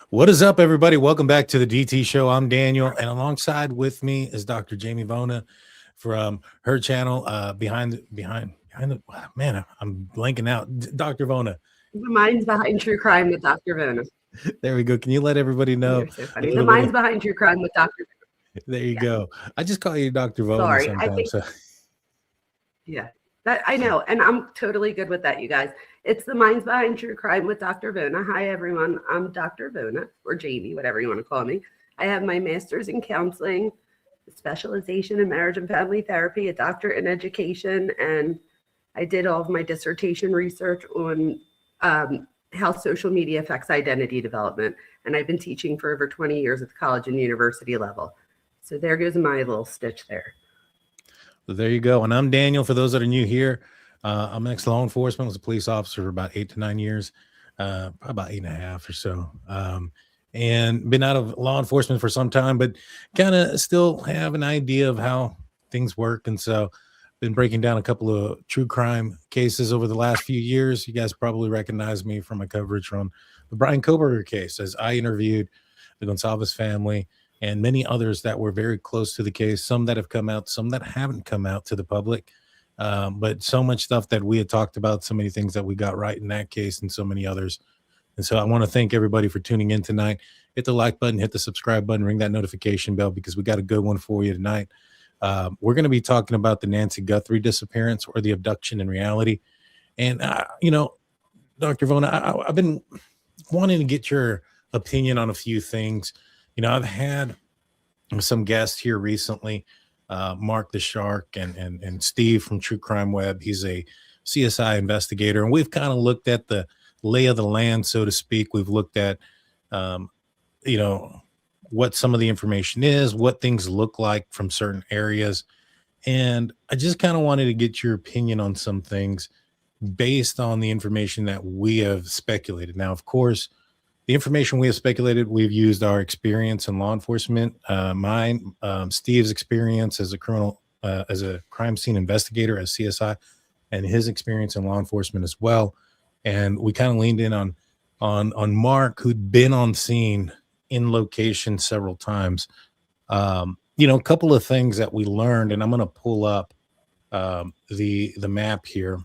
What is up, everybody? Welcome back to the DT Show. I'm Daniel, and alongside with me is Dr. Jamie Vona from her channel, behind the man. I'm blanking out. Dr. Vona. The Minds Behind True Crime with Dr. Vona. There we go. Can you let everybody know You're so a funny. The little bit Minds Behind True Crime with Dr. Vona. There you Yeah. go. I just call you Dr. Vona Sorry, I sometimes. think, yeah, that I know, and I'm totally good with that, you guys. It's the Minds Behind True Crime with Dr. Vona. Hi, everyone. I'm Dr. Vona, or Jamie, whatever you want to call me. I have my master's in counseling, specialization in marriage and family therapy, a doctorate in education, and I did all of my dissertation research on how social media affects identity development. And I've been teaching for over 20 years at the college and university level. So there goes my little stitch there. So there you go. And I'm Daniel. For those that are new here, I'm ex-law enforcement. I was a police officer for about 8 to 9 years, probably about 8.5 or so. And been out of law enforcement for some time, but kind of still have an idea of how things work. And so been breaking down a couple of true crime cases over the last few years. You guys probably recognize me from my coverage from the Brian Koberger case, as I interviewed the Gonsalves family and many others that were very close to the case, some that have come out, some that haven't come out to the public. But so much stuff that we had talked about, so many things that we got right in that case and so many others. And so I want to thank everybody for tuning in tonight. Hit the like button, hit the subscribe button, ring that notification bell, because we got a good one for you tonight. We're going to be talking about the Nancy Guthrie disappearance, or the abduction in reality. And, Dr. Vona, I've been wanting to get your opinion on a few things. I've had some guests here recently, Mark the Shark and Steve from True Crime Web. He's a CSI investigator, and we've kind of looked at the lay of the land, so to speak. We've looked at, what some of the information is, what things look like from certain areas. And I just kind of wanted to get your opinion on some things based on the information that we have speculated. Now, of course, the information we have speculated, we've used our experience in law enforcement, mine, Steve's experience as a crime scene investigator as CSI, and his experience in law enforcement as well. And we kind of leaned in on Mark, who'd been on scene in location several times. A couple of things that we learned, and I'm going to pull up the map here,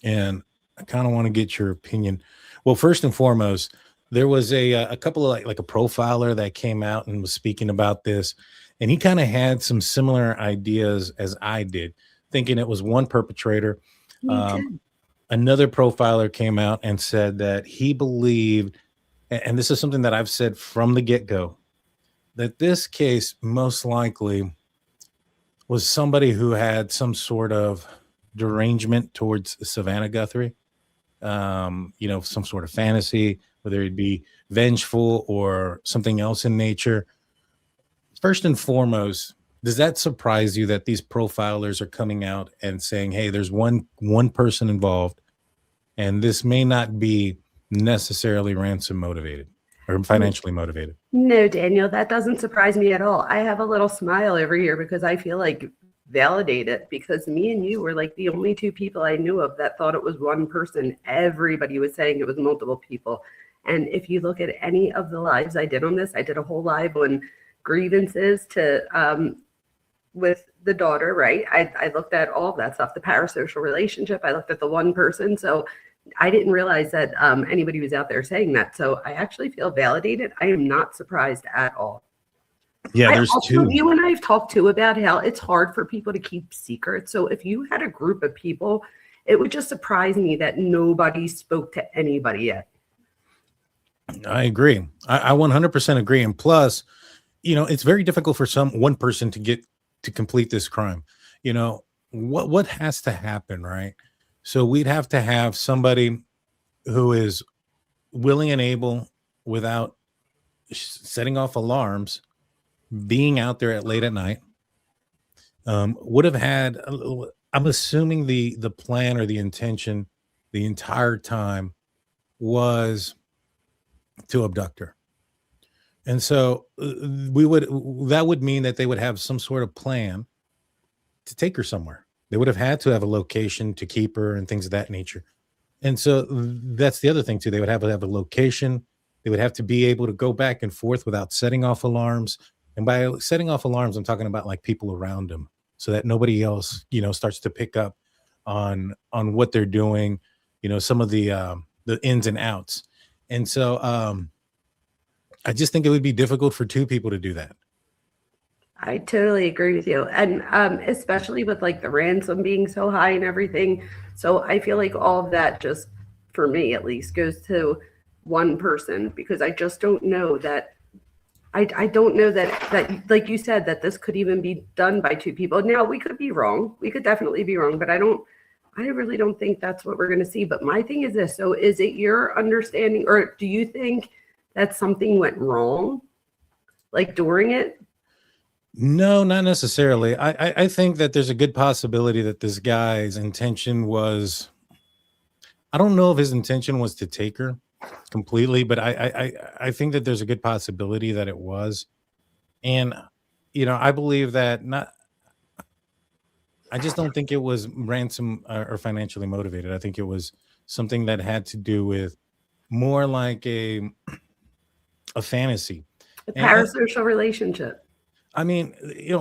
and I kind of want to get your opinion. Well, first and foremost, there was a couple of like a profiler that came out and was speaking about this, and he kind of had some similar ideas as I did, thinking it was one perpetrator. Another profiler came out and said that he believed, and this is something that I've said from the get-go, that this case most likely was somebody who had some sort of derangement towards Savannah Guthrie, some sort of fantasy, whether it be vengeful or something else in nature. First and foremost, does that surprise you that these profilers are coming out and saying, hey, there's one person involved, and this may not be necessarily ransom motivated or financially motivated? No, Daniel, that doesn't surprise me at all. I have a little smile over here because I feel like validated, because me and you were like the only two people I knew of that thought it was one person. Everybody was saying it was multiple people. And if you look at any of the lives I did on this, I did a whole live on grievances with the daughter, right? I looked at all of that stuff, the parasocial relationship. I looked at the one person. So I didn't realize that anybody was out there saying that. So I actually feel validated. I am not surprised at all. Yeah, there's two. You and I have talked too about how it's hard for people to keep secrets. So if you had a group of people, it would just surprise me that nobody spoke to anybody yet. I agree. I 100% agree. And plus, it's very difficult for one person to complete this crime. What has to happen, right? So we'd have to have somebody who is willing and able, without setting off alarms, being out there late at night, would have had, I'm assuming the plan or the intention the entire time was to abduct her. And so that would mean that they would have some sort of plan to take her somewhere. They would have had to have a location to keep her and things of that nature. And so that's the other thing too. They would have to have a location. They would have to be able to go back and forth without setting off alarms. And by setting off alarms, I'm talking about like people around them, so that nobody else, starts to pick up on what they're doing, some of the ins and outs. And so I just think it would be difficult for two people to do that. I totally agree with you. And especially with like the ransom being so high and everything. So I feel like all of that just, for me at least, goes to one person, because I just don't know that. I don't know that like you said, that this could even be done by two people. Now we could be wrong. We could definitely be wrong, but I really don't think that's what we're going to see. But my thing is this. So is it your understanding, or do you think that something went wrong, like during it? No, not necessarily. I think that there's a good possibility that this guy's intention was, I don't know if his intention was to take her completely, but I think that there's a good possibility that it was. And I believe that not. I just don't think it was ransom or financially motivated. I think it was something that had to do with more like a fantasy. A And parasocial relationship. I mean,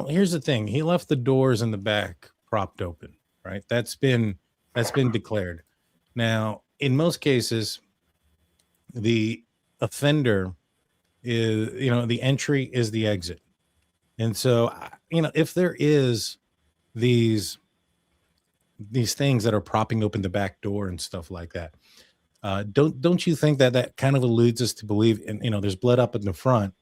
here's the thing. He left the doors in the back propped open, right? That's been declared. Now, in most cases, the offender is, the entry is the exit. And so, if there is these things that are propping open the back door and stuff like that, don't you think that kind of alludes us to believe, and there's blood up in the front,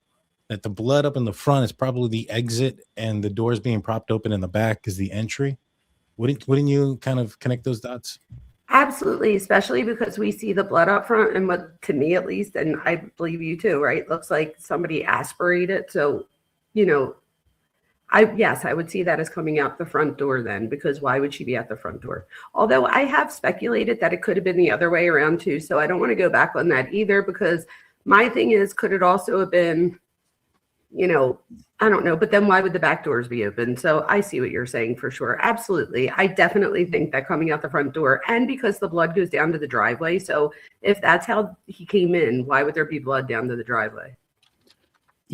that the blood up in the front is probably the exit, and the doors being propped open in the back is the entry? Wouldn't you kind of connect those dots? Absolutely, especially because we see the blood up front, and what, to me at least, and I believe you too, right? Looks like somebody aspirated. So, I would see that as coming out the front door then, because why would she be at the front door? Although I have speculated that it could have been the other way around too. So I don't want to go back on that either, because my thing is, could it also have been, I don't know, but then why would the back doors be open? So I see what you're saying for sure. Absolutely. I definitely think that coming out the front door, and because the blood goes down to the driveway. So if that's how he came in, why would there be blood down to the driveway?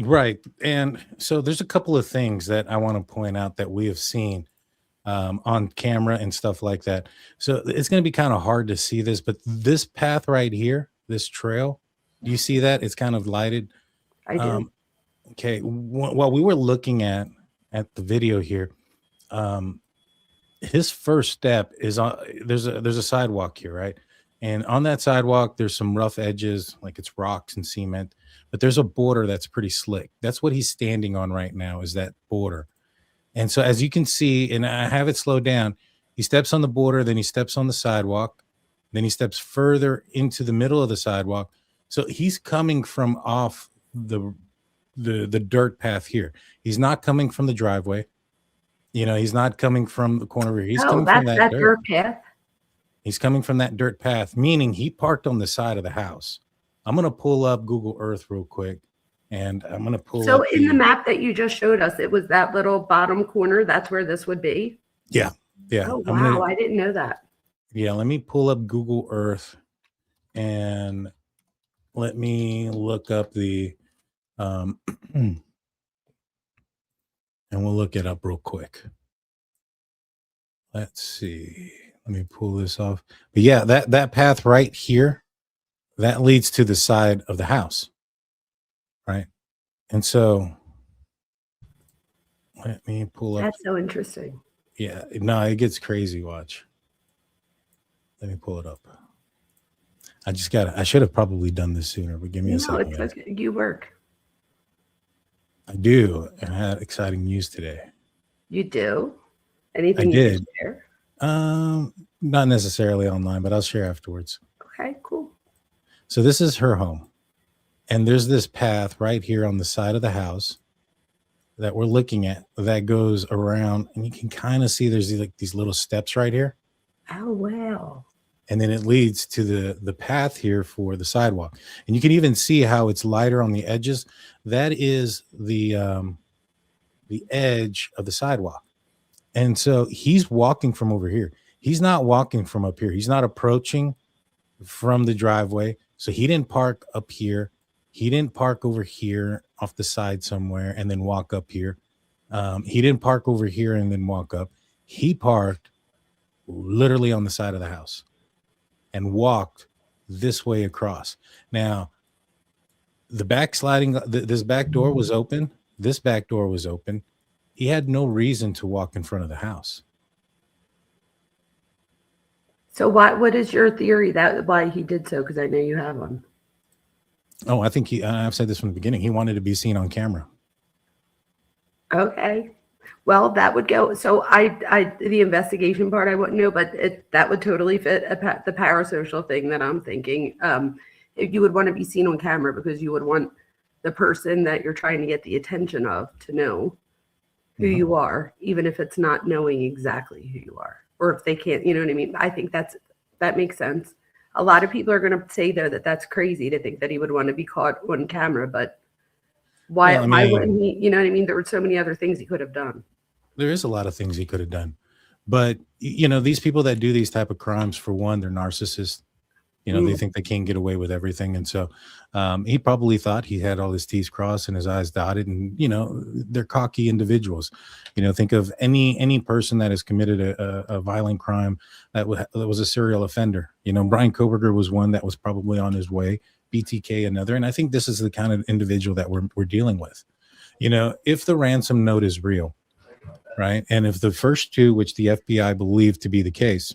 Right. And so there's a couple of things that I want to point out that we have seen on camera and stuff like that. So it's going to be kind of hard to see this, but this path right here, this trail, do you see that? It's kind of lighted. I do. Okay. While we were looking at the video here, his first step is on, there's a sidewalk here, right? And on that sidewalk, there's some rough edges, like it's rocks and cement, but there's a border that's pretty slick. That's what he's standing on right now, is that border. And so as you can see, and I have it slowed down, he steps on the border, then he steps on the sidewalk, then he steps further into the middle of the sidewalk. So he's coming from off the dirt path here. He's not coming from the driveway. He's not coming from the corner here. He's coming from that's that that dirt. dirt path. He's coming from that dirt path, meaning he parked on the side of the house. I'm going to pull up Google Earth real quick, and I'm going to pull So up in the map that you just showed us, it was that little bottom corner. That's where this would be. Yeah. Oh, wow. I didn't know that. Yeah, let me pull up Google Earth, and let me look up the and we'll look it up real quick. Let's see. Let me pull this off. But yeah, that path right here, that leads to the side of the house, right? And so let me pull up. That's so interesting. Yeah, no, it gets crazy. Watch. Let me pull it up. I should have probably done this sooner, but give me a second. It's okay. You work. I do. And I had exciting news today. You do? Anything I you did. can share? Not necessarily online, but I'll share afterwards. Okay, cool. So this is her home. And there's this path right here on the side of the house that we're looking at that goes around, and you can kind of see there's these little steps right here. Oh, wow. And then it leads to the path here for the sidewalk. And you can even see how it's lighter on the edges. That is the edge of the sidewalk. And so he's walking from over here. He's not walking from up here. He's not approaching from the driveway. So he didn't park up here. He didn't park over here off the side somewhere and then walk up here. He didn't park over here and then walk up. He parked literally on the side of the house and walked this way across. Now, the this back door was open. This back door was open. He had no reason to walk in front of the house. So what is your theory that why he did so? Because I know you have one. Oh, I think I've said this from the beginning. He wanted to be seen on camera. Okay. Well, that would go. So the investigation part I wouldn't know, but that would totally fit the parasocial thing that I'm thinking. If you would want to be seen on camera because you would want the person that you're trying to get the attention of to know who you are, even if it's not knowing exactly who you are, or if they can't, you know what I mean? I think that makes sense. A lot of people are going to say though that that's crazy to think that he would want to be caught on camera, but why wouldn't he? You know what I mean? There were so many other things he could have done. There is a lot of things he could have done, but these people that do these type of crimes, for one, they're narcissists. They think they can't get away with everything, and so he probably thought he had all his T's crossed and his I's dotted, and they're cocky individuals. Think of any person that has committed a violent crime that was a serial offender. Brian Koberger was one that was probably on his way. BTK another, and I think this is the kind of individual that we're dealing with. If the ransom note is real, right, and if the first two, which the FBI believed to be the case,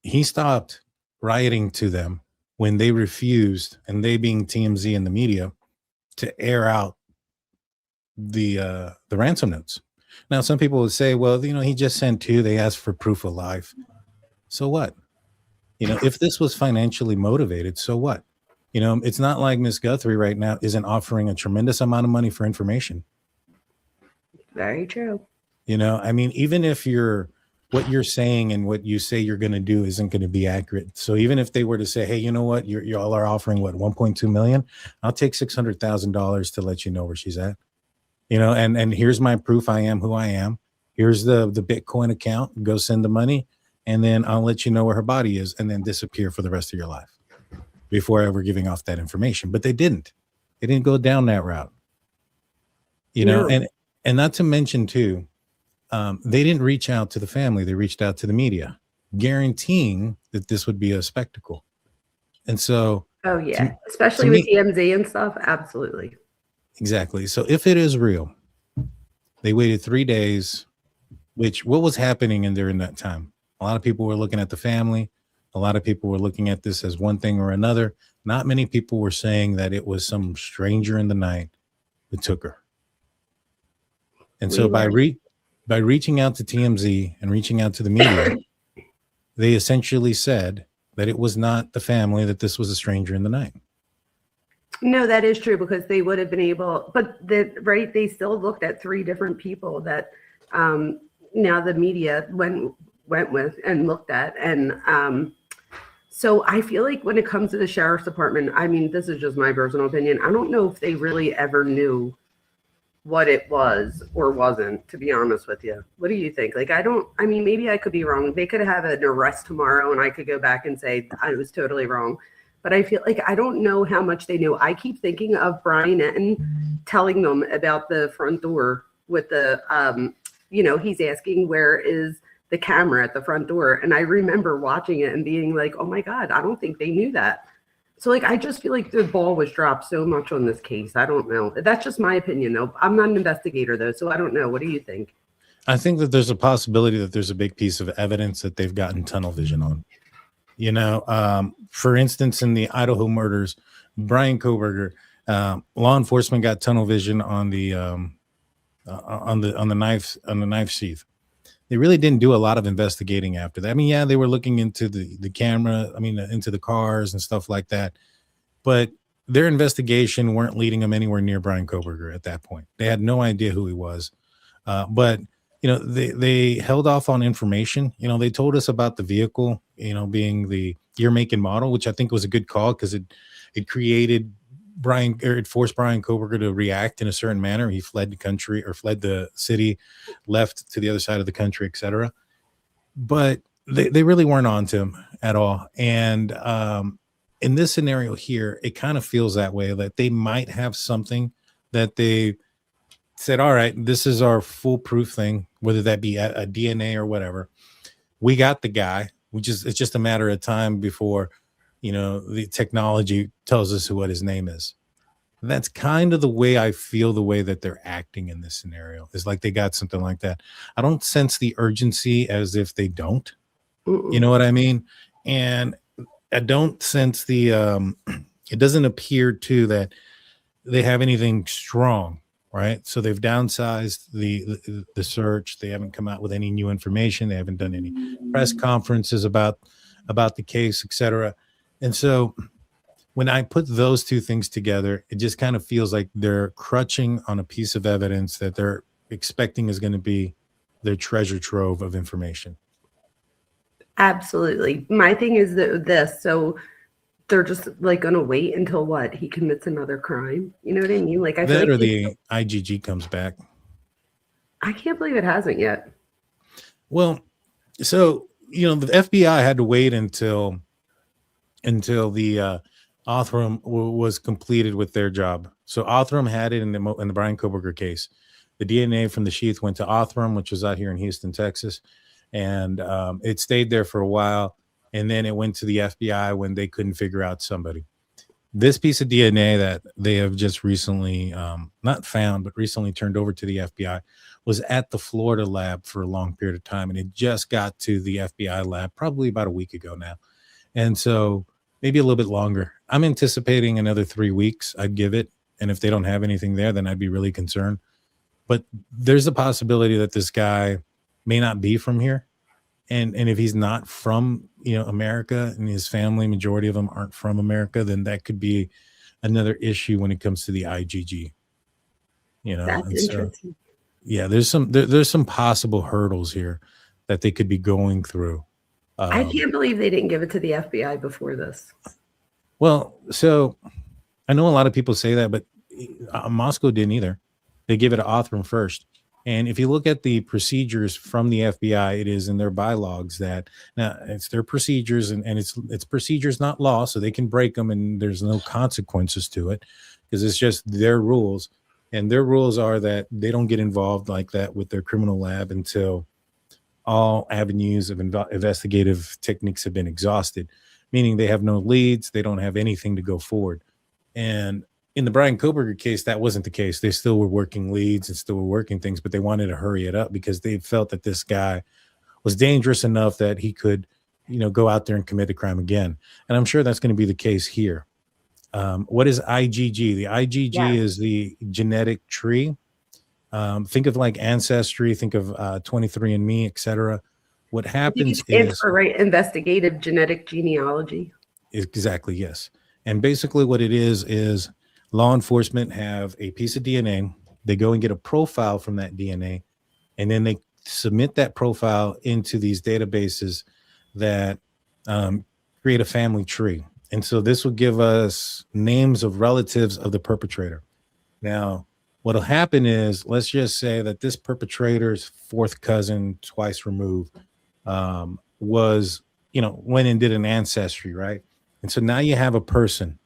he stopped writing to them when they refused, and they being TMZ and the media, to air out the ransom notes. Now, some people would say, well, he just sent 2. They asked for proof of life. So what? If this was financially motivated, so what? It's not like Miss Guthrie right now isn't offering a tremendous amount of money for information. Very true. Even if what you're saying and what you say you're going to do isn't going to be accurate. So even if they were to say, hey, you know what, y'all are offering what, 1.2 million, I'll take $600,000 to let you know where she's at. And here's my proof. I am who I am. Here's the Bitcoin account. Go send the money, and then I'll let you know where her body is, and then disappear for the rest of your life before ever giving off that information. But they didn't go down that route, and not to mention too, they didn't reach out to the family. They reached out to the media, guaranteeing that this would be a spectacle. And so, oh yeah, especially with TMZ and stuff. Absolutely. Exactly. So if it is real, they waited 3 days, what was happening during that time? A lot of people were looking at the family. A lot of people were looking at this as one thing or another. Not many people were saying that it was some stranger in the night who took her. And so by reaching out to TMZ and reaching out to the media, they essentially said that it was not the family, that this was a stranger in the night. No, that is true, because they would have been able, but they still looked at 3 different people that now the media went with and looked at. And so I feel like when it comes to the sheriff's department, this is just my personal opinion, I don't know if they really ever knew what it was or wasn't, to be honest with you. What do you think? Maybe I could be wrong. They could have an arrest tomorrow and I could go back and say I was totally wrong. But I feel like I don't know how much they knew. I keep thinking of Brian Etten telling them about the front door with the, he's asking where is the camera at the front door. And I remember watching it and being like, oh my God, I don't think they knew that. So I just feel like the ball was dropped so much on this case. I don't know. That's just my opinion though. I'm not an investigator though, so I don't know. What do you think? I think that there's a possibility that there's a big piece of evidence that they've gotten tunnel vision on. For instance, in the Idaho murders, Brian Koberger, law enforcement got tunnel vision on the knife sheath. They really didn't do a lot of investigating after that. They were looking into the camera, into the cars and stuff like that, but their investigation weren't leading them anywhere near Brian Koberger at that point. They had no idea who he was, but they held off on information. They told us about the vehicle, being the year, make, and model, which I think was a good call because it created it forced Brian Koberger to react in a certain manner. He fled the country, or fled the city, left to the other side of the country, etc. But they really weren't on to him at all. And in this scenario here, it kind of feels that way, that they might have something that they said, all right, this is our foolproof thing, whether that be a DNA or whatever. We got the guy. It's just a matter of time before, the technology tells us what his name is. And that's kind of the way I feel, the way that they're acting in this scenario is like they got something like that. I don't sense the urgency as if they don't. You know what I mean? And I don't sense it doesn't appear to that they have anything strong, right? So they've downsized the search. They haven't come out with any new information. They haven't done any press conferences about the case, etc. And so when I put those two things together, it just kind of feels like they're crutching on a piece of evidence that they're expecting is going to be their treasure trove of information. Absolutely. My thing is this. So they're just like going to wait until what? He commits another crime. You know what I mean? Like I feel That like or the IGG comes back. I can't believe it hasn't yet. Well, so, the FBI had to wait until the Othram was completed with their job. So Othram had it in the Brian Koberger case. The DNA from the sheath went to Othram, which was out here in Houston, Texas. And it stayed there for a while. And then it went to the FBI when they couldn't figure out somebody. This piece of DNA that they have just recently, not found, but recently turned over to the FBI, was at the Florida lab for a long period of time. And it just got to the FBI lab probably about a week ago now. And so maybe a little bit longer. I'm anticipating another 3 weeks. I'd give it. And if they don't have anything there, then I'd be really concerned. But there's a possibility that this guy may not be from here. And if he's not from, America, and his family, majority of them aren't from America, then that could be another issue when it comes to the IGG. That's interesting. Yeah, there's some possible hurdles here that they could be going through. I can't believe they didn't give it to the FBI before this. Well, so I know a lot of people say that, but Moscow didn't either. They give it to Othram first. And if you look at the procedures from the FBI, it is in their bylogs that now it's their procedures and it's procedures, not law, so they can break them and there's no consequences to it because it's just their rules. And their rules are that they don't get involved like that with their criminal lab until all avenues of investigative techniques have been exhausted, meaning they have no leads, they don't have anything to go forward. And in the Brian Koberger case, that wasn't the case. They still were working leads and still were working things, but they wanted to hurry it up because they felt that this guy was dangerous enough that he could, go out there and commit a crime again. And I'm sure that's going to be the case here. What is IgG? The IgG is the genetic tree. Think of like Ancestry, think of 23andMe, etc. What happens is for investigative genetic genealogy. Exactly, yes. And basically what it is law enforcement have a piece of DNA. They go and get a profile from that DNA, and then they submit that profile into these databases that create a family tree. And so this will give us names of relatives of the perpetrator. Now, what'll happen is, let's just say that this perpetrator's fourth cousin, twice removed, went and did an ancestry, right? And so now you have a person.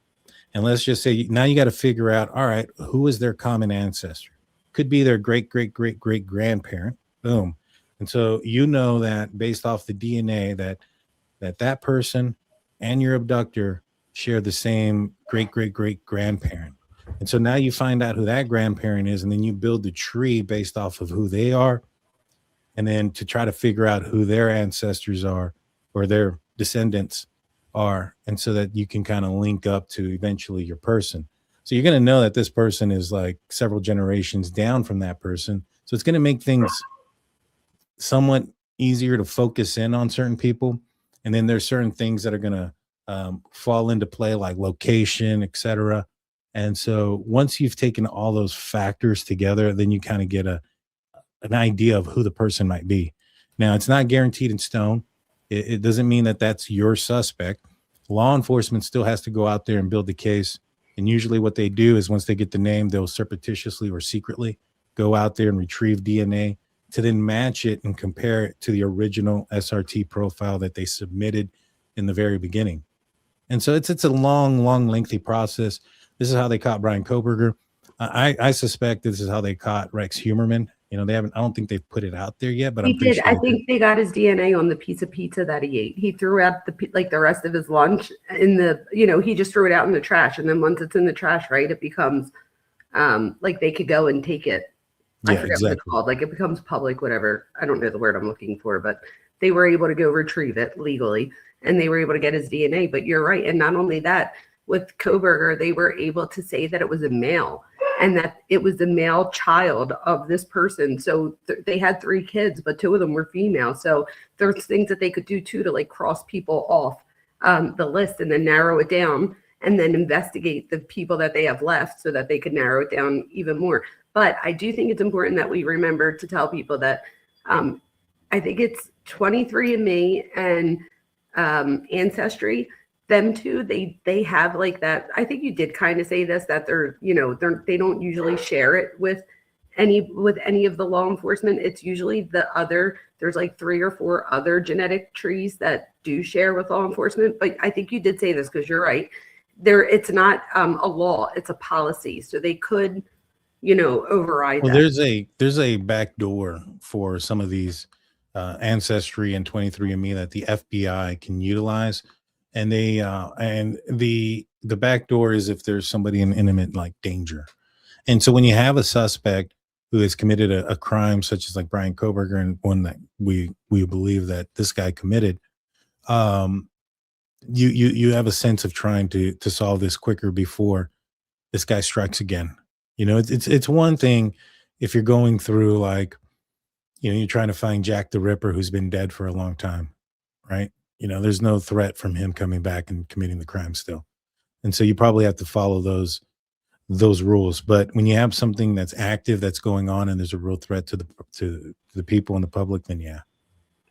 And let's just say now you got to figure out, all right, who is their common ancestor? Could be their great, great, great, great grandparent. Boom. And so that based off the DNA that person and your abductor share the same great, great, great grandparent. And so now you find out who that grandparent is, and then you build the tree based off of who they are. And then to try to figure out who their ancestors are or their descendants are, and so that you can kind of link up to eventually your person. So you're going to know that this person is like several generations down from that person. So it's going to make things somewhat easier to focus in on certain people. And then there's certain things that are going to fall into play, like location, etc. And so once you've taken all those factors together, then you kind of get an idea of who the person might be. Now, it's not guaranteed in stone. It doesn't mean that that's your suspect. Law enforcement still has to go out there and build the case. And usually what they do is once they get the name, they'll surreptitiously or secretly go out there and retrieve DNA to then match it and compare it to the original SRT profile that they submitted in the very beginning. And so it's a long, lengthy process. This is how they caught Brian Koberger. I suspect this is how they caught Rex Humerman. You know, they haven't. I don't think they've put it out there yet, but He I'm pretty did. sure. I think they got his DNA on the piece of pizza that he ate. He threw out the rest of his lunch in the, he just threw it out in the trash. And then once it's in the trash, right, it becomes like they could go and take it. I forget what it's called. Like it becomes public, whatever. I don't know the word I'm looking for, but they were able to go retrieve it legally and they were able to get his DNA. But you're right. And not only that, with Koberger, they were able to say that it was a male and that it was the male child of this person. So they had 3 kids, but 2 of them were female. So there's things that they could do too to like cross people off the list and then narrow it down and then investigate the people that they have left so that they could narrow it down even more. But I do think it's important that we remember to tell people that I think it's 23andMe and Ancestry. Them two, they have like that. I think you did kind of say this, that they don't usually share it with any of the law enforcement. It's usually there's like 3 or 4 other genetic trees that do share with law enforcement. But I think you did say this because you're right. It's not a law, it's a policy. So they could, override that. There's a back door for some of these Ancestry and 23andMe that the FBI can utilize. And they and the back door is if there's somebody in imminent like danger. And so when you have a suspect who has committed a crime such as like Brian Koberger and one that we believe that this guy committed, you have a sense of trying to solve this quicker before this guy strikes again. It's one thing if you're going through like, you're trying to find Jack the Ripper who's been dead for a long time, right? There's no threat from him coming back and committing the crime still. And so you probably have to follow those rules. But when you have something that's active, that's going on, and there's a real threat to the people and the public, then yeah.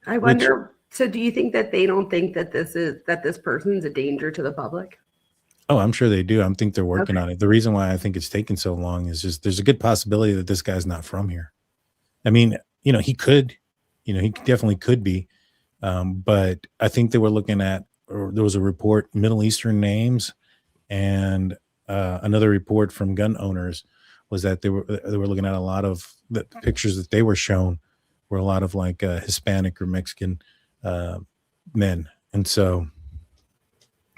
I wonder, so do you think that they don't think that this person's a danger to the public? Oh, I'm sure they do. I think they're working on it. The reason why I think it's taken so long is just there's a good possibility that this guy's not from here. I mean, he could, he definitely could be. But I think they were looking at, or there was a report, Middle Eastern names, and another report from gun owners was that they were looking at a lot of the pictures that they were shown were a lot of like Hispanic or Mexican men. And so,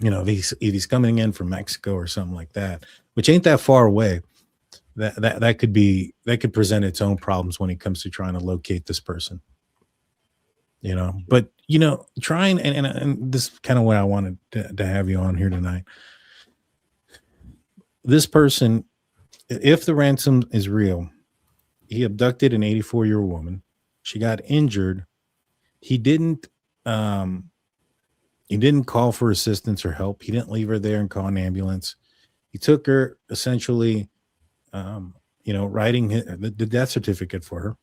if he's coming in from Mexico or something like that, which ain't that far away, that could present its own problems when it comes to trying to locate this person. But trying and this is kind of what I wanted to have you on here tonight. This person, if the ransom is real, he abducted an 84-year-old woman. She got injured. He didn't call for assistance or help. He didn't leave her there and call an ambulance. He took her essentially, writing the death certificate for her.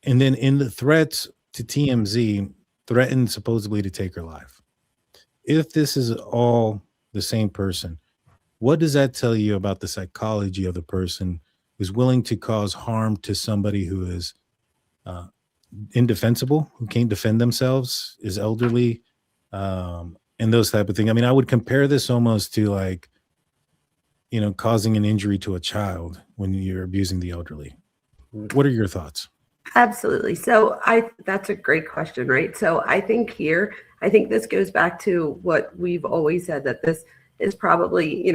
And then in the threats to TMZ, threatened supposedly to take her life. If this is all the same person, what does that tell you about the psychology of the person who's willing to cause harm to somebody who is indefensible, who can't defend themselves, is elderly, and those type of things? I mean, I would compare this almost to like, causing an injury to a child when you're abusing the elderly. What are your thoughts? Absolutely. So that's a great question, right? So I think this goes back to what we've always said, that this is probably,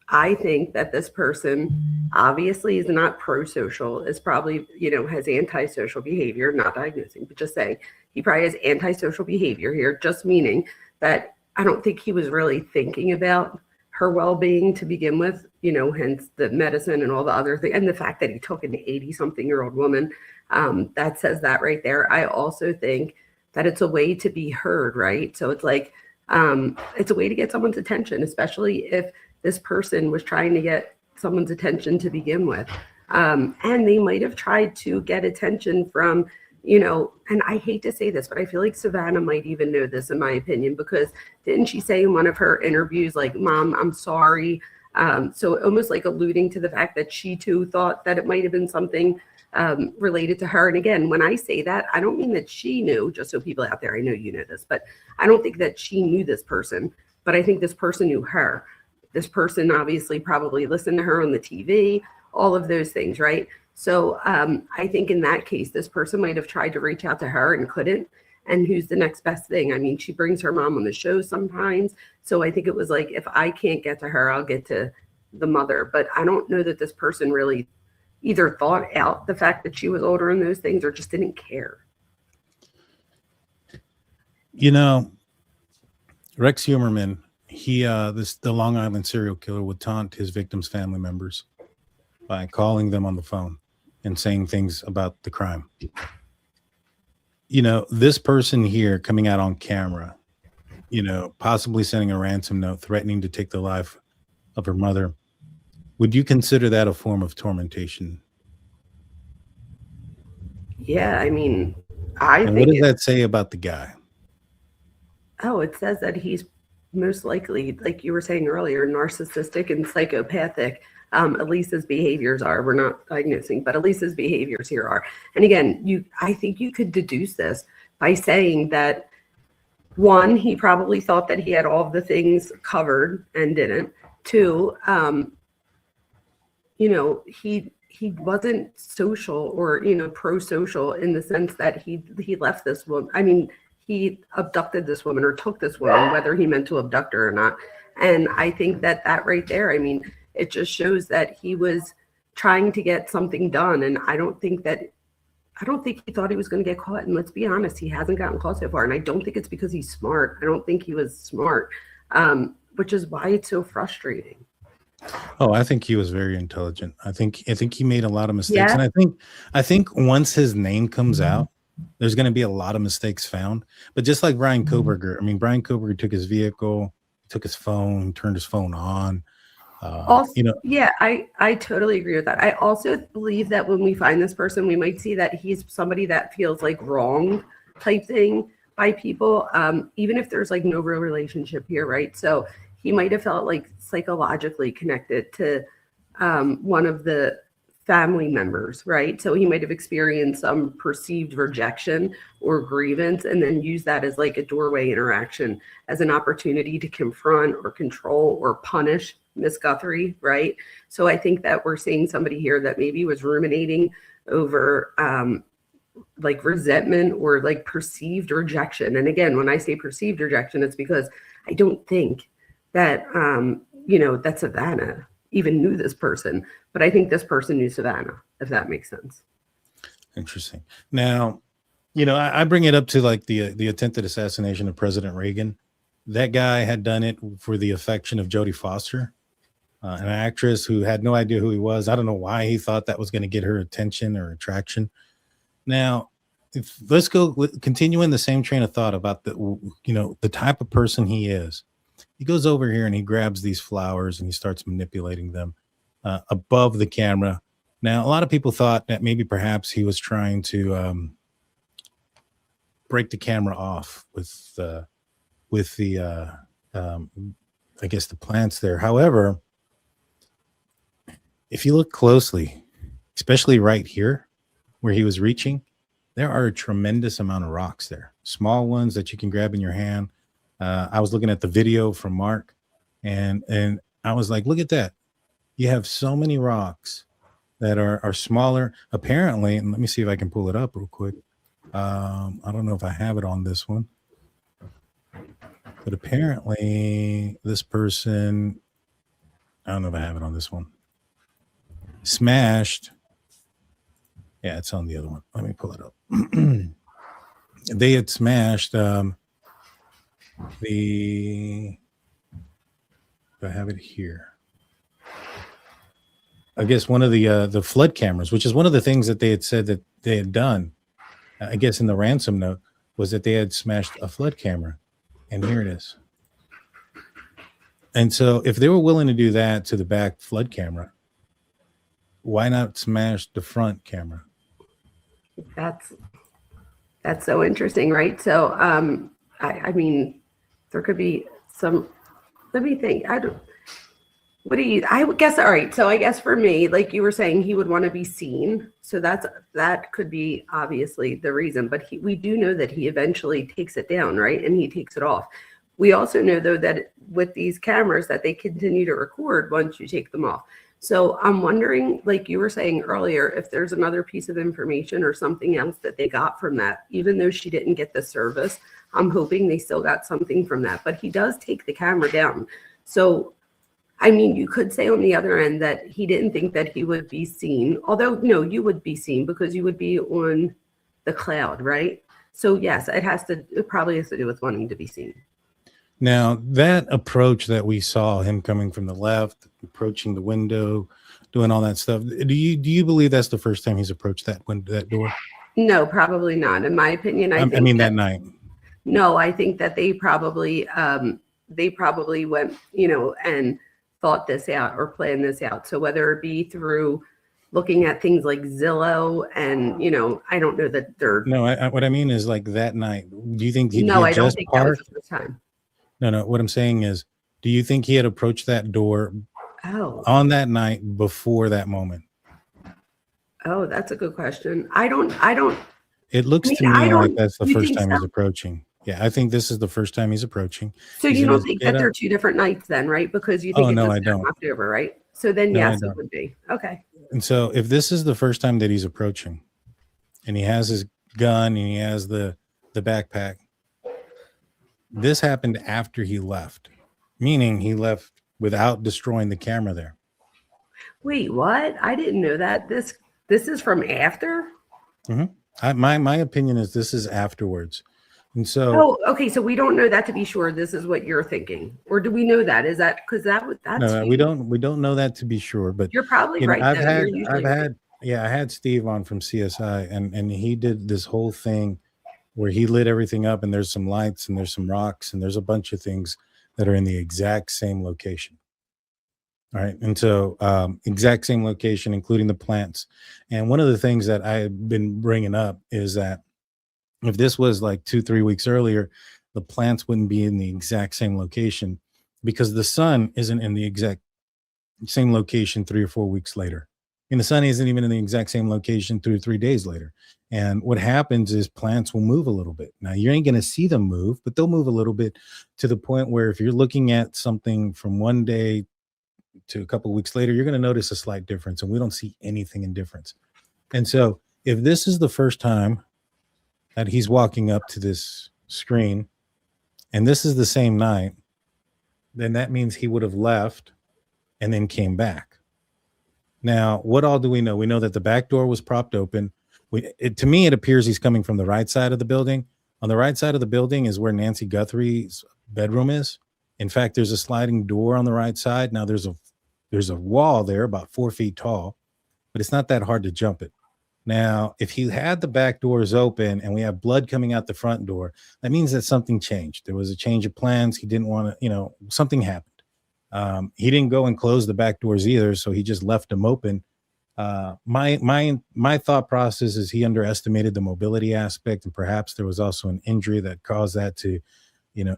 I think that this person obviously is not pro-social, is probably, has antisocial behavior, not diagnosing, but just saying he probably has antisocial behavior here, just meaning that I don't think he was really thinking about her well-being to begin with, hence the medicine and all the other things. And the fact that he took an 80-something-year-old woman, that says that right there. I also think that it's a way to be heard, right? So it's like, it's a way to get someone's attention, especially if this person was trying to get someone's attention to begin with. And they might have tried to get attention from, and I hate to say this, but I feel like Savannah might even know this, in my opinion, because didn't she say in one of her interviews, like, Mom, I'm sorry. So almost like alluding to the fact that she too thought that it might have been something related to her. And again, when I say that, I don't mean that she knew, just so people out there, I know you know this, but I don't think that she knew this person, but I think this person knew her. This person obviously probably listened to her on the TV, all of those things, right? So I think in that case, this person might have tried to reach out to her and couldn't. And who's the next best thing? I mean, she brings her mom on the show sometimes. So I think it was like, if I can't get to her, I'll get to the mother. But I don't know that this person really either thought out the fact that she was older and those things, or just didn't care. You know, Rex Humerman, the Long Island serial killer, would taunt his victims' family members by calling them on the phone and saying things about the crime. You know, this person here coming out on camera, you know, possibly sending a ransom note, threatening to take the life of her mother. Would you consider that a form of tormentation? Yeah, I mean, And what does that say about the guy? Oh, it says that he's most likely, like you were saying earlier, narcissistic and psychopathic. At least his behaviors are. We're not diagnosing, but at least his behaviors here are. And again, I think you could deduce this by saying that, one, he probably thought that he had all of the things covered and didn't. Two, you know, he wasn't social or, you know, pro-social in the sense that he left this woman. I mean, he abducted this woman or took this woman, whether he meant to abduct her or not. And I think that right there, I mean, it just shows that he was trying to get something done. And I don't think he thought he was going to get caught. And let's be honest, he hasn't gotten caught so far. And I don't think it's because he's smart. I don't think he was smart, which is why it's so frustrating. Oh, I think he was very intelligent. I think he made a lot of mistakes. Yeah. And I think once his name comes out, there's going to be a lot of mistakes found. But just like Brian Koberger, I mean, Brian Koberger took his vehicle, took his phone, turned his phone on. Also, you know, yeah, I totally agree with that. I also believe that when we find this person, we might see that he's somebody that feels like wronged type thing by people, even if there's like no real relationship here, right? So he might have felt like psychologically connected to one of the family members, right? So he might have experienced some perceived rejection or grievance and then use that as like a doorway interaction, as an opportunity to confront or control or punish Miss Guthrie, right? So I think that we're seeing somebody here that maybe was ruminating over like resentment or like perceived rejection. And again, when I say perceived rejection, it's because I don't think that, you know, that Savannah even knew this person, but I think this person knew Savannah, if that makes sense. Interesting. Now, you know, I bring it up to like the attempted assassination of President Reagan. That guy had done it for the affection of Jodie Foster, an actress who had no idea who he was. I don't know why he thought that was going to get her attention or attraction. Now, let's continue in the same train of thought about the type of person he is. He goes over here and he grabs these flowers and he starts manipulating them above the camera. Now, a lot of people thought that maybe perhaps he was trying to break the camera off with the I guess the plants there. However, if you look closely, especially right here where he was reaching, there are a tremendous amount of rocks there, small ones that you can grab in your hand. I was looking at the video from Mark and I was like, look at that. You have so many rocks that are smaller apparently. And let me see if I can pull it up real quick. I don't know if I have it on this one, but apparently this person, I don't know if I have it on this one, smashed. Yeah, it's on the other one. Let me pull it up. They had smashed I have it here. I guess one of the flood cameras, which is one of the things that they had said that they had done, I guess in the ransom note, was that they had smashed a flood camera. And here it is. And so if they were willing to do that to the back flood camera, why not smash the front camera? That's so interesting, right? So I mean, there could be some, let me think. What do you, I would guess, all right. So I guess for me, like you were saying, he would want to be seen. So that could be obviously the reason, but we do know that he eventually takes it down, right? And he takes it off. We also know though that with these cameras that they continue to record once you take them off. So I'm wondering, like you were saying earlier, if there's another piece of information or something else that they got from that, even though she didn't get the service, I'm hoping they still got something from that. But he does take the camera down. So I mean, you could say on the other end that he didn't think that he would be seen, although no, you would be seen because you would be on the cloud, right? So yes, it probably has to do with wanting to be seen. Now, that approach that we saw him coming from the left, approaching the window, doing all that stuff, do you believe that's the first time he's approached that door? No, probably not. In my opinion, I mean that night. No, I think that they probably went, and thought this out or planned this out. So whether it be through looking at things like Zillow and, I don't know that they're. No, what I mean is like that night. Do you think he No, I don't just think that was the first time. No, what I'm saying is, do you think he had approached that door on that night before that moment? Oh, that's a good question. I don't. It looks to me like that's the first time he's approaching. Yeah, I think this is the first time he's approaching. So you don't think that they're two different nights then, right? Because you think no, I don't. October, right? So then yes, it would be. Okay. And so if this is the first time that he's approaching and he has his gun and he has the backpack, this happened after he left, meaning he left without destroying the camera there. Wait, what? I didn't know that. This is from after? Mm-hmm. My opinion is this is afterwards. And so, oh, okay. So we don't know that to be sure. This is what you're thinking, or do we know that? Is that because that's no, we don't know that to be sure. But you're probably right. I had Steve on from CSI, and he did this whole thing where he lit everything up, and there's some lights, and there's some rocks, and there's a bunch of things that are in the exact same location. All right, and so exact same location, including the plants. And one of the things that I've been bringing up is that if this was like 2-3 weeks earlier, the plants wouldn't be in the exact same location because the sun isn't in the exact same location 3 or 4 weeks later. And the sun isn't even in the exact same location 2 or 3 days later. And what happens is plants will move a little bit. Now, you ain't going to see them move, but they'll move a little bit to the point where if you're looking at something from one day to a couple of weeks later, you're going to notice a slight difference, and we don't see anything in difference. And so if this is the first time that he's walking up to this screen, and this is the same night, then that means he would have left and then came back. Now, what all do we know? We know that the back door was propped open. To me, it appears he's coming from the right side of the building. On the right side of the building is where Nancy Guthrie's bedroom is. In fact, there's a sliding door on the right side. Now, there's a wall there about 4 feet tall, but it's not that hard to jump it. Now, if he had the back doors open and we have blood coming out the front door, that means that something changed. There was a change of plans. He didn't want to, something happened. He didn't go and close the back doors either, so he just left them open. My thought process is he underestimated the mobility aspect, and perhaps there was also an injury that caused that to,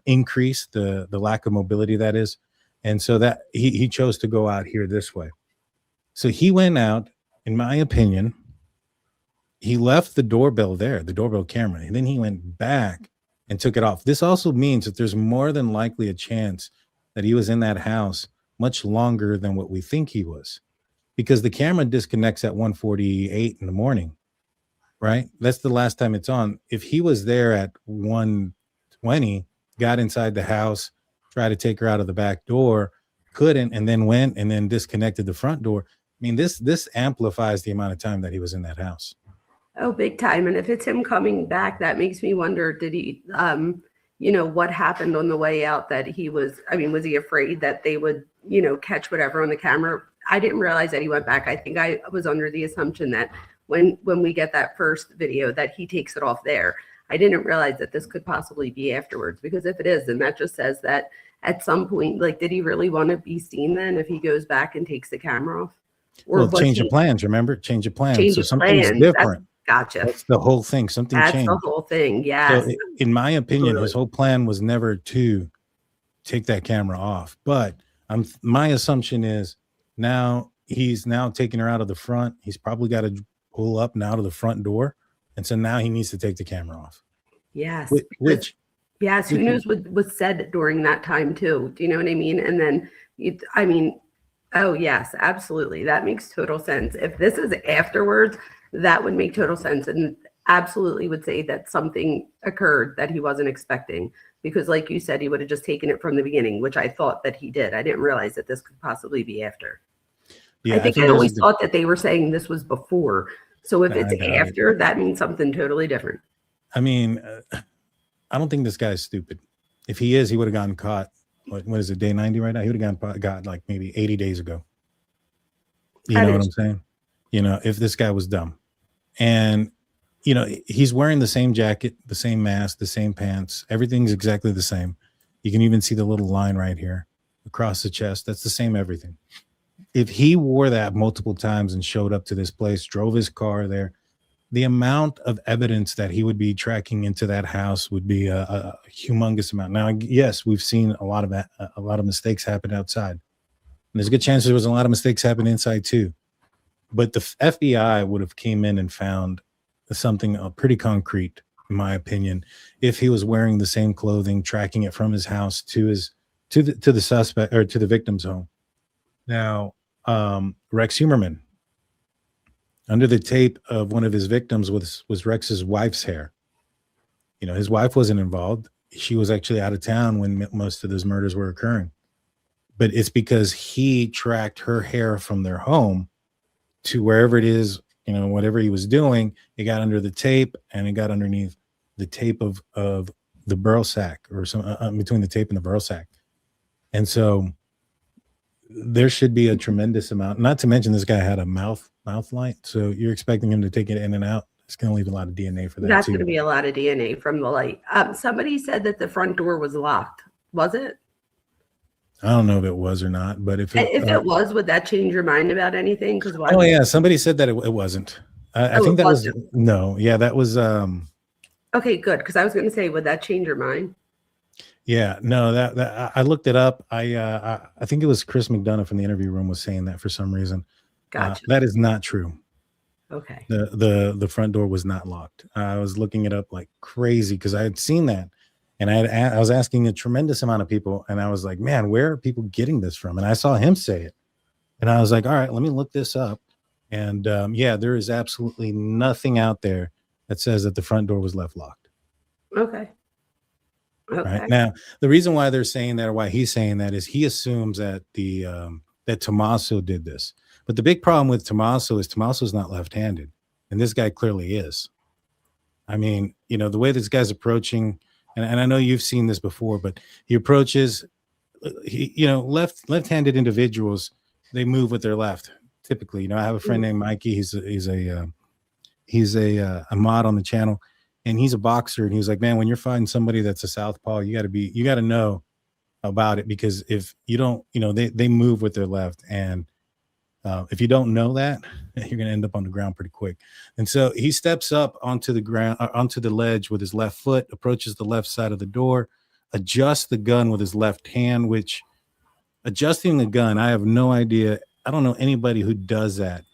increase the lack of mobility that is. And so that he chose to go out here this way. So he went out, in my opinion, he left the doorbell there, the doorbell camera, and then he went back and took it off. This also means that there's more than likely a chance that he was in that house much longer than what we think he was, because the camera disconnects at 1:48 in the morning, right? That's the last time it's on. If he was there at 1:20, got inside the house, tried to take her out of the back door, couldn't, and then went and then disconnected the front door. I mean, this amplifies the amount of time that he was in that house. Oh, big time. And if it's him coming back, that makes me wonder, did he, what happened on the way out that was he afraid that they would, catch whatever on the camera? I didn't realize that he went back. I think I was under the assumption that when we get that first video that he takes it off there. I didn't realize that this could possibly be afterwards, because if it is, then that just says that at some point, like, did he really want to be seen then if he goes back and takes the camera off? Or change of plans, remember? Change of plans. So something's different. Gotcha. That's the whole thing. Something changed. That's the whole thing. Yeah. So in my opinion, his whole plan was never to take that camera off. But My assumption is now he's now taking her out of the front. He's probably got to pull up now to the front door, and so now he needs to take the camera off. Yes. Which yes, who knows what was said during that time too? Do you know what I mean? And then, oh yes, absolutely. That makes total sense. If this is afterwards, that would make total sense, and absolutely would say that something occurred that he wasn't expecting. Because, like you said, he would have just taken it from the beginning, which I thought that he did. I didn't realize that this could possibly be after. Yeah, I think I always thought that they were saying this was before. So if it's after, that means something totally different. I mean, I don't think this guy's stupid. If he is, he would have gotten caught. What is it, day 90 right now? He would have got like maybe 80 days ago. You know what I'm saying? You know, if this guy was dumb. And, you know, he's wearing the same jacket, the same mask, the same pants. Everything's exactly the same. You can even see the little line right here across the chest. That's the same everything. If he wore that multiple times and showed up to this place, drove his car there, the amount of evidence that he would be tracking into that house would be a humongous amount. Now, yes, we've seen a lot of mistakes happen outside. And there's a good chance there was a lot of mistakes happen inside too. But the FBI would have came in and found something pretty concrete, in my opinion, if he was wearing the same clothing, tracking it from his house to the suspect or to the victim's home. Now, Rex Humerman, under the tape of one of his victims was Rex's wife's hair. You know, his wife wasn't involved. She was actually out of town when most of those murders were occurring. But it's because he tracked her hair from their home to wherever it is, you know, whatever he was doing, it got under the tape and it got underneath the tape of the burl sack, or some between the tape and the burl sack. And so there should be a tremendous amount, not to mention this guy had a mouth light. So you're expecting him to take it in and out. It's going to leave a lot of DNA for that. That's going to be a lot of DNA from the light. Somebody said that the front door was locked. Was it? I don't know if it was or not, but if it was, would that change your mind about anything? Because yeah, somebody said that it wasn't. I think that was no. Yeah, that was. Okay, good. Because I was going to say, would that change your mind? Yeah, no. That I looked it up. I think it was Chris McDonough from the interview room was saying that for some reason. Gotcha. That is not true. Okay. The front door was not locked. I was looking it up like crazy because I had seen that. And I was asking a tremendous amount of people, and I was like, man, where are people getting this from? And I saw him say it. And I was like, all right, let me look this up. And yeah, there is absolutely nothing out there that says that the front door was left locked. Okay. Right now, the reason why they're saying that, or why he's saying that, is he assumes that that Tommaso did this. But the big problem with Tommaso is Tommaso's not left-handed, and this guy clearly is. I mean, you know, the way this guy's approaching. And I know you've seen this before, but he approaches, left-handed individuals, they move with their left. Typically, you know, I have a friend named Mikey. He's a mod on the channel, and he's a boxer. And he's like, man, when you're fighting somebody that's a southpaw, you got to know about it, because if you don't, you know, they move with their left, and if you don't know that, you're going to end up on the ground pretty quick. And so he steps up onto the ground, onto the ledge with his left foot, approaches the left side of the door, adjusts the gun with his left hand, which adjusting the gun, I have no idea. I don't know anybody who does that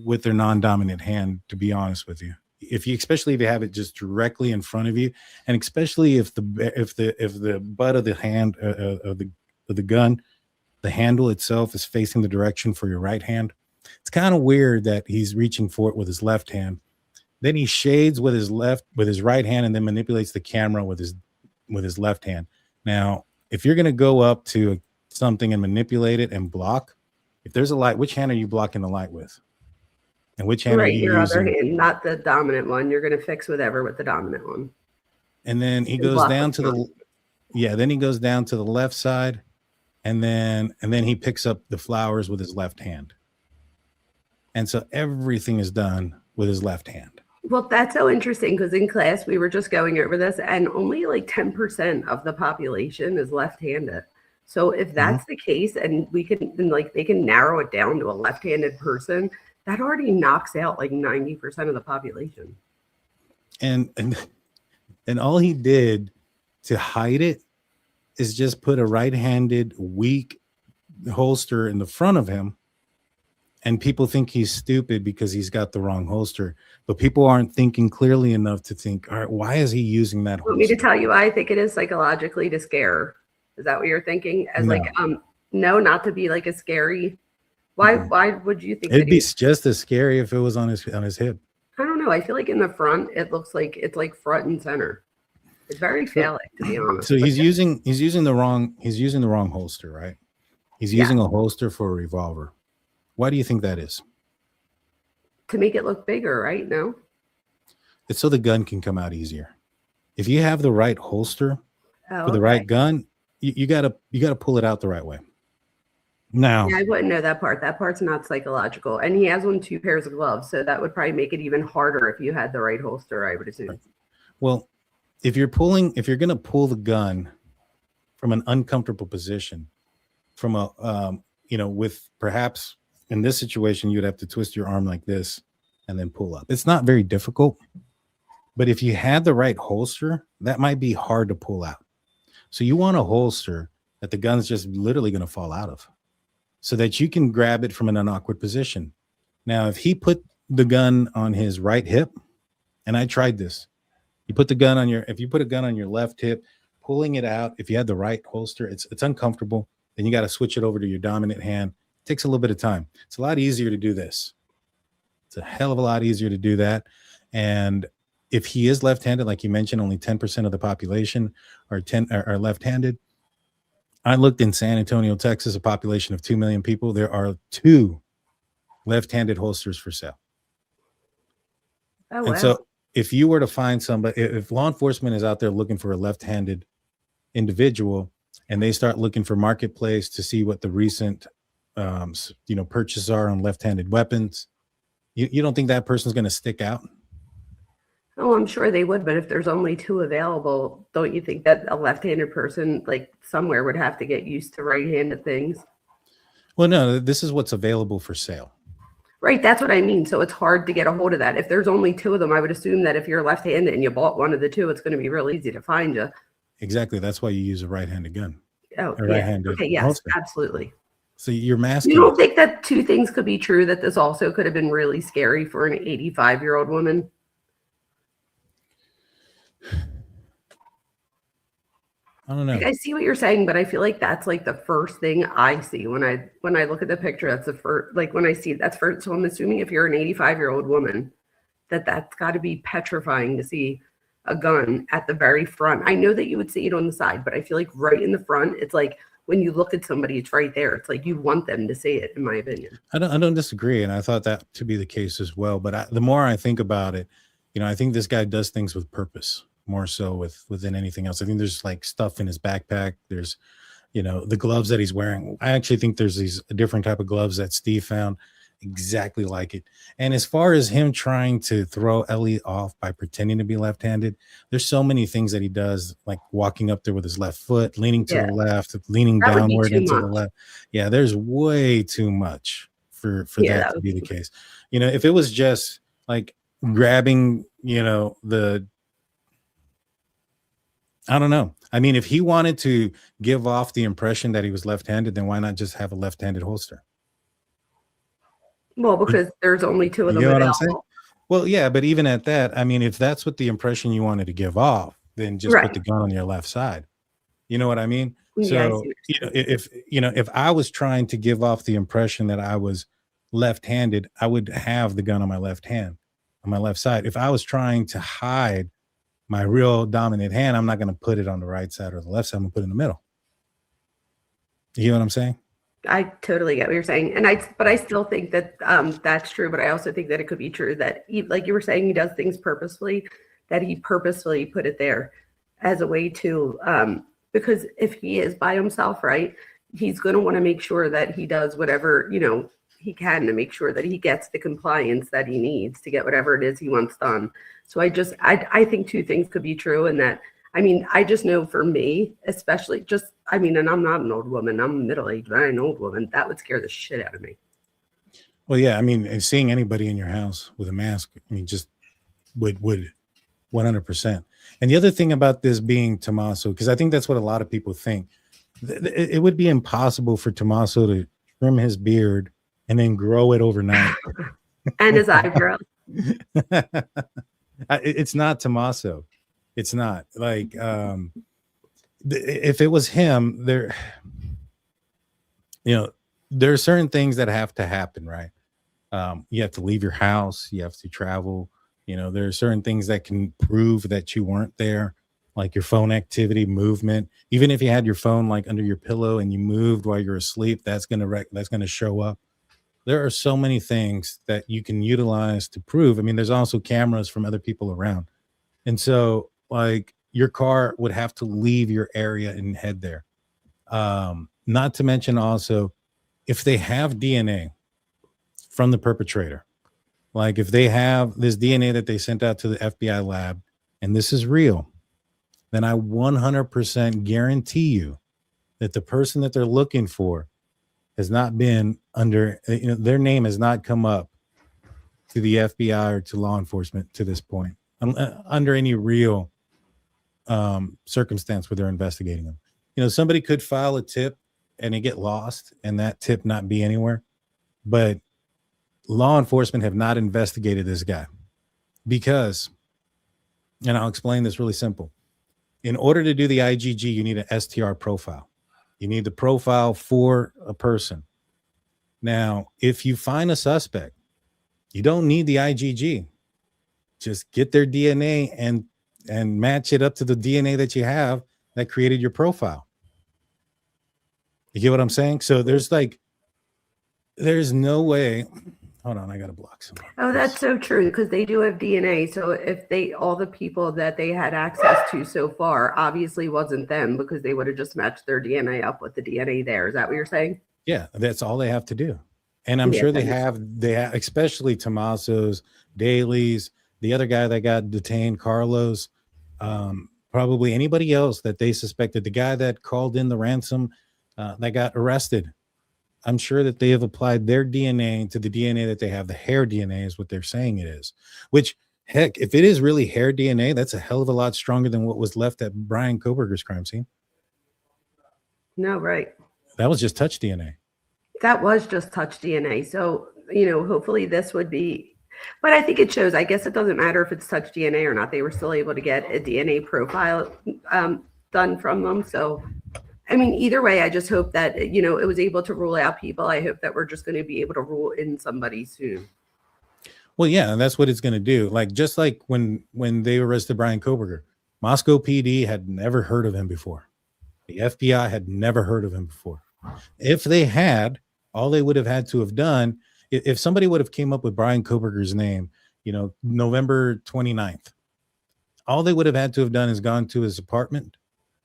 with their non-dominant hand, to be honest with you. Especially if you have it just directly in front of you, and especially if the butt of the hand of the gun, the handle itself is facing the direction for your right hand. It's kind of weird that he's reaching for it with his left hand. Then he shades with his right hand, and then manipulates the camera with his left hand. Now, if you're going to go up to something and manipulate it and block, if there's a light, which hand are you blocking the light with? And which hand are you your using? Other hand, not the dominant one. You're going to fix whatever with the dominant one. And then he goes down to then he goes down to the left side. And then he picks up the flowers with his left hand. And so everything is done with his left hand. Well, that's so interesting, because in class we were just going over this, and only like 10% of the population is left-handed. So if that's the case, and they can narrow it down to a left-handed person, that already knocks out like 90% of the population. And all he did to hide it is just put a right-handed, weak holster in the front of him, and people think he's stupid because he's got the wrong holster. But people aren't thinking clearly enough to think, all right, why is he using that holster? Want me to tell you why I think it is psychologically to scare? Is that what you're thinking? As No. like, no, not to be like a scary. Why? Mhm. Why would you think It'd that be just as scary if it was on his hip. I don't know. I feel like in the front, it looks like it's like front and center. It's very phallic, to be honest. So he's using the wrong holster, right? He's using a holster for a revolver. Why do you think that is? To make it look bigger, right? No. It's so the gun can come out easier. If you have the right holster for the right gun, you gotta pull it out the right way. Now, yeah, I wouldn't know that part. That part's not psychological. And he has 2 pairs of gloves, so that would probably make it even harder if you had the right holster, I would assume. Well, if you're gonna pull the gun from an uncomfortable position, from a with perhaps in this situation, you'd have to twist your arm like this and then pull up. It's not very difficult, but if you had the right holster, that might be hard to pull out. So you want a holster that the gun's just literally going to fall out of, so that you can grab it from an awkward position. Now, if he put the gun on his right hip, and I tried this, if you put a gun on your left hip, pulling it out, if you had the right holster, it's uncomfortable. Then you got to switch it over to your dominant hand. It takes a little bit of time. It's a lot easier to do this. It's a hell of a lot easier to do that. And if he is left-handed, like you mentioned, only 10% of the population are left-handed. I looked in San Antonio, Texas, a population of 2 million people. There are 2 left-handed holsters for sale. Oh, and so if you were to find somebody, if law enforcement is out there looking for a left-handed individual and they start looking for marketplace to see what the recent purchases are on left-handed weapons, you don't think that person's going to stick out? Oh, I'm sure they would, but if there's only 2 available, don't you think that a left-handed person, like somewhere, would have to get used to right-handed things? Well, no, this is what's available for sale. Right, that's what I mean. So it's hard to get a hold of that. If there's only 2 of them, I would assume that if you're left-handed and you bought one of the 2, it's going to be real easy to find you. Exactly. That's why you use a right-handed gun. Oh, a yeah. Right-handed Okay, yes, holster. absolutely. So you're masking. You don't think that 2 things could be true, that this also could have been really scary for an 85-year-old woman? I don't know. Like, I see what you're saying, but I feel like that's like the first thing I see when I look at the picture. That's the first, like when I see that's first. So I'm assuming if you're an 85-year-old woman, that's got to be petrifying to see a gun at the very front. I know that you would see it on the side, but I feel like right in the front, it's like when you look at somebody, it's right there. It's like you want them to see it, in my opinion. I don't disagree, and I thought that to be the case as well. But the more I think about it, I think this guy does things with purpose more so within anything else. I think there's like stuff in his backpack. There's, the gloves that he's wearing. I actually think there's these different type of gloves that Steve found exactly like it. And as far as him trying to throw Ellie off by pretending to be left-handed, there's so many things that he does, like walking up there with his left foot, leaning to the left, leaning downward into the left. Yeah, there's way too much for that to be the case. If it was just like grabbing, I don't know. I mean, if he wanted to give off the impression that he was left-handed, then why not just have a left-handed holster? Well, because there's only 2 of them available. Well, yeah, but even at that, I mean, if that's what the impression you wanted to give off, then just put the gun on your left side. You know what I mean? Yeah, so if I was trying to give off the impression that I was left-handed, I would have the gun on my left hand, on my left side. If I was trying to hide my real dominant hand, I'm not going to put it on the right side or the left side. I'm going to put it in the middle. You know what I'm saying? I totally get what you're saying. But I still think that that's true. But I also think that it could be true that like you were saying, he does things purposefully, that he purposefully put it there as a way to, because if he is by himself, right, he's going to want to make sure that he does whatever, he can to make sure that he gets the compliance that he needs to get whatever it is he wants done. So I think 2 things could be true. And that, I mean, I just know for me, especially and I'm not an old woman, I'm middle-aged, but I'm an old woman, that would scare the shit out of me. Well, yeah, I mean, seeing anybody in your house with a mask, I mean, just would 100%. And the other thing about this being Tommaso, because I think that's what a lot of people think, It would be impossible for Tommaso to trim his beard and then grow it overnight. And his eyebrow. It's not Tommaso. It's not like if it was him, there, there are certain things that have to happen, right? You have to leave your house, you have to travel. There are certain things that can prove that you weren't there, like your phone activity, movement. Even if you had your phone like under your pillow and you moved while you're asleep, that's gonna show up. There are so many things that you can utilize to prove. I mean, there's also cameras from other people around. And so like your car would have to leave your area and head there. Not to mention also if they have DNA from the perpetrator, like if they have this DNA that they sent out to the FBI lab and this is real, then I 100% guarantee you that the person that they're looking for has not been under, their name has not come up to the FBI or to law enforcement to this point under any real circumstance where they're investigating them. Somebody could file a tip and it get lost and that tip not be anywhere, but law enforcement have not investigated this guy because, and I'll explain this really simple. In order to do the IgG, you need an STR profile. You need the profile for a person. Now, if you find a suspect, you don't need the IgG. Just get their DNA and match it up to the DNA that you have that created your profile. You get what I'm saying? So there's no way. Hold on, I gotta block some. Oh, that's so true because they do have DNA. So if all the people that they had access to so far obviously wasn't them because they would have just matched their DNA up with the DNA there. Is that what you're saying? Yeah, that's all they have to do. And I'm sure they have, especially Tommaso's, Daly's, the other guy that got detained, Carlos, probably anybody else that they suspected, the guy that called in the ransom that got arrested. I'm sure that they have applied their DNA to the DNA that they have. The hair DNA is what they're saying it is, which heck, if it is really hair DNA, that's a hell of a lot stronger than what was left at Brian Koberger's crime scene. No, right. That was just touch DNA. That was just touch DNA. So, hopefully this would be, but I think it shows, I guess it doesn't matter if it's touch DNA or not. They were still able to get a DNA profile done from them. So, I mean, either way, I just hope that, it was able to rule out people. I hope that we're just going to be able to rule in somebody soon. Well, yeah, and that's what it's going to do. Like, just like when they arrested Brian Koberger, Moscow PD had never heard of him before. The FBI had never heard of him before. If they had, all they would have had to have done, if somebody would have came up with Brian Koberger's name, November 29th, all they would have had to have done is gone to his apartment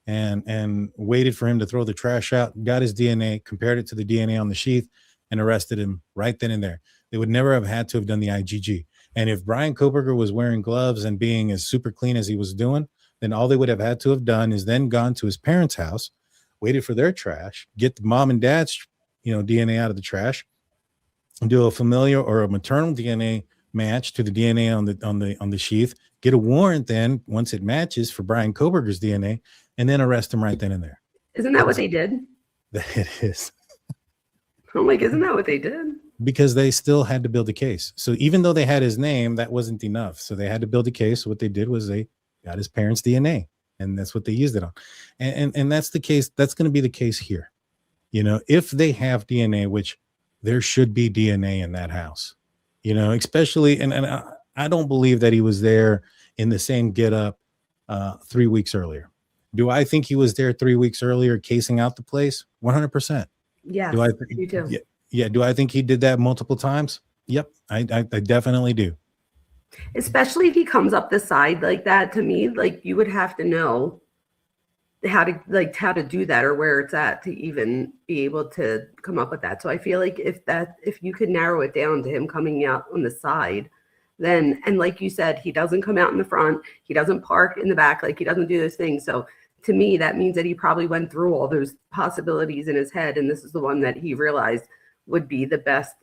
and waited for him to throw the trash out, got his DNA, compared it to the DNA on the sheath, and arrested him right then and there. They would never have had to have done the IgG. And if Brian Koberger was wearing gloves and being as super clean as he was doing, then all they would have had to have done is then gone to his parents' house, waited for their trash, get the mom and dad's, DNA out of the trash, and do a familial or a maternal DNA match to the DNA on the sheath, get a warrant then once it matches for Brian Koberger's DNA, and then arrest him right then and there. Isn't that what they did? It is. I'm like, isn't that what they did? Because they still had to build a case. So even though they had his name, that wasn't enough. So they had to build a case. So what they did was they got his parents' DNA, and that's what they used it on. And that's the case. That's going to be the case here. If they have DNA, which there should be DNA in that house, especially, and I don't believe that he was there in the same getup 3 weeks earlier. Do I think he was there 3 weeks earlier casing out the place? 100%. Yeah, you too. Yeah. Do I think he did that multiple times? Yep, I definitely do. Especially if he comes up the side like that, to me, like you would have to know how to do that or where it's at to even be able to come up with that. So I feel like if you could narrow it down to him coming out on the side, then, and like you said, he doesn't come out in the front, he doesn't park in the back, like he doesn't do those things. So to me, that means that he probably went through all those possibilities in his head, and this is the one that he realized would be the best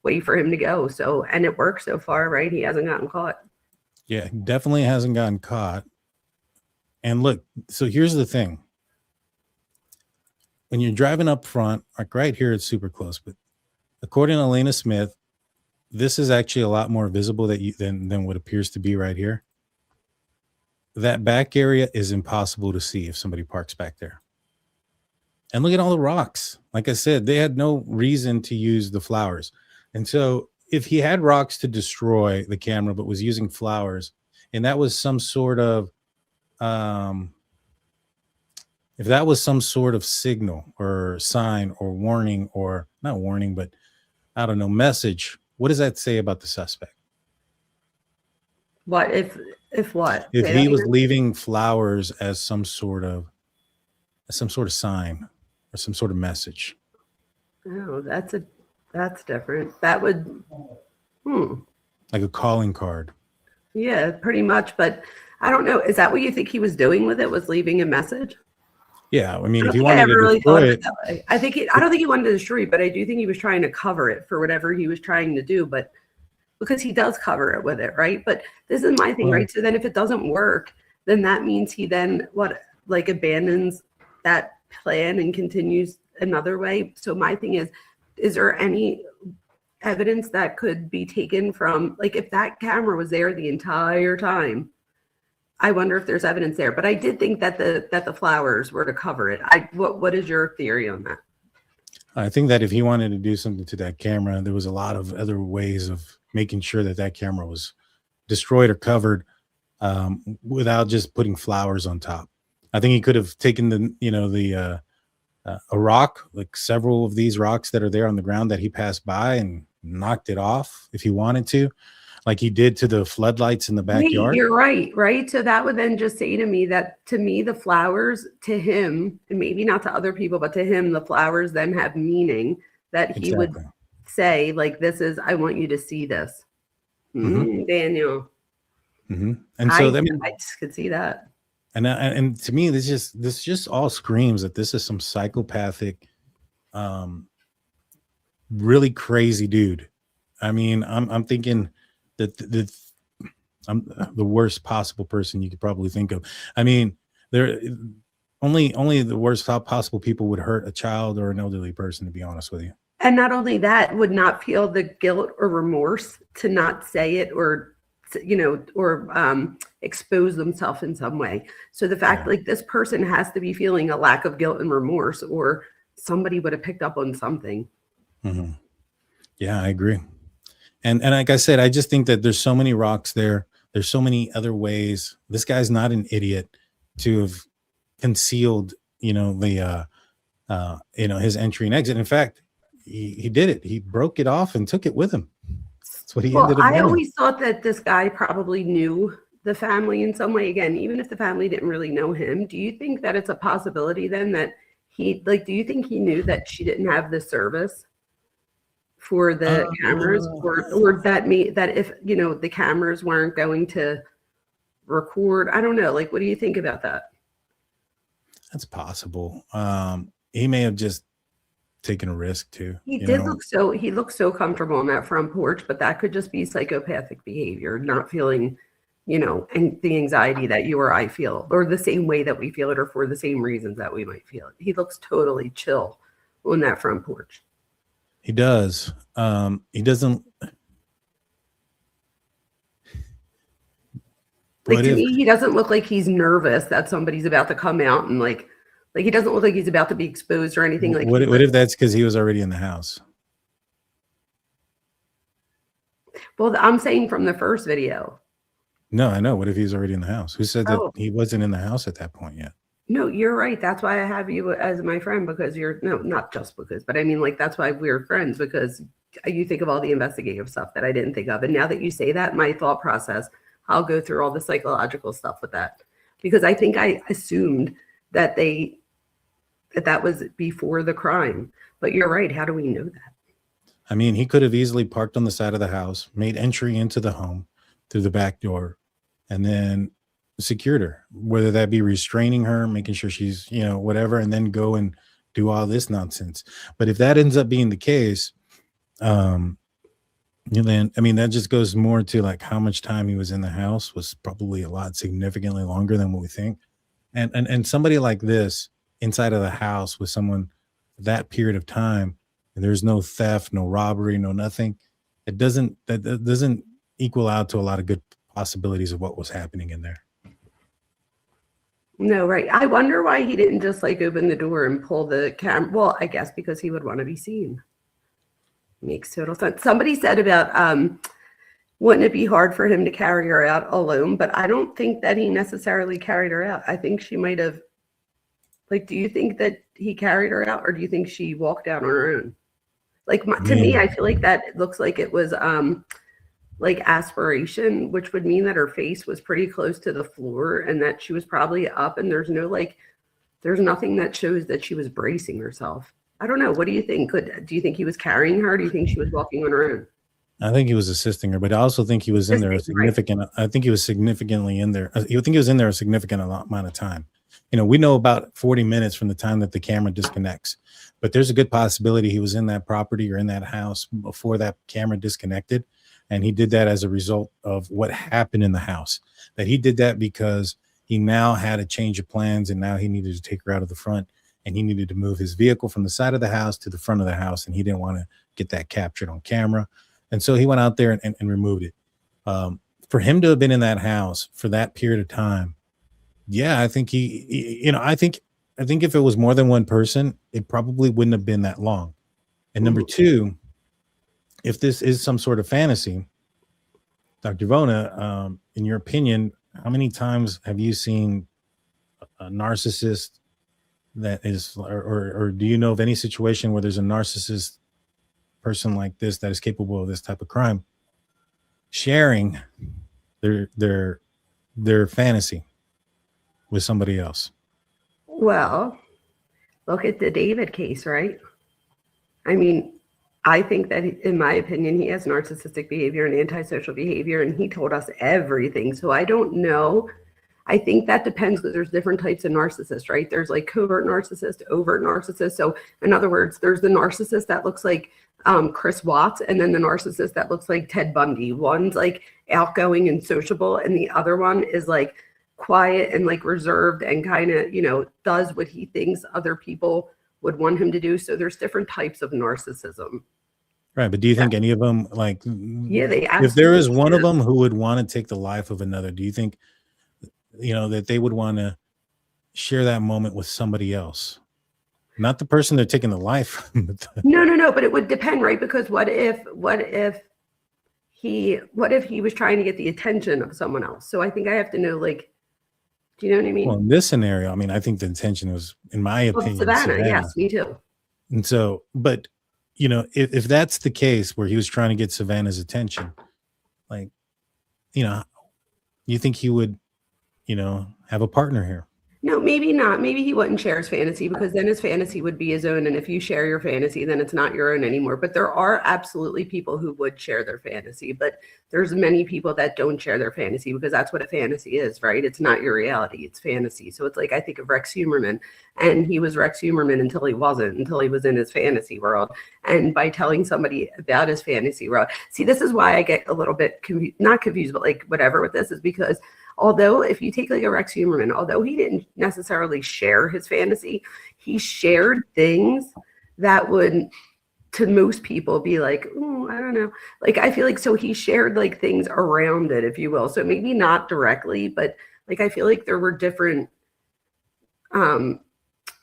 way for him to go. So, and it worked so far, right? He hasn't gotten caught. Yeah, definitely hasn't gotten caught. And look, so here's the thing. when you're driving up front, like right here, it's super close. But according to Elena Smith, this is actually a lot more visible than what appears to be right here. That back area is impossible to see if somebody parks back there. And look at all the rocks. Like I said, they had no reason to use the flowers. And so if he had rocks to destroy the camera, but was using flowers, and that was some sort of, if that was some sort of signal or sign or warning, or not warning, but I don't know, message, what does that say about the suspect? What if what? If he was leaving flowers as some sort of sign or some sort of message. Oh, that's different. That would like a calling card. Yeah, pretty much. But I don't know. Is that what you think he was doing with it? Was leaving a message? Yeah, I mean, if he wanted to destroy it, that way. I don't think he wanted to destroy it, but I do think he was trying to cover it for whatever he was trying to do. But because he does cover it with it, right? But this is my thing, right? So then if it doesn't work, then that means he then abandons that plan and continues another way. So my thing is there any evidence that could be taken from, like, if that camera was there the entire time? I wonder if there's evidence there. But I did think that the flowers were to cover it. What is your theory on that? I think that if he wanted to do something to that camera, there was a lot of other ways of making sure that camera was destroyed or covered without just putting flowers on top. I think he could have taken a rock, like several of these rocks that are there on the ground that he passed by, and knocked it off if he wanted to, like he did to the floodlights in the backyard. Wait, you're right? So that would then just say to me that, to me, the flowers to him, and maybe not to other people, but to him, the flowers then have meaning that he would say, like, this is, I want you to see this. Daniel. And so I just could see that. And to me, this just all screams that this is some psychopathic, really crazy dude. I mean, I'm thinking that I'm the worst possible person you could probably think of. I mean, there only the worst possible people would hurt a child or an elderly person, to be honest with you. And not only that, would not feel the guilt or remorse to not say it, or expose themselves in some way. So the fact, like, this person has to be feeling a lack of guilt and remorse, or somebody would have picked up on something. Yeah, I agree. And like I said, I just think that there's so many rocks there. There's so many other ways. This guy's not an idiot to have concealed, his entry and exit. In fact, he did it. He broke it off and took it with him. That's what he ended up doing. I always thought that this guy probably knew the family in some way. Again, even if the family didn't really know him, do you think that it's a possibility then that do you think he knew that she didn't have the service for the cameras, or that if the cameras weren't going to record? I don't know. Like, what do you think about that? That's possible. He may have just taken a risk too. He looked so comfortable on that front porch, but that could just be psychopathic behavior, not feeling, and the anxiety that you or I feel, or the same way that we feel it, or for the same reasons that we might feel it. He looks totally chill on that front porch. He does. He doesn't. Like, to me, he doesn't look like he's nervous that somebody's about to come out, and like he doesn't look like he's about to be exposed or anything. Like, what if that's because he was already in the house? Well, I'm saying from the first video. No, I know. What if he's already in the house? Who said that he wasn't in the house at that point yet? No, you're right. That's why I have you as my friend, because not just because, but I mean, like, that's why we're friends, because you think of all the investigative stuff that I didn't think of. And now that you say that, my thought process, I'll go through all the psychological stuff with that, because I think I assumed that that was before the crime. But you're right. How do we know that? I mean, he could have easily parked on the side of the house, made entry into the home through the back door, and then secured her, whether that be restraining her, making sure she's, whatever, and then go and do all this nonsense. But if that ends up being the case, then, I mean, that just goes more to like how much time he was in the house was probably a lot significantly longer than what we think. And somebody like this inside of the house with someone that period of time, and there's no theft, no robbery, no nothing, that doesn't equal out to a lot of good possibilities of what was happening in there. No, right. I wonder why he didn't just like open the door and pull the camera. Well, I guess because he would want to be seen. Makes total sense. Somebody said about wouldn't it be hard for him to carry her out alone? But I don't think that he necessarily carried her out. I think she might have, like, do you think that he carried her out, or do you think she walked out on her own? Like, to me, I feel like that looks like it was like aspiration, which would mean that her face was pretty close to the floor and that she was probably up, and there's nothing that shows that she was bracing herself. I don't know. What do you think? Do you think he was carrying her? Do you think she was walking on her own? I think he was assisting her, but I also think he was in there a significant. Right. I think he was significantly in there. I think he was in there a significant amount of time. You know, we know about 40 minutes from the time that the camera disconnects, but there's a good possibility he was in that property or in that house before that camera disconnected. And he did that as a result of what happened in the house. That he did that because he now had a change of plans, and now he needed to take her out of the front, and he needed to move his vehicle from the side of the house to the front of the house, and he didn't want to get that captured on camera. And so he went out there and removed it. For him to have been in that house for that period of time, yeah, I think I think if it was more than one person, it probably wouldn't have been that long. And number two, if this is some sort of fantasy, Dr. Vona, in your opinion, how many times have you seen a narcissist that is, or do you know of any situation where there's a narcissist person like this that is capable of this type of crime sharing their fantasy with somebody else? Well, look at the David case, right? I mean, I think that, in my opinion, he has narcissistic behavior and antisocial behavior, and he told us everything. So I don't know. I think that depends, because there's different types of narcissists, right? There's like covert narcissist, overt narcissist. So in other words, there's the narcissist that looks like Chris Watts, and then the narcissist that looks like Ted Bundy. One's like outgoing and sociable, and the other one is like quiet and like reserved and kind of, does what he thinks other people would want him to do. So there's different types of narcissism. Right. But do you think any of them, like, yeah, if there is one of them who would want to take the life of another, do you think, that they would want to share that moment with somebody else? Not the person they're taking the life. No, but it would depend, right? Because what if he was trying to get the attention of someone else? So I think I have to know, like, do you know what I mean? Well, in this scenario, I mean, I think the intention was, in my opinion, Savannah. Yes, me too. And so, but if that's the case where he was trying to get Savannah's attention, like, you think he would, have a partner here? No, maybe not. Maybe he wouldn't share his fantasy, because then his fantasy would be his own. And if you share your fantasy, then it's not your own anymore. But there are absolutely people who would share their fantasy. But there's many people that don't share their fantasy, because that's what a fantasy is, right? It's not your reality. It's fantasy. So it's like, I think of Rex Humerman, and he was Rex Humerman until he wasn't, until he was in his fantasy world. And by telling somebody about his fantasy world, see, this is why I get a little bit not confused, but like whatever with this, is because although if you take like a Rex Humerman, although he didn't necessarily share his fantasy, he shared things that would, to most people, be like, oh, I don't know. Like, I feel like, so he shared like things around it, if you will. So maybe not directly, but like, I feel like there were different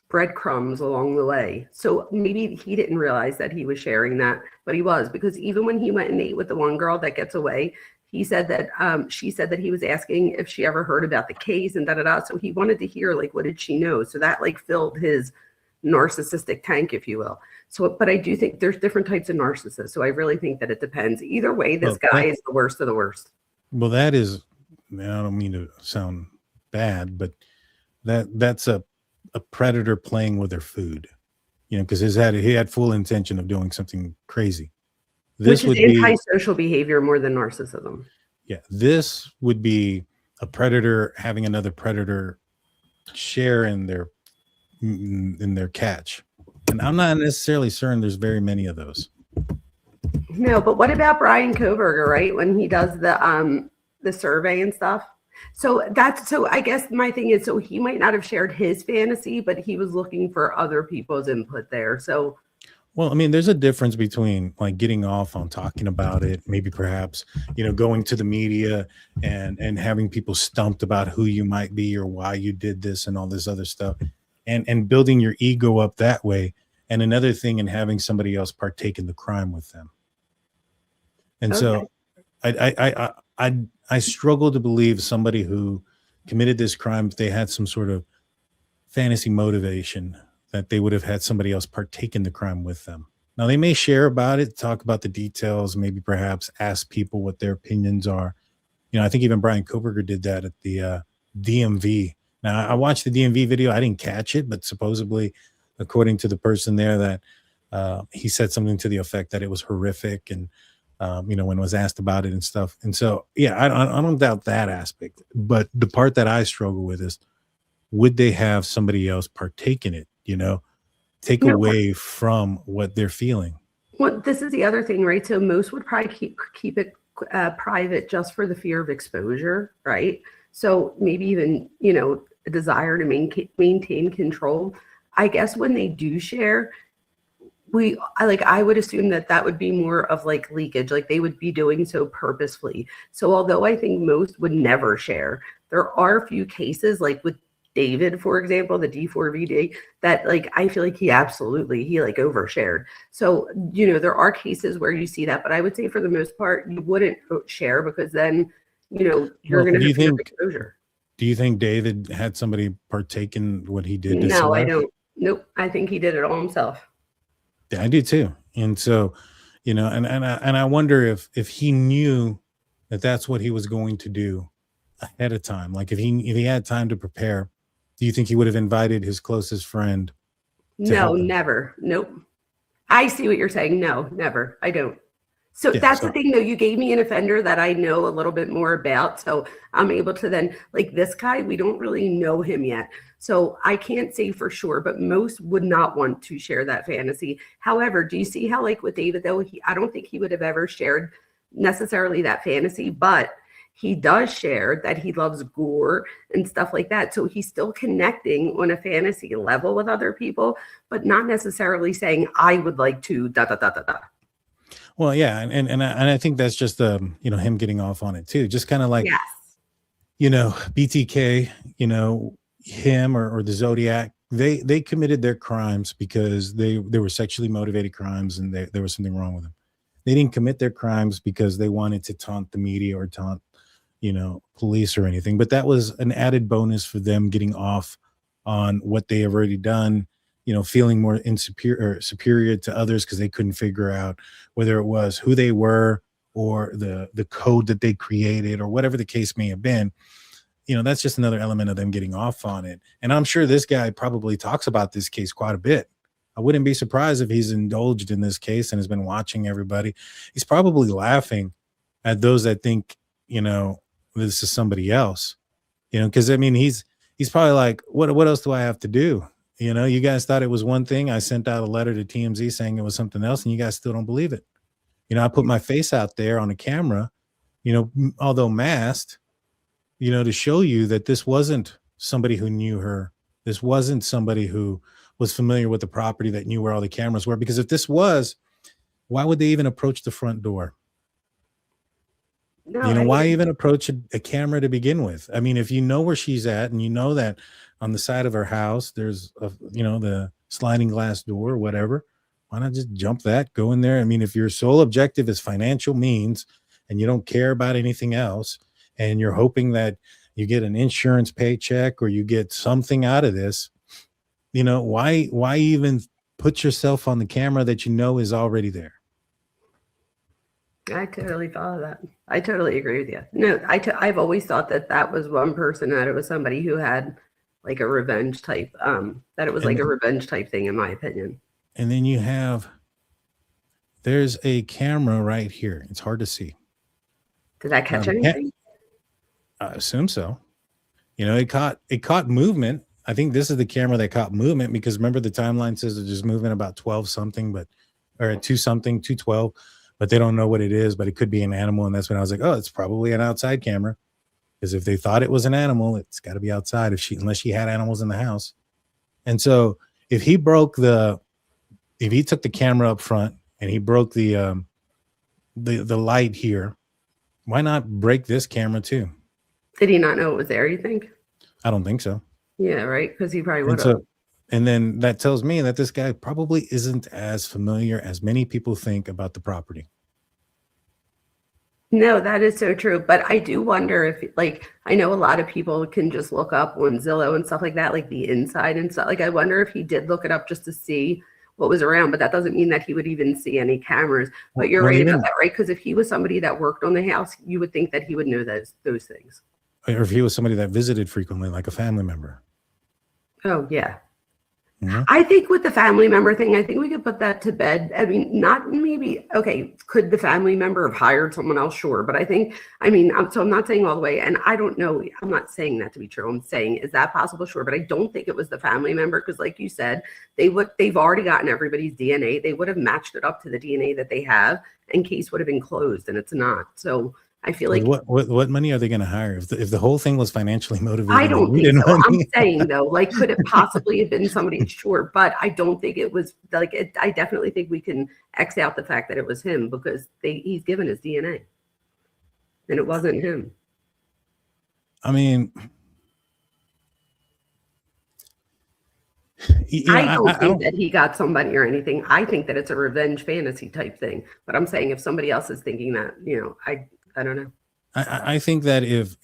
breadcrumbs along the way. So maybe he didn't realize that he was sharing that, but he was, because even when he went and ate with the one girl that gets away, he said that she said that he was asking if she ever heard about the case and da-da-da. So he wanted to hear, like, what did she know? So that like filled his narcissistic tank, if you will. So, but I do think there's different types of narcissists. So I really think that it depends. Either way, this guy is the worst of the worst. Well, that is, I don't mean to sound bad, but that's a predator playing with their food, because he had full intention of doing something crazy. This Which is antisocial behavior more than narcissism. Yeah, this would be a predator having another predator share in their catch. And I'm not necessarily certain there's very many of those. No, but what about Brian Koberger, right? When he does the survey and stuff. So I guess my thing is, so he might not have shared his fantasy, but he was looking for other people's input there. So Well, I mean, there's a difference between like getting off on talking about it, maybe perhaps, going to the media and having people stumped about who you might be or why you did this and all this other stuff, and building your ego up that way. And another thing, in having somebody else partake in the crime with them. And okay. so I struggle to believe somebody who committed this crime, if they had some sort of fantasy motivation, that they would have had somebody else partake in the crime with them. Now they may share about it, talk about the details, maybe perhaps ask people what their opinions are. I think even Brian Koberger did that at the DMV. Now I watched the DMV video. I didn't catch it, but supposedly, according to the person there, that he said something to the effect that it was horrific, and when was asked about it and stuff. And so, yeah, I don't doubt that aspect. But the part that I struggle with is, would they have somebody else partake in it? Take No, away from what they're feeling. well, this is the other thing, right? So most would probably keep it private just for the fear of exposure, right? So maybe even a desire to maintain control. I guess when they do share, I would assume that would be more of like leakage, like they would be doing so purposefully. So although I think most would never share, there are a few cases like with David, for example, the D4VD, that like I feel like he like overshared. So there are cases where you see that, but I would say for the most part you wouldn't share, because then you're going to have fear of exposure. Do you think David had somebody partake in what he did to No, Savannah? I don't. Nope, I think he did it all himself. Yeah, I do too. And so, I wonder if he knew that that's what he was going to do ahead of time. Like if he had time to prepare, do you think he would have invited his closest friend to No, help him? never. Nope. I see what you're saying. No, never. I don't. So Yeah. that's So the thing, though. You gave me an offender that I know a little bit more about. So I'm able to then, like this guy, we don't really know him yet. So I can't say for sure, but most would not want to share that fantasy. However, do you see how, like with David, though, I don't think he would have ever shared necessarily that fantasy, but he does share that he loves gore and stuff like that. So he's still connecting on a fantasy level with other people, but not necessarily saying, I would like to da da da da da. well, yeah, and I think that's just him getting off on it too. Just kind of like, Yes. BTK, him or the Zodiac, they committed their crimes because they were sexually motivated crimes, and there was something wrong with them. They didn't commit their crimes because they wanted to taunt the media or taunt, police or anything. But that was an added bonus for them getting off on what they have already done, feeling more insecure or superior to others because they couldn't figure out whether it was who they were or the code that they created or whatever the case may have been. That's just another element of them getting off on it. And I'm sure this guy probably talks about this case quite a bit. I wouldn't be surprised if he's indulged in this case and has been watching everybody. He's probably laughing at those that think, this is somebody else, because I mean, he's probably like, what else do I have to do? You guys thought it was one thing. I sent out a letter to TMZ saying it was something else, and you guys still don't believe it. I put my face out there on a camera, although masked, to show you that this wasn't somebody who knew her. This wasn't somebody who was familiar with the property, that knew where all the cameras were. Because if this was, why would they even approach the front door? No, Why even approach a camera to begin with? I mean, if you know where she's at and you know that on the side of her house, there's the sliding glass door or whatever, why not just jump that, go in there? I mean, if your sole objective is financial means and you don't care about anything else, and you're hoping that you get an insurance paycheck or you get something out of this, why even put yourself on the camera that is already there? I totally follow that. I totally agree with you. No, I've always thought that was one person, that it was somebody who had like a revenge type, that it was like a revenge type thing, in my opinion. And then there's a camera right here. It's hard to see. Did that catch anything? I assume so. It caught movement. I think this is the camera that caught movement, because remember the timeline says it's just moving about 12 something, or 2 something, 212, but they don't know what it is, but it could be an animal. And that's when I was like, oh, it's probably an outside camera. because if they thought it was an animal, it's got to be outside unless she had animals in the house. And so if he took the camera up front and he broke the light here, why not break this camera too? Did he not know it was there, you think? I don't think so. Yeah, right? Because he probably would have. And then that tells me that this guy probably isn't as familiar as many people think about the property. No, that is so true. But I do wonder if, like, I know a lot of people can just look up on Zillow and stuff like that, like the inside and stuff. Like, I wonder if he did look it up just to see what was around, but that doesn't mean that he would even see any cameras. But you're right about that, right? Because if he was somebody that worked on the house, you would think that he would know those things. Or if he was somebody that visited frequently, like a family member. Oh, yeah. Mm-hmm. I think with the family member thing, I think we could put that to bed. I mean, not maybe, okay, could the family member have hired someone else? Sure. But I think, so I'm not saying all the way, and I don't know, I'm not saying that to be true. I'm saying, is that possible? Sure. But I don't think it was the family member, because like you said, they've already gotten everybody's DNA. They would have matched it up to the DNA that they have, and case would have been closed, and it's not. So I feel like what money are they going to hire if the whole thing was financially motivated? I don't think so. I'm saying though, like, could it possibly have been somebody? Sure, but I don't think it was like it. I definitely think we can X out the fact that it was him, because he's given his DNA, and it wasn't him. I mean, I don't think that he got somebody or anything. I think that it's a revenge fantasy type thing. But I'm saying if somebody else is thinking that, I don't know. I think that if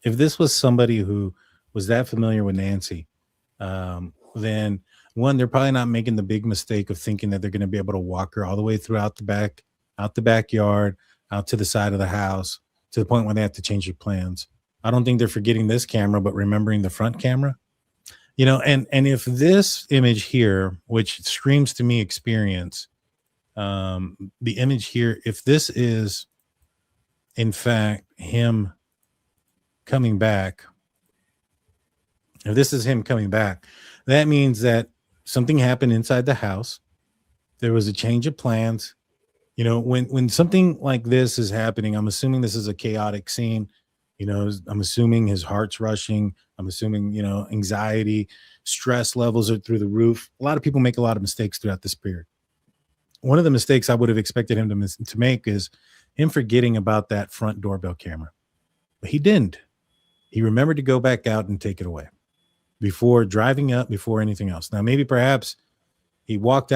this was somebody who was that familiar with Nancy, then one, they're probably not making the big mistake of thinking that they're going to be able to walk her all the way throughout out the backyard, out to the side of the house, to the point where they have to change their plans. I don't think they're forgetting this camera, but remembering the front camera. And if this image here, which screams to me experience, the image here, if this is in fact him coming back, that means that something happened inside the house. There was a change of plans. When something like this is happening, I'm assuming this is a chaotic scene. I'm assuming his heart's rushing. I'm assuming, anxiety, stress levels are through the roof. A lot of people make a lot of mistakes throughout this period. One of the mistakes I would have expected him to make is him forgetting about that front doorbell camera. But he didn't. He remembered to go back out and take it away before driving up, before anything else. Now, maybe perhaps he walked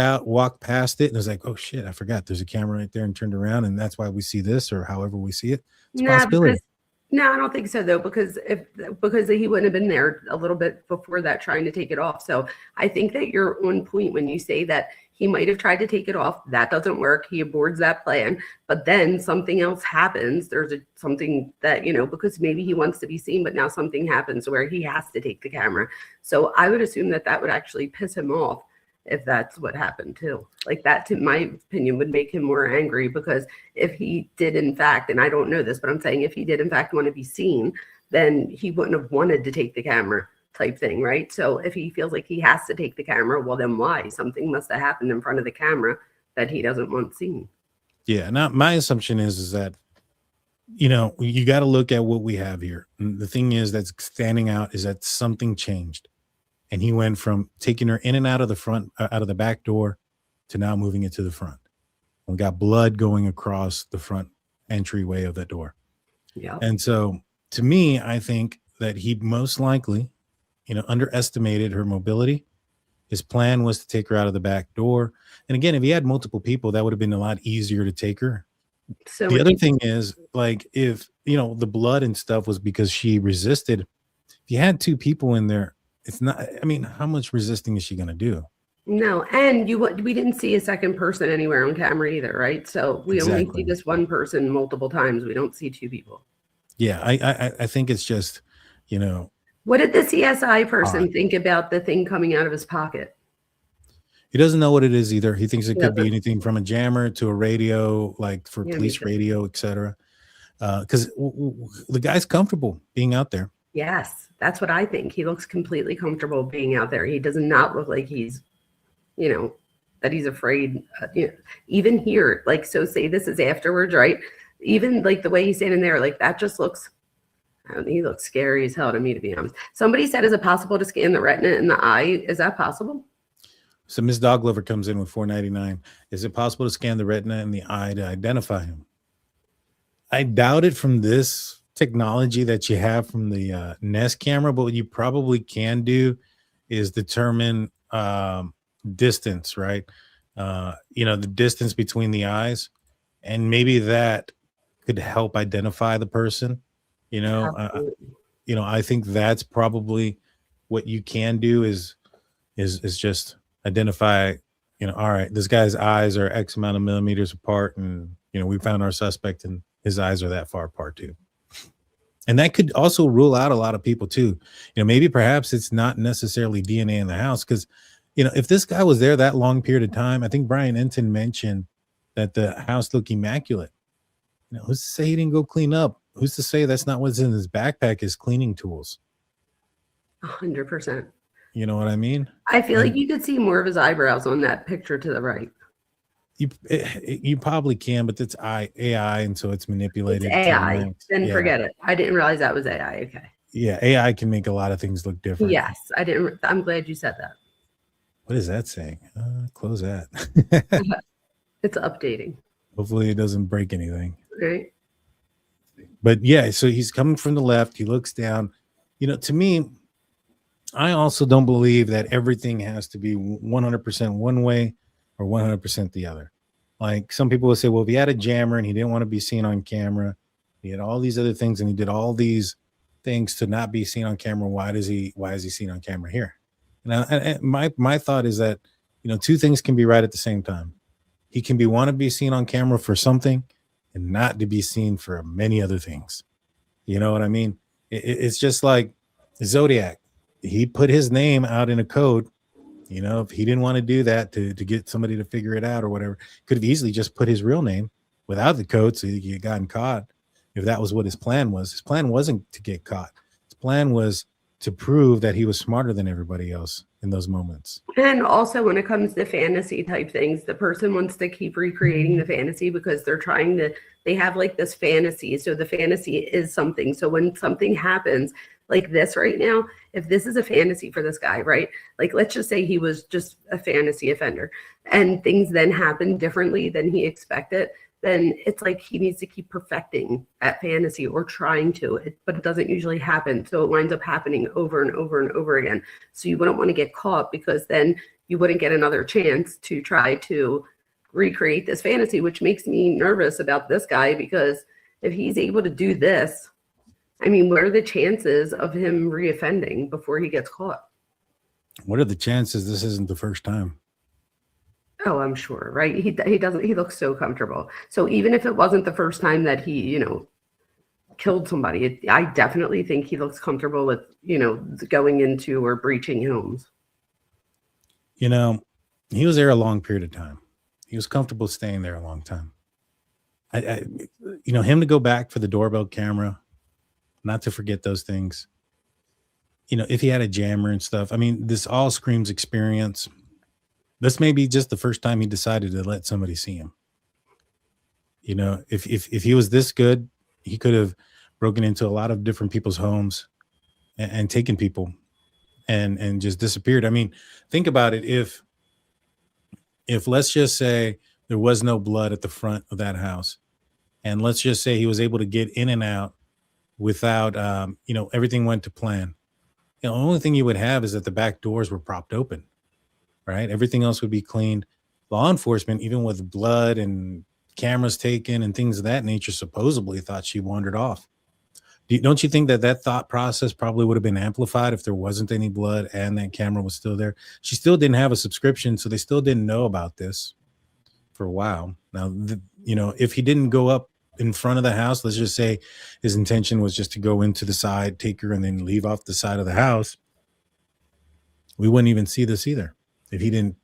past it and was like, oh shit, I forgot there's a camera right there, and turned around, and that's why we see this, or however we see it. It's a possibility. No, I don't think so though, because he wouldn't have been there a little bit before that trying to take it off. So I think that you're on point when you say that he might have tried to take it off. That doesn't work. He aborts that plan, but then something else happens. There's something that, because maybe he wants to be seen, but now something happens where he has to take the camera. So I would assume that would actually piss him off if that's what happened too. Like that, in my opinion, would make him more angry, because if he did in fact, and I don't know this, but I'm saying if he did in fact want to be seen, then he wouldn't have wanted to take the camera type thing, right? So if he feels like he has to take the camera, well then why? Something must have happened in front of the camera that he doesn't want seen. Yeah, now my assumption is that, you got to look at what we have here. And the thing is that's standing out is that something changed. And he went from taking her in and out of the front, out of the back door, to now moving it to the front. We got blood going across the front entryway of that door. Yeah. And so to me, I think that he most likely, underestimated her mobility. His plan was to take her out of the back door. And again, if he had multiple people, that would have been a lot easier to take her. So the other thing is, like, if, the blood and stuff was because she resisted, if you had two people in there, it's not, how much resisting is she going to do? No. And we didn't see a second person anywhere on camera either, right? So we only see this one person multiple times. We don't see two people. Yeah. I think it's just, What did the CSI person think about the thing coming out of his pocket? He doesn't know what it is either. He thinks it could be anything from a jammer to a radio, like for police radio, etc. Because the guy's comfortable being out there. Yes, that's what I think. He looks completely comfortable being out there. He does not look like he's, that he's afraid. Even here, like, so say this is afterwards, right? Even like the way he's standing there, like that just looks, I don't know, he looks scary as hell to me, to be honest. Somebody said, is it possible to scan the retina in the eye? Is that possible? So Ms. Doglover comes in with $4.99. Is it possible to scan the retina in the eye to identify him? I doubt it from this technology that you have from the Nest camera, but what you probably can do is determine distance, right? The distance between the eyes, and maybe that could help identify the person. I think that's probably what you can do is just identify, all right, this guy's eyes are X amount of millimeters apart, and we found our suspect and his eyes are that far apart too. And that could also rule out a lot of people too. Maybe perhaps it's not necessarily DNA in the house, because if this guy was there that long period of time, I think Brian Enton mentioned that the house looked immaculate. Who's to say he didn't go clean up? Who's to say that's not what's in his backpack, is cleaning tools? 100%. You know what I mean? I feel like you could see more of his eyebrows on that picture to the right. You probably can, but it's AI, and so it's manipulated. It's AI. Then forget it. I didn't realize that was AI. Okay. Yeah, AI can make a lot of things look different. Yes, I didn't. I'm glad you said that. What is that saying? Close that. It's updating. Hopefully it doesn't break anything. Right. But yeah, so he's coming from the left. He looks down. To me, I also don't believe that everything has to be 100% one way or 100% the other. Like some people will say, well, if he had a jammer and he didn't want to be seen on camera, he had all these other things and he did all these things to not be seen on camera, why is he seen on camera here? And my thought is that, two things can be right at the same time. He can want to be seen on camera for something and not to be seen for many other things. You know what I mean? It's just like Zodiac. He put his name out in a code. If he didn't want to do that to get somebody to figure it out or whatever, could have easily just put his real name without the code so he could get gotten caught. If that was what his plan was. His plan wasn't to get caught. His plan was to prove that he was smarter than everybody else in those moments. And also when it comes to fantasy type things, the person wants to keep recreating the fantasy because they have like this fantasy. So the fantasy is something. So when something happens like this right now, if this is a fantasy for this guy, right? Like, let's just say he was just a fantasy offender and things then happen differently than he expected, then it's like he needs to keep perfecting that fantasy or trying to, but it doesn't usually happen. So it winds up happening over and over and over again. So you wouldn't want to get caught because then you wouldn't get another chance to try to recreate this fantasy, which makes me nervous about this guy, because if he's able to do this, I mean, what are the chances of him reoffending before he gets caught? What are the chances this isn't the first time? Oh, I'm sure, right? He looks so comfortable. So even if it wasn't the first time that he, killed somebody, I definitely think he looks comfortable with, going into or breaching homes. He was there a long period of time. He was comfortable staying there a long time. Him to go back for the doorbell camera, not to forget those things. If he had a jammer and stuff, I mean, this all screams experience. This may be just the first time he decided to let somebody see him. If he was this good, he could have broken into a lot of different people's homes and taken people and just disappeared. I mean, think about it. If let's just say there was no blood at the front of that house, and let's just say he was able to get in and out without, everything went to plan. The only thing you would have is that the back doors were propped open, right? Everything else would be cleaned. Law enforcement, even with blood and cameras taken and things of that nature, supposedly thought she wandered off. Don't you think that thought process probably would have been amplified if there wasn't any blood and that camera was still there? She still didn't have a subscription, so they still didn't know about this for a while. Now, if he didn't go up in front of the house, let's just say his intention was just to go into the side, take her, and then leave off the side of the house, we wouldn't even see this either if he didn't,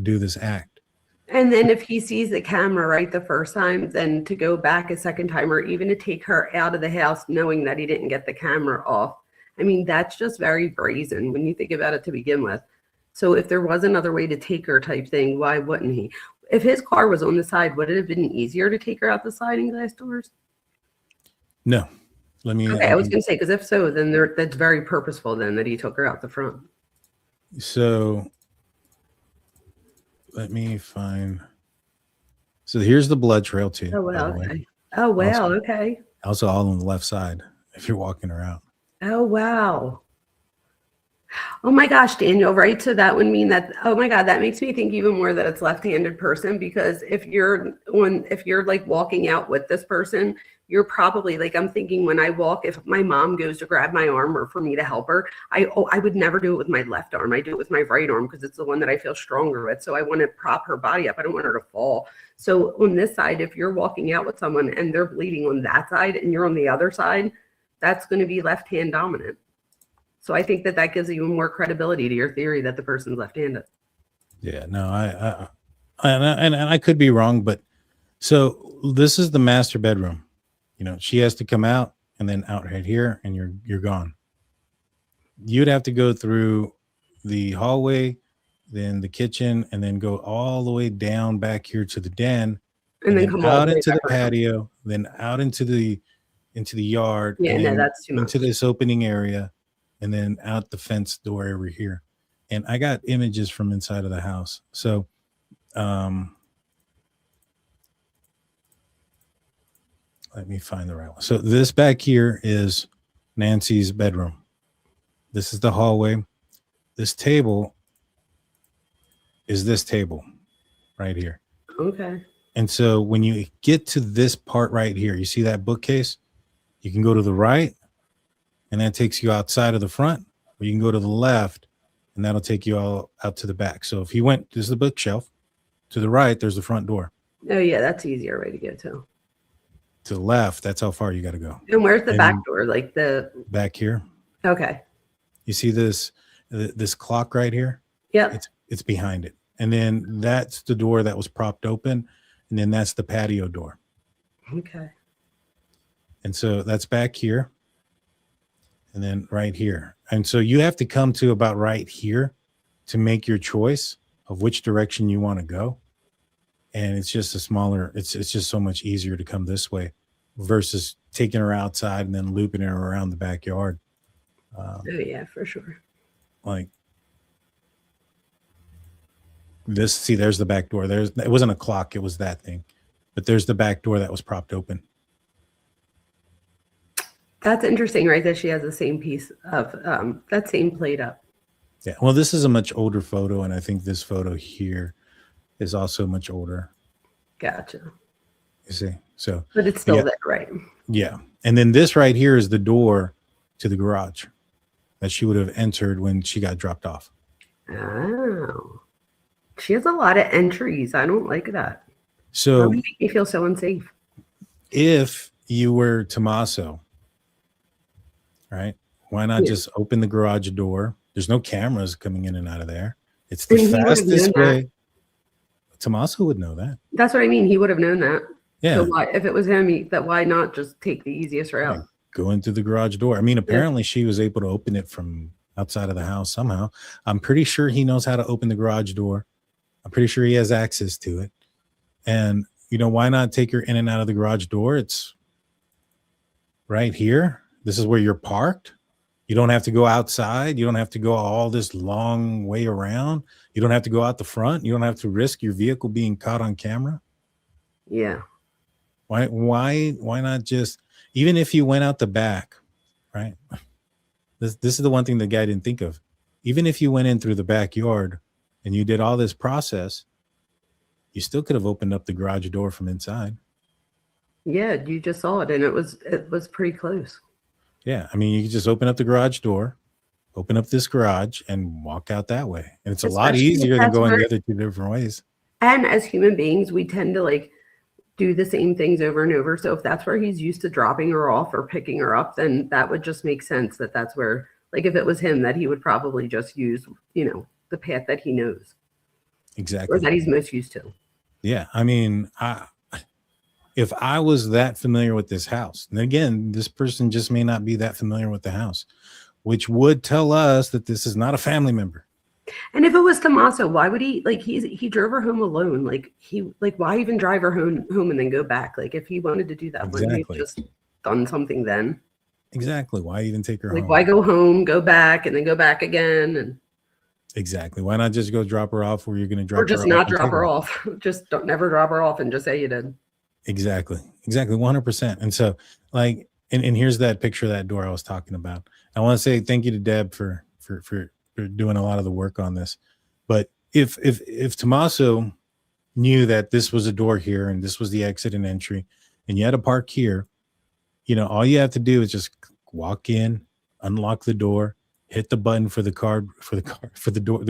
do this act. And then if he sees the camera right the first time, then to go back a second time, or even to take her out of the house knowing that he didn't get the camera off. I mean, that's just very brazen when you think about it to begin with. So if there was another way to take her type thing, why wouldn't he? if his car was on the side, would it have been easier to take her out the sliding glass doors? No. Let me. Okay, I was going to say, because if so, then that's very purposeful then that he took her out the front. So let me find. So here's the blood trail too. Oh, wow. Okay. Oh, wow. Also, okay. Also all on the left side if you're walking her out. Oh, wow. Oh my gosh, Daniel, right? So that would mean that, oh my God, that makes me think even more that it's left-handed person, because if you're like walking out with this person, you're probably like, I'm thinking when I walk, if my mom goes to grab my arm or for me to help her, I would never do it with my left arm. I do it with my right arm because it's the one that I feel stronger with. So I want to prop her body up. I don't want her to fall. So on this side, if you're walking out with someone and they're bleeding on that side and you're on the other side, that's going to be left hand dominant. So I think that gives even more credibility to your theory that the person's left-handed. Yeah, no, I could be wrong, but so this is the master bedroom. You know, she has to come out and then out right here, and you're gone. You'd have to go through the hallway, then the kitchen, and then go all the way down back here to the den, and then come out into the patio, then out into the yard. Yeah, no, that's too much. Into this opening area, and then out the fence door over here. And I got images from inside of the house. So, let me find the right one. So this back here is Nancy's bedroom. This is the hallway. This table is this table right here. Okay. And so when you get to this part right here, you see that bookcase? You can go to the right, and that takes you outside of the front, or you can go to the left, and that'll take you all out to the back. So if you went, this is the bookshelf. To the right, there's the front door. Oh, yeah, that's easier way to get to. To the left, that's how far you got to go. And where's the back door? Like the back here. Okay. You see this clock right here? Yeah. It's behind it. And then that's the door that was propped open, and then that's the patio door. Okay. And so that's back here. And then right here. And so you have to come to about right here to make your choice of which direction you want to go. And it's just it's just so much easier to come this way versus taking her outside and then looping her around the backyard. Oh yeah, for sure. Like this, see, there's the back door. It wasn't a clock, it was that thing. But there's the back door that was propped open. That's interesting, right? That she has the same piece of that same plate up. Yeah. Well, this is a much older photo, and I think this photo here is also much older. Gotcha. You see? So but it's still there, right? Yeah. And then this right here is the door to the garage that she would have entered when she got dropped off. Oh. She has a lot of entries. I don't like that. So that would make me feel so unsafe. If you were Tommaso, right? Why not just open the garage door? There's no cameras coming in and out of there. It's the fastest way. Tommaso would know that. That's what I mean. He would have known that. Yeah. So why, if it was him, why not just take the easiest route? Yeah. Go into the garage door. I mean, apparently she was able to open it from outside of the house somehow. I'm pretty sure he knows how to open the garage door. I'm pretty sure he has access to it. And, you know, why not take her in and out of the garage door? It's right here. This is where you're parked. You don't have to go outside. You don't have to go all this long way around. You don't have to go out the front. You don't have to risk your vehicle being caught on camera. Yeah. Why not just, even if you went out the back, right? This is the one thing the guy didn't think of. Even if you went in through the backyard and you did all this process, you still could have opened up the garage door from inside. Yeah, you just saw it, and it was pretty close. Yeah, I mean, you could just open up the garage door, open up this garage, and walk out that way. And it's a lot easier than going the other two different ways. And as human beings, we tend to like do the same things over and over. So if that's where he's used to dropping her off or picking her up, then that would just make sense that that's where, like if it was him, that he would probably just use, you know, the path that he knows. Exactly. Or that he's most used to. Yeah, I mean, if I was that familiar with this house, and again, this person just may not be that familiar with the house, which would tell us that this is not a family member. And if it was Tommaso, why would he he drove her home alone? Why even drive her home and then go back? Like, if he wanted to do that, wouldn't he have just done something then? Exactly. Why even take her home? Why go home, go back, and then go back again? And exactly. Why not just go drop her off where you're going to drop her off? Or just not drop her off. Just don't never drop her off and just say you did. Exactly. 100%. And so, like, and here's that picture of that door I was talking about. I want to say thank you to Deb for doing a lot of the work on this. But if Tommaso knew that this was a door here and this was the exit and entry, and you had to park here, all you have to do is just walk in, unlock the door, hit the button for the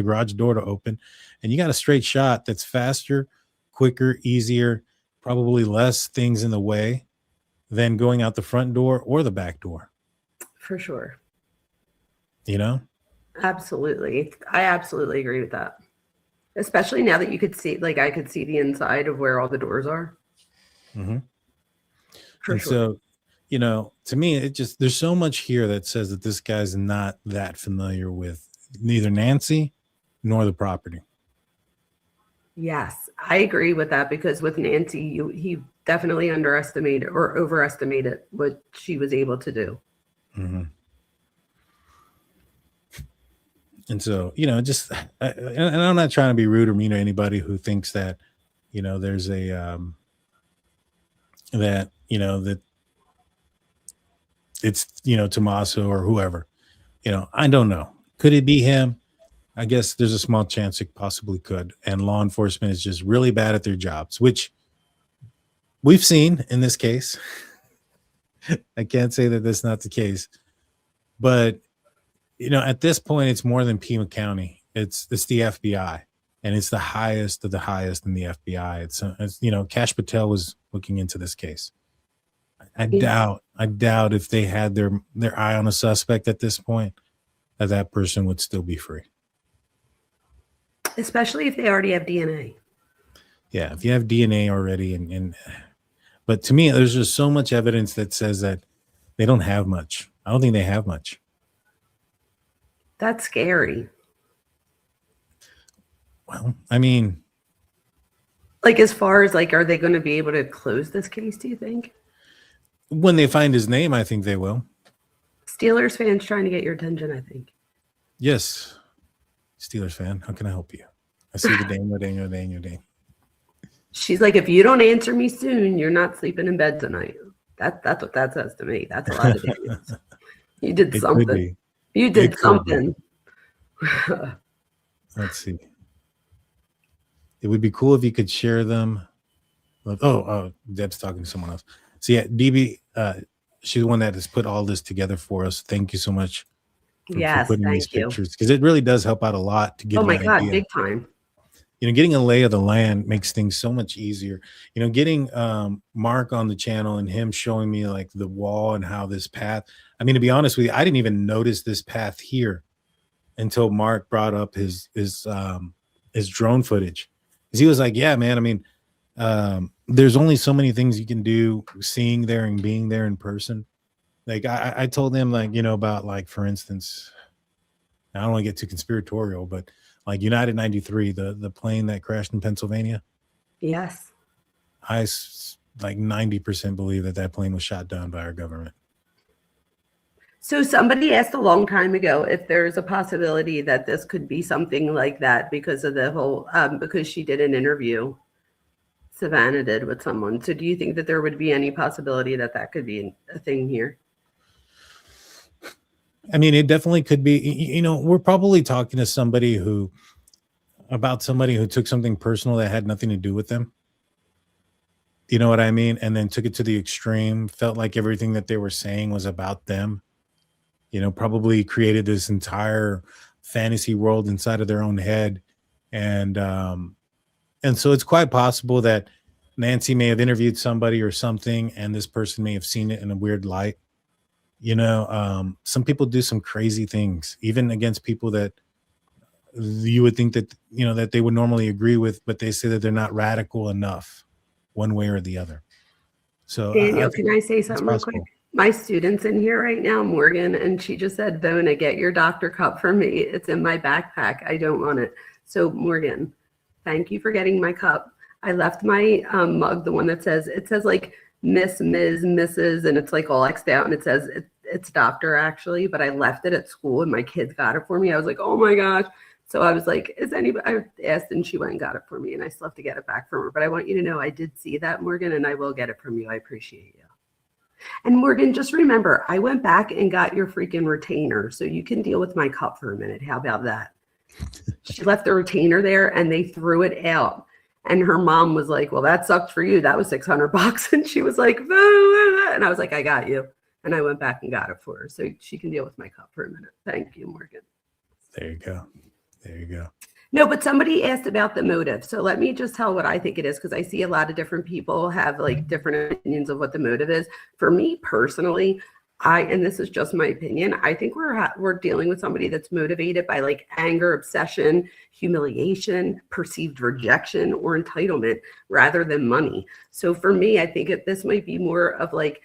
garage door to open, and you got a straight shot that's faster, quicker, easier, probably less things in the way than going out the front door or the back door. For sure. Absolutely. I absolutely agree with that. Especially now that you could see, I could see the inside of where all the doors are. Mm-hmm. For sure. So, to me, there's so much here that says that this guy's not that familiar with neither Nancy nor the property. Yes, I agree with that, because with Nancy, he definitely underestimated or overestimated what she was able to do. Mm-hmm. And so, and I'm not trying to be rude or mean to anybody who thinks that, there's a, that it's, Tommaso or whoever, I don't know. Could it be him? I guess there's a small chance it possibly could. And law enforcement is just really bad at their jobs, which we've seen in this case. I can't say that that's not the case, but at this point, it's more than Pima County. It's the FBI, and it's the highest of the highest in the FBI. It's Cash Patel was looking into this case. I doubt if they had their eye on a suspect at this point, that person would still be free. Especially if they already have DNA. Yeah, if you have DNA already, but to me, there's just so much evidence that says that they don't have much. I don't think they have much. That's scary. Well, I mean, as far as are they going to be able to close this case, do you think? When they find his name, I think they will. Steelers fans trying to get your attention, I think. Yes. Steelers fan, how can I help you? I see the Daniel. She's like, if you don't answer me soon, you're not sleeping in bed tonight. That's what that says to me. That's a lot of Daniels. You did something. You did something. Let's see. It would be cool if you could share them. Oh, Deb's talking to someone else. So yeah, DB, she's the one that has put all this together for us. Thank you so much for putting these pictures, because it really does help out a lot to get. Oh my God, idea. Big time. Getting a lay of the land makes things so much easier. Getting Mark on the channel and him showing me the wall and how this path. I mean, to be honest with you, I didn't even notice this path here until Mark brought up his drone footage. Because he was like, "Yeah, man. I mean, there's only so many things you can do seeing there and being there in person." I told him about for instance, I don't want to get too conspiratorial, but United 93, the plane that crashed in Pennsylvania. Yes. I 90% believe that plane was shot down by our government. So somebody asked a long time ago if there's a possibility that this could be something like that because of the whole, because she did an interview, Savannah did, with someone. So do you think that there would be any possibility that could be a thing here? I mean, it definitely could be. We're probably talking to somebody who took something personal that had nothing to do with them. You know what I mean? And then took it to the extreme, felt like everything that they were saying was about them. Probably created this entire fantasy world inside of their own head. And so it's quite possible that Nancy may have interviewed somebody or something, and this person may have seen it in a weird light. Some people do some crazy things, even against people that you would think that, that they would normally agree with, but they say that they're not radical enough one way or the other. So Daniel, can I say something real quick? My student's in here right now, Morgan, and she just said, Bona, get your doctor cup for me. It's in my backpack. I don't want it. So Morgan, thank you for getting my cup. I left my mug, the one that says, it says like Miss, Ms., Mrs., and it's like all X'd out, and it says it's doctor actually, but I left it at school and my kids got it for me. I was like, oh my gosh. So I was like, is anybody, I asked and she went and got it for me, and I still have to get it back from her. But I want you to know I did see that, Morgan, and I will get it from you. I appreciate you. And Morgan, just remember, I went back and got your freaking retainer, so you can deal with my cup for a minute. How about that? She left the retainer there and they threw it out. And her mom was like, well, that sucked for you. That was $600. And she was like, and I was like, I got you. And I went back and got it for her, so she can deal with my cup for a minute. Thank you, Morgan. There you go. There you go. No, but somebody asked about the motive. So let me just tell what I think it is, because I see a lot of different people have like different opinions of what the motive is. For me personally, and this is just my opinion, I think we're dealing with somebody that's motivated by like anger, obsession, humiliation, perceived rejection, or entitlement rather than money. So for me, I think this might be more of like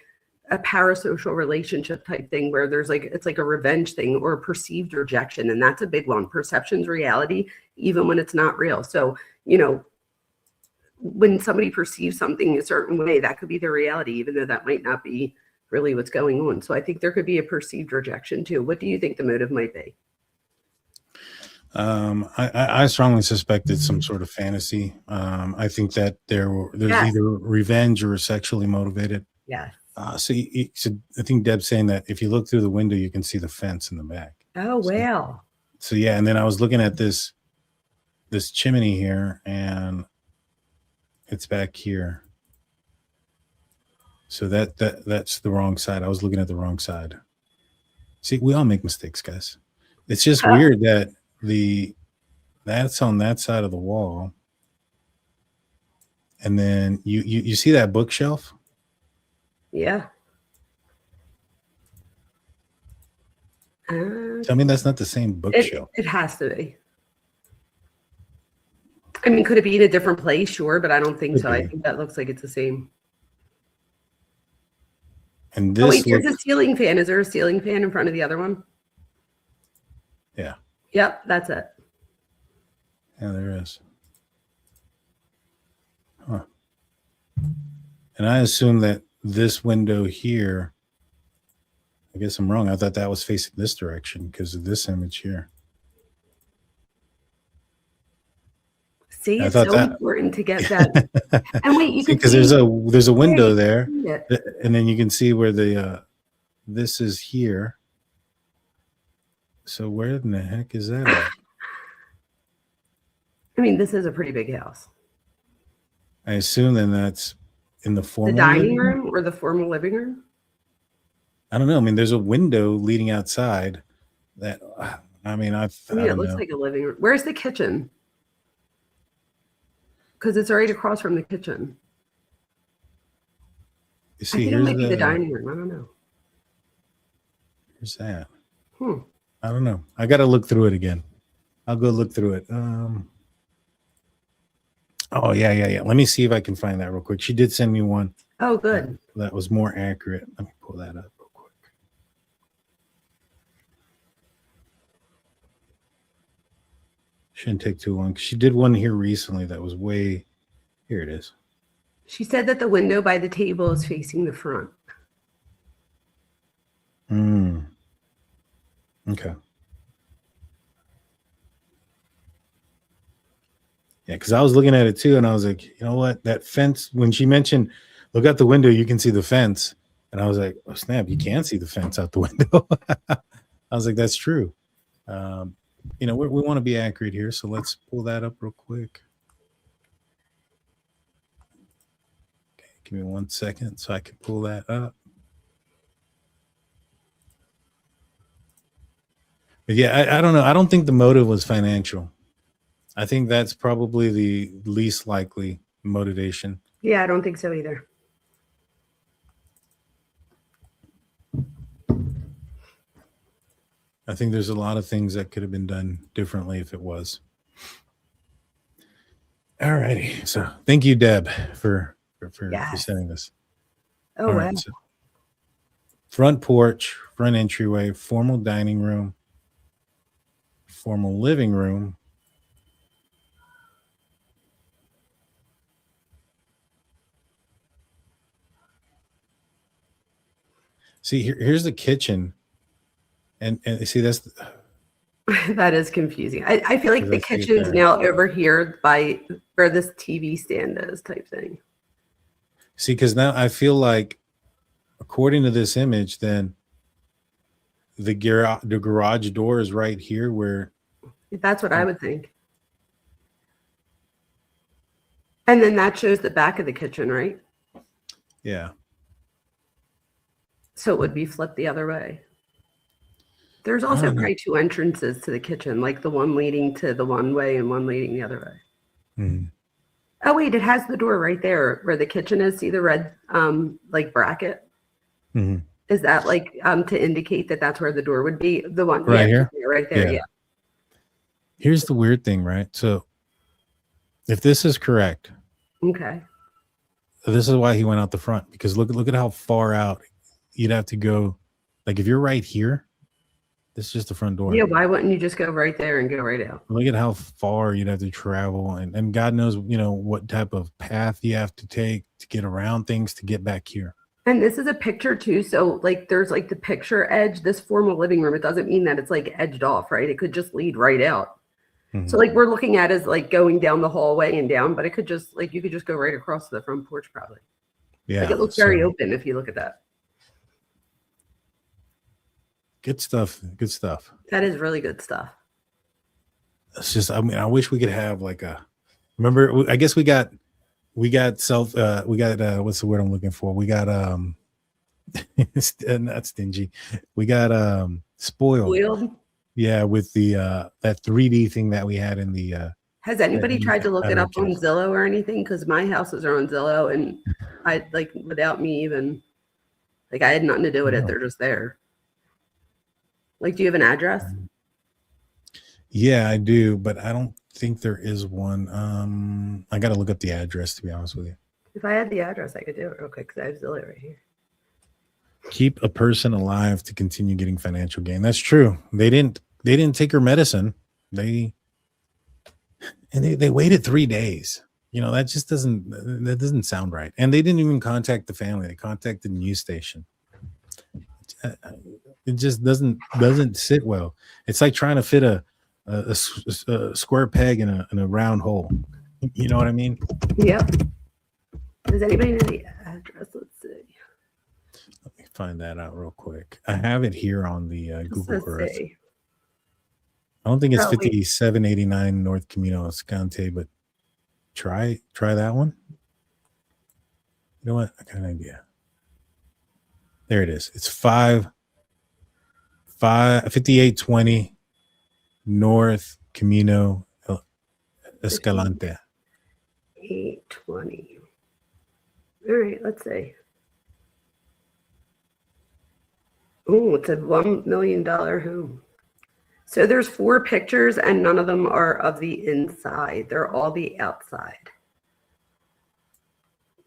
a parasocial relationship type thing, where there's like, it's like a revenge thing or a perceived rejection. And that's a big one. Perception's reality, even when it's not real. So, you know, when somebody perceives something a certain way, that could be their reality, even though that might not be really what's going on. So I think there could be a perceived rejection too. What do you think the motive might be? I strongly suspect it's some sort of fantasy. I think that there's either revenge or sexually motivated. Yeah. So I think Deb's saying that if you look through the window, you can see the fence in the back. Oh, wow. So yeah, and then I was looking at this chimney here, and it's back here. So that's the wrong side. I was looking at the wrong side. See, we all make mistakes, guys. It's just weird that that's on that side of the wall, and then you see that bookshelf. Yeah. Tell me that's not the same bookshelf. It has to be. I mean, could it be in a different place? Sure, but I don't think so. I think that looks like it's the same. And this. Oh, wait, there's a ceiling fan. Is there a ceiling fan in front of the other one? Yeah. Yep, that's it. Yeah, there is. Huh. And I assume that this window here, I guess I'm wrong. I thought that was facing this direction because of this image here. See, it's so important to get that. And wait, you can because there's a window there, and then you can see where the this is here. So where in the heck is that at? I mean, this is a pretty big house. I assume then that's in the formal dining room or the formal living room. I don't know. I mean, there's a window leading outside. That I mean, it looks like a living room. Where's the kitchen? Because it's right across from the kitchen. You see, here's the dining room. I don't know. Where's that? I don't know. I got to look through it again. I'll go look through it. Oh, yeah. Let me see if I can find that real quick. She did send me one. Oh, good. That was more accurate. Let me pull that up real quick. Shouldn't take too long. She did one here recently that was way. Here it is. She said that the window by the table is facing the front. Okay. Yeah, because I was looking at it too, and I was like, you know what? That fence, when she mentioned, look out the window, you can see the fence. And I was like, oh, snap, you can't see the fence out the window. I was like, that's true. We want to be accurate here, so let's pull that up real quick. Okay, give me 1 second so I can pull that up. But yeah, I don't know. I don't think the motive was financial. I think that's probably the least likely motivation. Yeah, I don't think so either. I think there's a lot of things that could have been done differently if it was. All righty. So thank you, Deb, for sending this. Oh, wow. front porch, front entryway, formal dining room, formal living room. See, here's the kitchen. And see, that's That is confusing. I feel like the Let's see it kitchen's there. now over here by where this TV stand is type thing. See, because now I feel like, according to this image, then the garage door is right here where. That's what I would think. And then that shows the back of the kitchen, right? Yeah. So it would be flipped the other way. There's also probably two entrances to the kitchen, like the one leading to the one way and one leading the other way. Mm-hmm. Oh, wait, it has the door right there where the kitchen is. See the red like bracket? Mm-hmm. Is that like to indicate that that's where the door would be? The one right here? Right there, yeah. Here's the weird thing, right? So if this is correct, okay, this is why he went out the front, because look at how far out you'd have to go. Like if you're right here, this is just the front door. Yeah, why wouldn't you just go right there and go right out? Look at how far you'd have to travel, and God knows, what type of path you have to take to get around things to get back here. And this is a picture too. So like there's like the picture edge, this formal living room. It doesn't mean that it's like edged off, right? It could just lead right out. Mm-hmm. So like we're looking at is like going down the hallway and down, but it could just like, you could just go right across to the front porch probably. Yeah. Like it looks very open if you look at that. Good stuff. Good stuff. That is really good stuff. It's just, I mean, I wish we could have like remember, I guess we got what's the word I'm looking for? We got, not stingy. We got, spoiled. Yeah. With the, that 3D thing that we had in the, has anybody tried to look it up on Zillow or anything? Because my houses are on Zillow and I like without me even, like I had nothing to do with it. They're just there. Like, do you have an address? Yeah, I do, but I don't think there is one. I got to look up the address, to be honest with you. If I had the address, I could do it real quick because I have Zillow right here. Keep a person alive to continue getting financial gain. That's true. They didn't take her medicine. They waited 3 days. That just doesn't sound right. And they didn't even contact the family. They contacted the news station. It just doesn't sit well. It's like trying to fit a square peg in a round hole. You know what I mean? Yep. Does anybody know the address? Let's see. Let me find that out real quick. I have it here on the Google Earth. I don't think it's 5789 North Camino Escante, but try that one. You know what? I got an idea. There it is. It's 5820 North Camino Escalante. 820. All right, let's see. Oh, it's a $1 million home. So there's 4 pictures and none of them are of the inside. They're all the outside.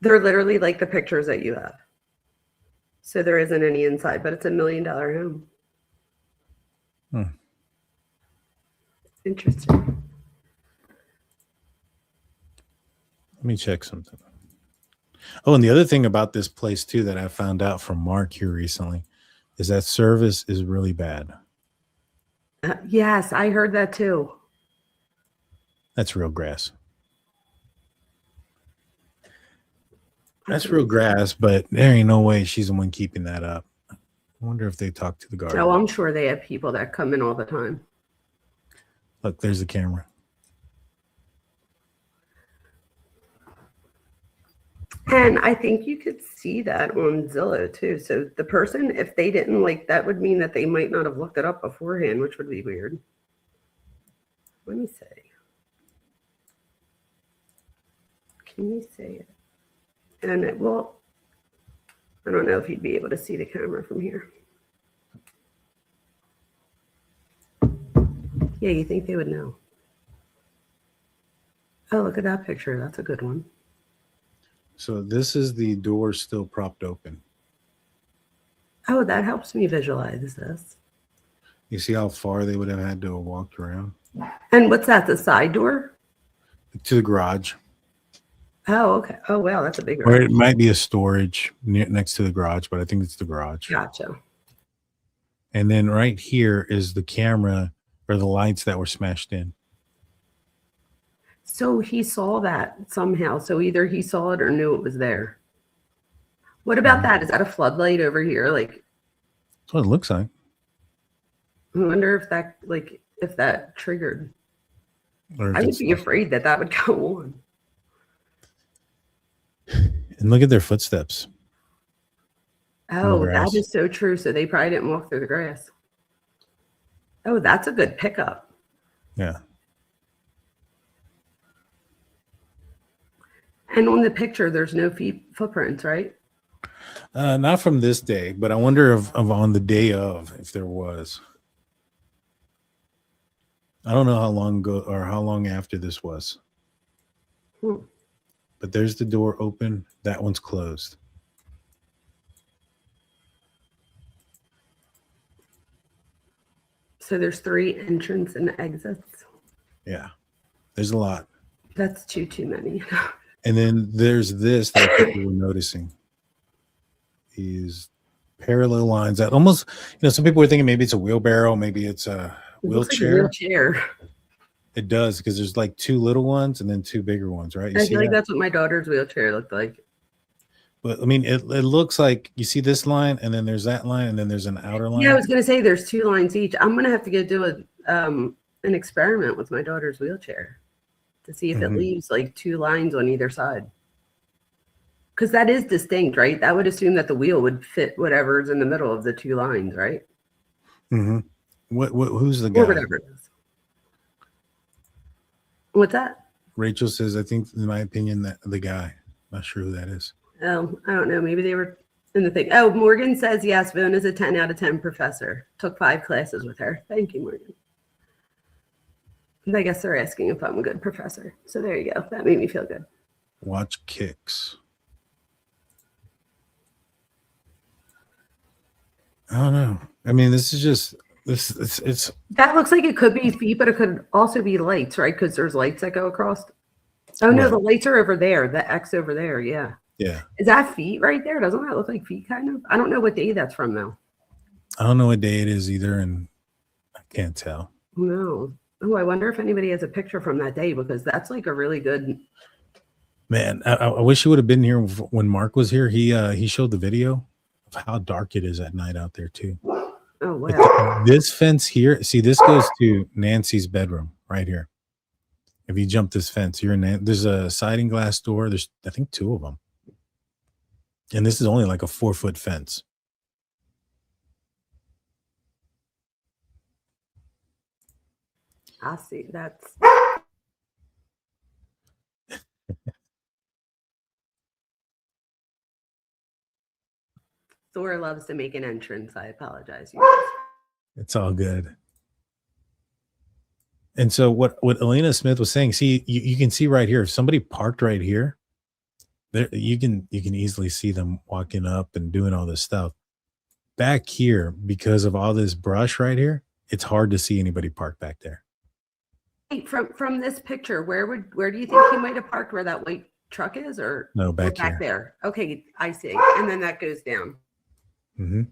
They're literally like the pictures that you have. So there isn't any inside, but it's a $1 million home. Interesting. Let me check something. Oh, and the other thing about this place too that I found out from Mark here recently is that service is really bad. Yes, I heard that too. That's real grass. That's real grass, but there ain't no way she's the one keeping that up. I wonder if they talk to the guard. Oh, I'm sure they have people that come in all the time. Look, there's the camera. And I think you could see that on Zillow too. So the person, if they didn't like, that would mean that they might not have looked it up beforehand, which would be weird. Let me see. Can you see it? And it will, I don't know if you'd be able to see the camera from here. Yeah, you think they would know. Oh, look at that picture. That's a good one. So this is the door still propped open. Oh, that helps me visualize this. You see how far they would have had to have walked around? And what's that, the side door? To the garage. Oh, okay. Oh, wow, that's a big Or garage. it might be a storage next to the garage, but I think it's the garage. Gotcha. And then right here is the camera or the lights that were smashed in. So he saw that somehow. So either he saw it or knew it was there. What about that? Is that a floodlight over here? Like, That's what it looks like. I wonder if that, like, if that triggered. Or I would be afraid that that would go on. And look at their footsteps. Oh, that is so true. So they probably didn't walk through the grass. Oh, that's a good pickup. Yeah. And on the picture, there's no footprints, right? Not from this day, but I wonder if on the day of, if there was. I don't know how long ago or how long after this was. But there's the door open. That one's closed. So there's 3 entrance and exits. Yeah. There's a lot. That's too many. And then there's this that people were noticing. These parallel lines that almost, some people were thinking maybe it's a wheelbarrow, maybe it's a wheelchair. Like a wheelchair. It does, because there's like 2 little ones and then 2 bigger ones, right? I feel like that's what my daughter's wheelchair looked like. But I mean, it looks like you see this line, and then there's that line, and then there's an outer line. Yeah, I was gonna say there's 2 lines each. I'm gonna have to go do an experiment with my daughter's wheelchair to see if it leaves like 2 lines on either side. Because that is distinct, right? That would assume that the wheel would fit whatever's in the middle of the 2 lines, right? Mm-hmm. Who's the guy? Or whatever it is. What's that? Rachel says, I think, in my opinion, that the guy. Not sure who that is. Oh, I don't know. Maybe they were in the thing. Oh, Morgan says, yes, Vone is a 10 out of 10 professor. Took 5 classes with her. Thank you, Morgan. I guess they're asking if I'm a good professor. So there you go. That made me feel good. Watch kicks. I don't know. I mean, this is just it's that looks like it could be feet, but it could also be lights, right? Because there's lights that go across. Oh no, the lights are over there. The X over there, yeah. Yeah. Is that feet right there? Doesn't that look like feet kind of? I don't know what day that's from though. I don't know what day it is either, and I can't tell. No. Oh, I wonder if anybody has a picture from that day, because that's like a really good. Man, I wish he would have been here when Mark was here. He showed the video of how dark it is at night out there too. Oh wow! This fence here, see, this goes to Nancy's bedroom right here. If you jump this fence, you're in. There's a sliding glass door. There's, I think, 2 of them, and this is only like a 4-foot fence. I see. That's. Thor loves to make an entrance. I apologize. It's all good. And so what Elena Smith was saying, see, you can see right here, if somebody parked right here, there you can easily see them walking up and doing all this stuff. Back here, because of all this brush right here, it's hard to see anybody parked back there. From this picture, where do you think he might have parked, where that white truck is, or no, back here. There? Okay, I see. And then that goes down. Mm-hmm.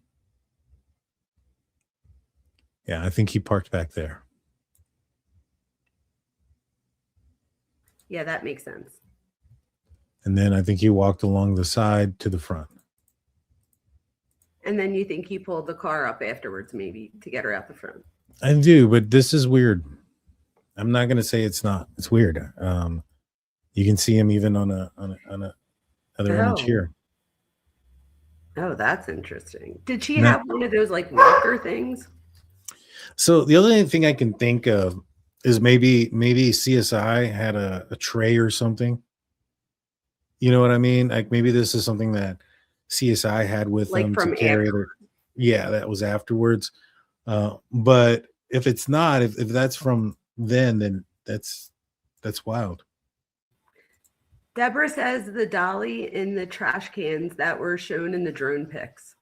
Yeah, I think he parked back there. Yeah, that makes sense. And then I think he walked along the side to the front. And then you think he pulled the car up afterwards, maybe, to get her out the front? I do, but this is weird. I'm not going to say it's not. It's weird. You can see him even on a other image here. Oh, that's interesting. Did she have one of those like walker things? So the other thing I can think of is maybe CSI had a tray or something. You know what I mean? Like maybe this is something that CSI had with them to carry it. Yeah, that was afterwards. But if it's not, if that's from then that's wild. Deborah says the dolly in the trash cans that were shown in the drone pics.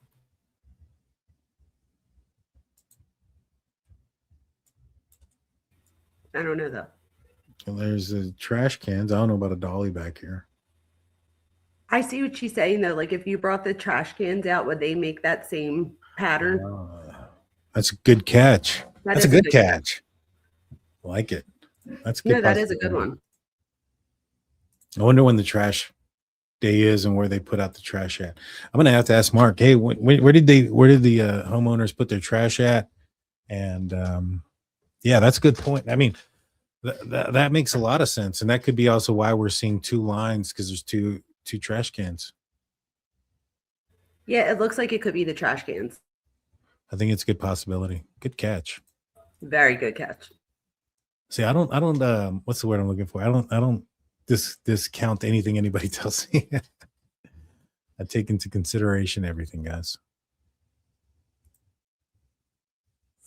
I don't know though. And there's the trash cans. I don't know about a dolly back here. I see what she's saying though. Like if you brought the trash cans out, would they make that same pattern? That's a good catch. That's a good catch. I like it. That's a good. No, that is a good one. I wonder when the trash day is and where they put out the trash at. I'm gonna have to ask Mark. Hey, where did the homeowners put their trash at? And yeah, that's a good point. I mean, that makes a lot of sense, and that could be also why we're seeing two lines, because there's two trash cans. Yeah, it looks like it could be the trash cans. I think it's a good possibility. Good catch. Very good catch. See, I don't what's the word I'm looking for? I don't discount anything anybody tells me. I take into consideration everything, guys.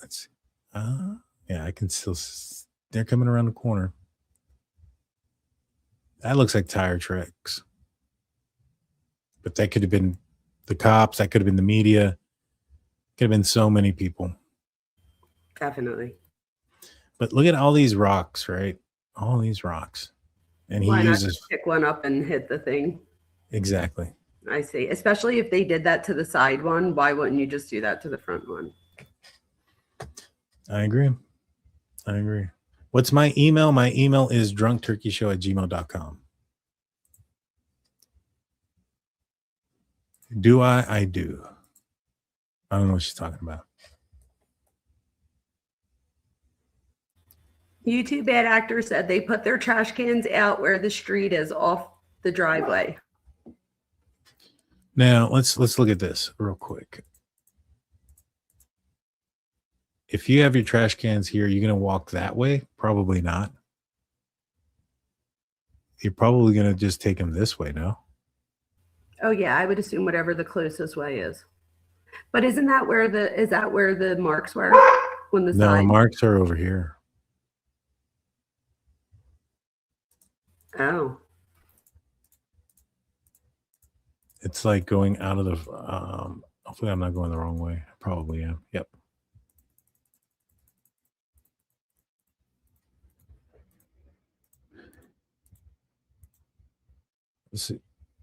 Let's see. Yeah, I can still, they're coming around the corner. That looks like tire tracks. But that could have been the cops, that could have been the media, could have been so many people. Definitely. But look at all these rocks, right? All these rocks. And he uses, pick one up and hit the thing. Exactly. I see. Especially if they did that to the side one, why wouldn't you just do that to the front one? I agree. What's my email? My email is drunkturkeyshow@gmail.com. Do I? I do. I don't know what she's talking about. YouTube Bad Actor said they put their trash cans out where the street is off the driveway. Now let's look at this real quick. If you have your trash cans here, you're gonna walk that way? Probably not. You're probably gonna just take them this way, no? Oh yeah, I would assume whatever the closest way is. But isn't that where the marks were on the side? No, the marks are over here. Oh. It's like going out of the hopefully I'm not going the wrong way. I probably am. Yep.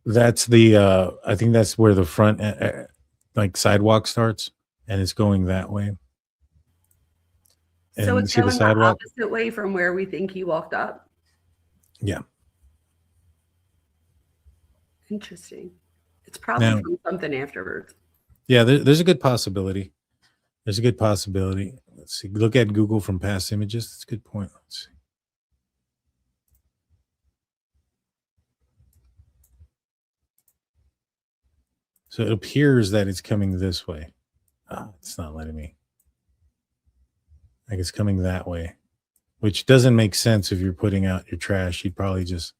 That's the I think that's where the front like sidewalk starts, and it's going that way. And so it's going the opposite way from where we think he walked up. Yeah. Interesting. It's probably from something afterwards. Yeah, there's a good possibility. There's a good possibility. Let's see. Look at Google from past images. That's a good point. Let's see. So it appears that it's coming this way. It's not letting me. Like it's coming that way, which doesn't make sense if you're putting out your trash. You'd probably just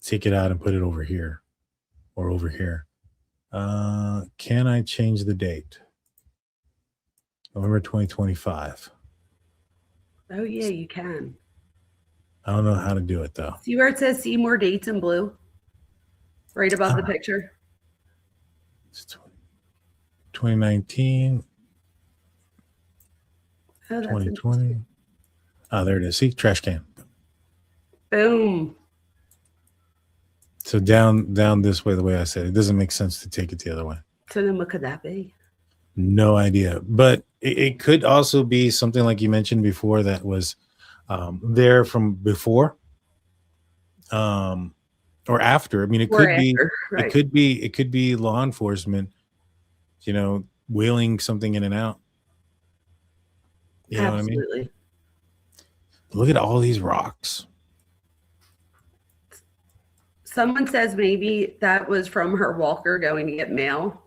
take it out and put it over here or over here. Can I change the date? November 2025. Oh, yeah, you can. I don't know how to do it, though. See where it says see more dates in blue? Right above the picture. It's 2019. Oh, 2020. Oh, there it is. See, trash can. Boom. So down this way, the way I said it doesn't make sense to take it the other way. So then what could that be? No idea. But it could also be something like you mentioned before that was there from before or after. I mean, it could be right. It could be law enforcement, wheeling something in and out. You know what I mean? Look at all these rocks. Someone says maybe that was from her walker going to get mail.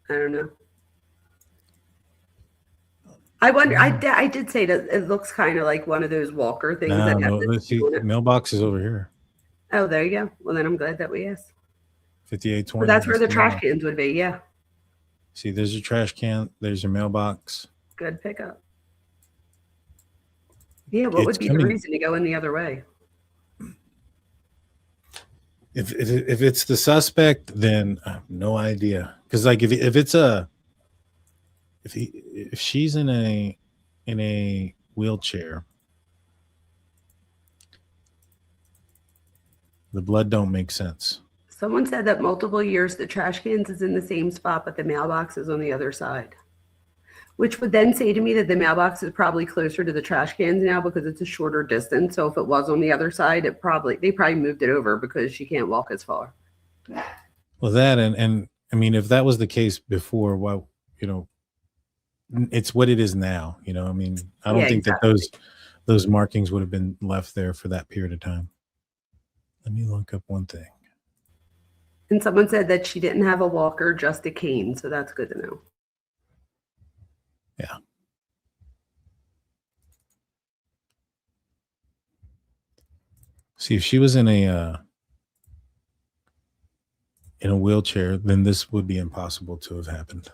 I don't know. I wonder. I did say that it looks kind of like one of those walker things. Let's see. Mailbox is over here. Oh, there you go. Well, then I'm glad that we asked. 5820. Well, that's where the trash cans would be. Yeah. See, there's your trash can. There's your mailbox. Good pickup. Yeah. What would be the reason to go in the other way? If it's the suspect, then I have no idea. Because like if she's in in a wheelchair. The blood don't make sense. Someone said that multiple years the trash cans is in the same spot, but the mailbox is on the other side. Which would then say to me that the mailbox is probably closer to the trash cans now because it's a shorter distance. So if it was on the other side, they probably moved it over because she can't walk as far. Well, that and I mean, if that was the case before, well, it's what it is now. I mean, I don't think exactly. that those markings would have been left there for that period of time. Let me look up one thing. And someone said that she didn't have a walker, just a cane. So that's good to know. Yeah. See, if she was in a wheelchair, then this would be impossible to have happened.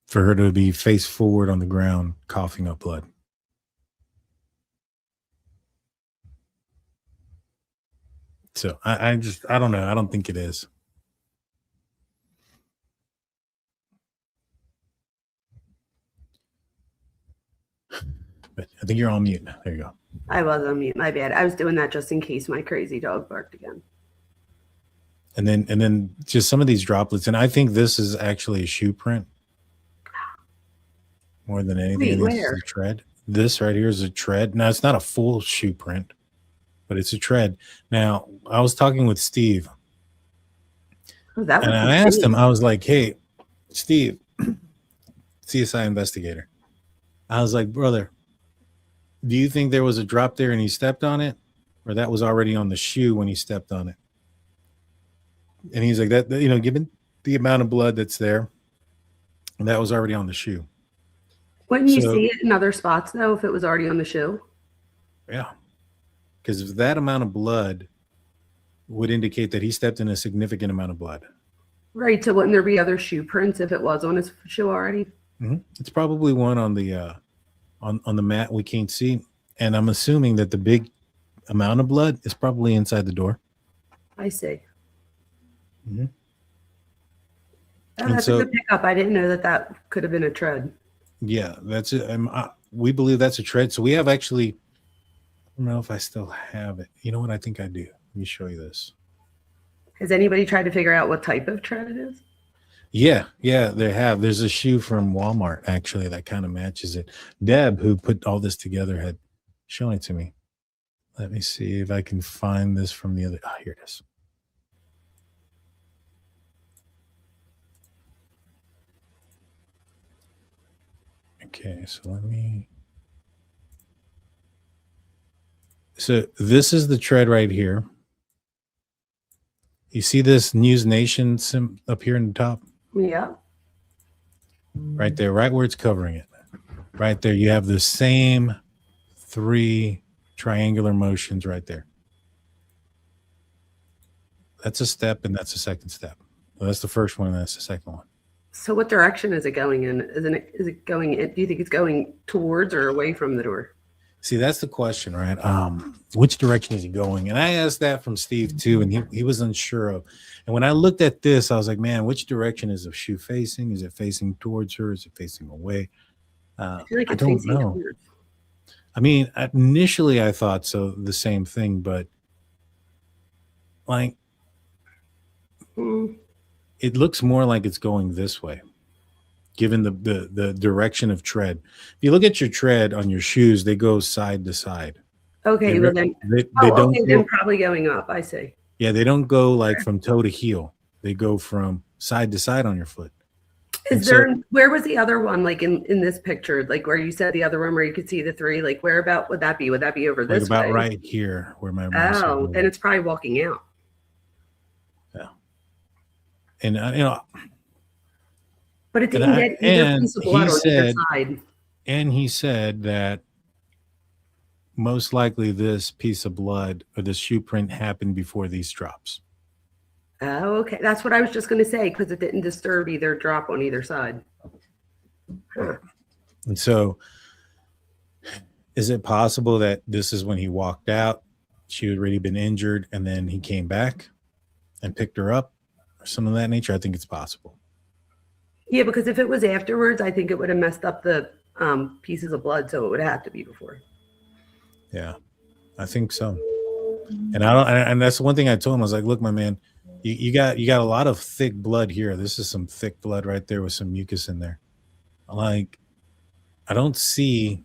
For her to be face forward on the ground, coughing up blood. So I don't know. I don't think it is. But I think you're on mute. There you go. I was on mute. My bad. I was doing that just in case my crazy dog barked again. And then just some of these droplets, and I think this is actually a shoe print more than anything. Wait, this where? is a tread. This right here is a tread. Now it's not a full shoe print, but it's a tread. Now I was talking with Steve, and I asked him. I was like, "Hey, Steve, CSI investigator." I was like, "Brother, do you think there was a drop there and he stepped on it, or that was already on the shoe when he stepped on it?" And he's like, "That given the amount of blood that's there, that was already on the shoe." Wouldn't you see it in other spots though if it was already on the shoe? Yeah, because that amount of blood would indicate that he stepped in a significant amount of blood. Right. So wouldn't there be other shoe prints if it was on his shoe already? Mm-hmm. It's probably one on the on the mat we can't see, and I'm assuming that the big amount of blood is probably inside the door. I see. Mm-hmm. Oh, that's a good pickup. I didn't know that could have been a tread. Yeah, that's it. We believe that's a tread. So we have actually, I don't know if I still have it. You know what? I think I do. Let me show you this. Has anybody tried to figure out what type of tread it is? Yeah, they have. There's a shoe from Walmart actually that kind of matches it. Deb, who put all this together, had shown it to me. Let me see if I can find this from the other. Oh, here it is. Okay, so this is the tread right here. You see this News Nation up here in the top? Yeah. Right there, right where it's covering it. Right there, you have the same 3 triangular motions right there. That's a step, and that's a second step. Well, that's the first one, and that's the second one. So what direction is it going in? Is it going in? Do you think it's going towards or away from the door? See, that's the question, right? Which direction is he going? And I asked that from Steve too, and he was unsure of. And when I looked at this, I was like, man, which direction is the shoe facing? Is it facing towards her? Is it facing away? I feel like I it's don't facing know. towards. I mean, initially I thought so, the same thing, but like it looks more like it's going this way, given the direction of tread. If you look at your tread on your shoes, they go side to side. Okay, well then they don't go, then probably going up. I see. Yeah, they don't go like from toe to heel. They go from side to side on your foot. Where was the other one, like in this picture, like where you said the other one where you could see the 3, like where about would that be? Would that be over this about way? right here where my mouse is. Then it's probably walking out. Yeah. And but it didn't get either piece of blood on either side. And he said that most likely this piece of blood or this shoe print happened before these drops. Oh, okay. That's what I was just going to say, because it didn't disturb either drop on either side. Huh. And so is it possible that this is when he walked out, she had already been injured, and then he came back and picked her up or something of that nature? I think it's possible. Yeah, because if it was afterwards, I think it would have messed up the pieces of blood, so it would have to be before. Yeah, I think so. And I don't, and that's the one thing I told him. I was like, look, my man, you got a lot of thick blood here. This is some thick blood right there with some mucus in there. Like, I don't see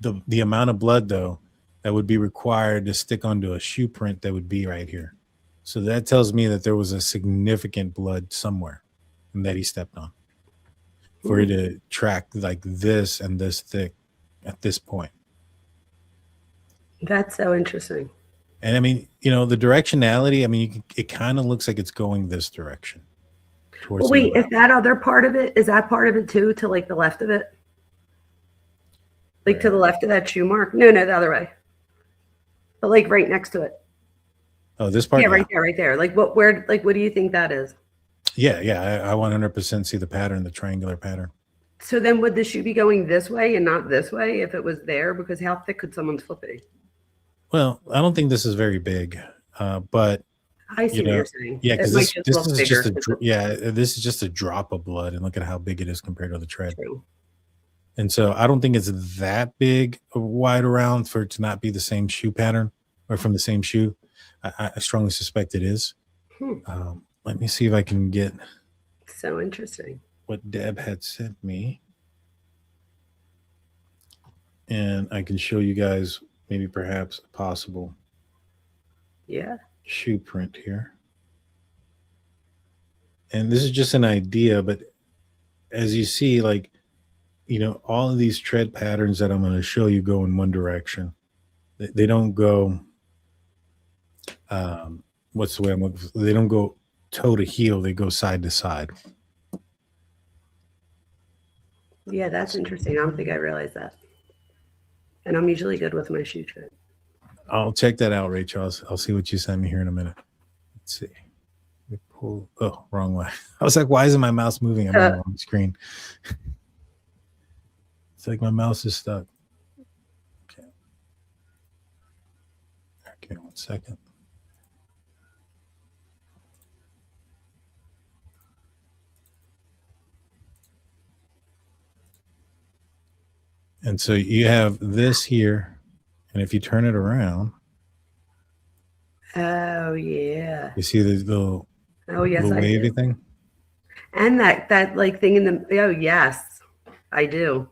the amount of blood though that would be required to stick onto a shoe print that would be right here. So that tells me that there was a significant blood somewhere and that he stepped on for it to track like this and this thick at this point. That's so interesting. And I mean, you know, the directionality, I mean, it kind of looks like it's going this direction. Well, wait, if that other part of it, is that part of it too, to like the left of it? Like Right. to the left of that shoe mark? No, the other way. But like right next to it. Oh, this part? Yeah, right there. Like what do you think that is? Yeah, I 100% see the pattern, the triangular pattern. So then would the shoe be going this way and not this way if it was there? Because how thick could someone's foot be? Well, I don't think this is very big, but I see what you're saying. yeah, because this is just a drop of blood, and look at how big it is compared to the tread. True. And so I don't think it's that big, wide around for it to not be the same shoe pattern or from the same shoe. I strongly suspect it is. Let me see if I can get so interesting what Deb had sent me, and I can show you guys maybe perhaps a possible shoe print here. And this is just an idea, but as you see, like, you know, all of these tread patterns that I'm going to show you go in one direction. They don't go, what's the way I'm looking for? They don't go toe to heel. They go side to side. Yeah, that's interesting. I don't think I realized that. And I'm usually good with my shoe tread. I'll check that out, Rachel. I'll see what you send me here in a minute. Let's see. Pull. Oh, wrong way. I was like, why isn't my mouse moving? I'm on the wrong screen. It's like my mouse is stuck. Okay. Okay, 1 second. And so you have this here, and if you turn it around, oh yeah, you see the little little wavy thing, and that like thing in the yes, I do.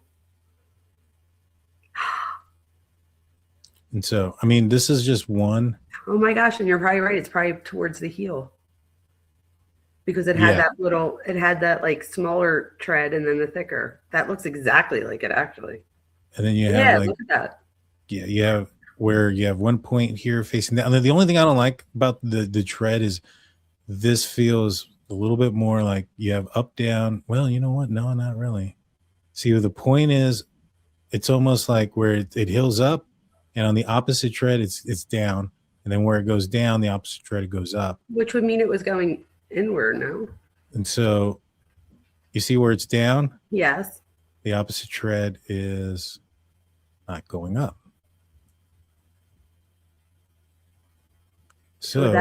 And so I mean, this is just one. Oh my gosh, and you're probably right. It's probably towards the heel because it had it had that like smaller tread and then the thicker. That looks exactly like it actually. And then you have like, look at that. Yeah, you have where you have one point here facing down. And the only thing I don't like about the tread is this feels a little bit more like you have up, down. Well, you know what? No, not really. See, the point is, it's almost like where it heels up, and on the opposite tread, it's down. And then where it goes down, the opposite tread goes up. Which would mean it was going inward, no? And so you see where it's down? Yes. The opposite tread is not going up. So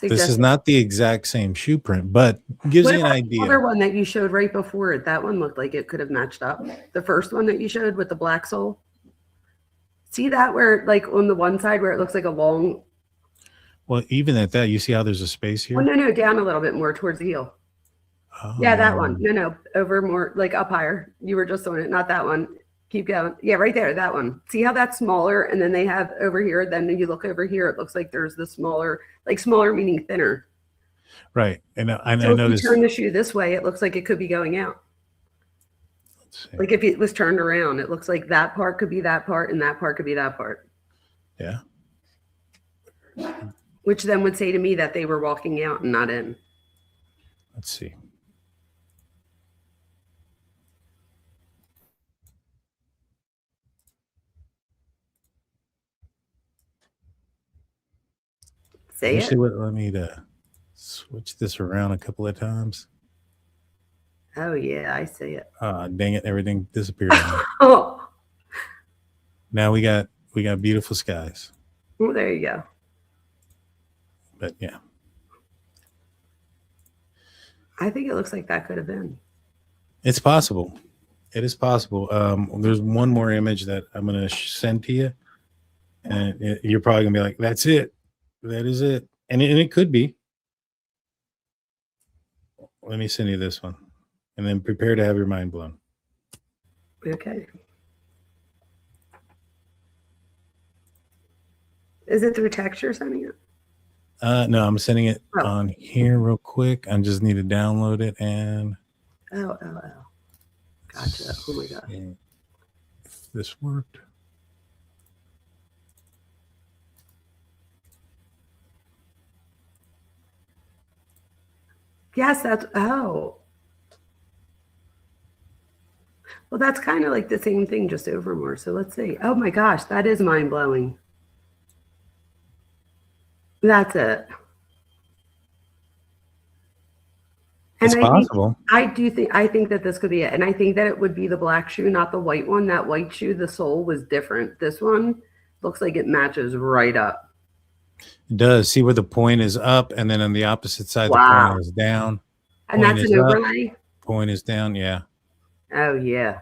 this is not the exact same shoe print, but gives you an idea. The other one that you showed right before it, that one looked like it could have matched up. The first one that you showed with the black sole. See that where like on the one side where it looks like a long. Well, even at that, you see how there's a space here? Oh, no, down a little bit more towards the heel. Oh. Yeah, that one. No, over more like up higher. You were just on it, not that one. Keep going. Yeah, right there, that one. See how that's smaller, and then they have over here. Then you look over here, it looks like there's the smaller, like smaller meaning thinner. Right, and I so noticed. If you turn the shoe this way, it looks like it could be going out. Let's see. Like if it was turned around, it looks like that part could be that part, and that part could be that part. Yeah. Which then would say to me that they were walking out and not in. Let's see. Say would let me to switch this around a couple of times. Oh yeah, I see it. Dang it, everything disappeared. Oh. Now we got beautiful skies. Well, there you go. But yeah. I think it looks like that could have been. It's possible. It is possible. There's one more image that I'm going to send to you, and you're probably going to be like, that's it. That is it. And it could be. Let me send you this one, and then prepare to have your mind blown. Okay. Is it through text you're sending it? No, I'm sending it on here real quick. I just need to download it and. Oh. Gotcha. Oh my gosh. If this worked. Yes, that's, oh. Well, that's kind of like the same thing, just over more. So let's see. Oh my gosh, that is mind blowing. That's it. It's possible. I think that this could be it. And I think that it would be the black shoe, not the white one. That white shoe, the sole was different. This one looks like it matches right up. It does. See where the point is up, and then on the opposite side, Wow. the point is down. And Point that's is an up, overlay? point is down. Yeah. Oh, yeah.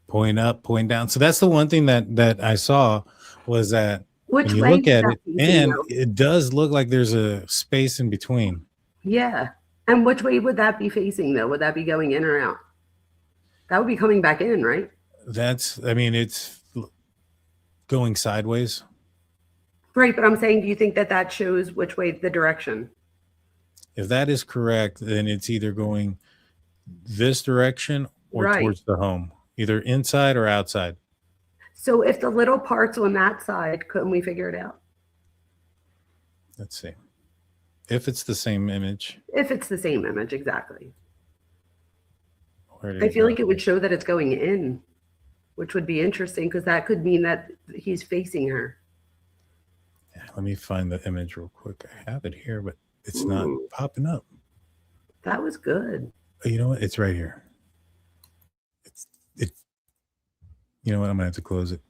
Point up, point down. So that's the one thing that I saw was that Which when you way look would at that it, be, and though? it does look like there's a space in between. Yeah. And which way would that be facing, though? Would that be going in or out? That would be coming back in, right? I mean, it's going sideways. Right, but I'm saying, do you think that that shows which way, the direction? If that is correct, then it's either going this direction or towards the home, either inside or outside. So if the little part's on that side, couldn't we figure it out? Let's see. If it's the same image. If it's the same image, exactly. I feel like it would show that it's going in, which would be interesting because that could mean that he's facing her. Yeah, let me find the image real quick. I have it here, but it's not popping up. That was good. You know what? It's right here. You know what? I'm gonna have to close it.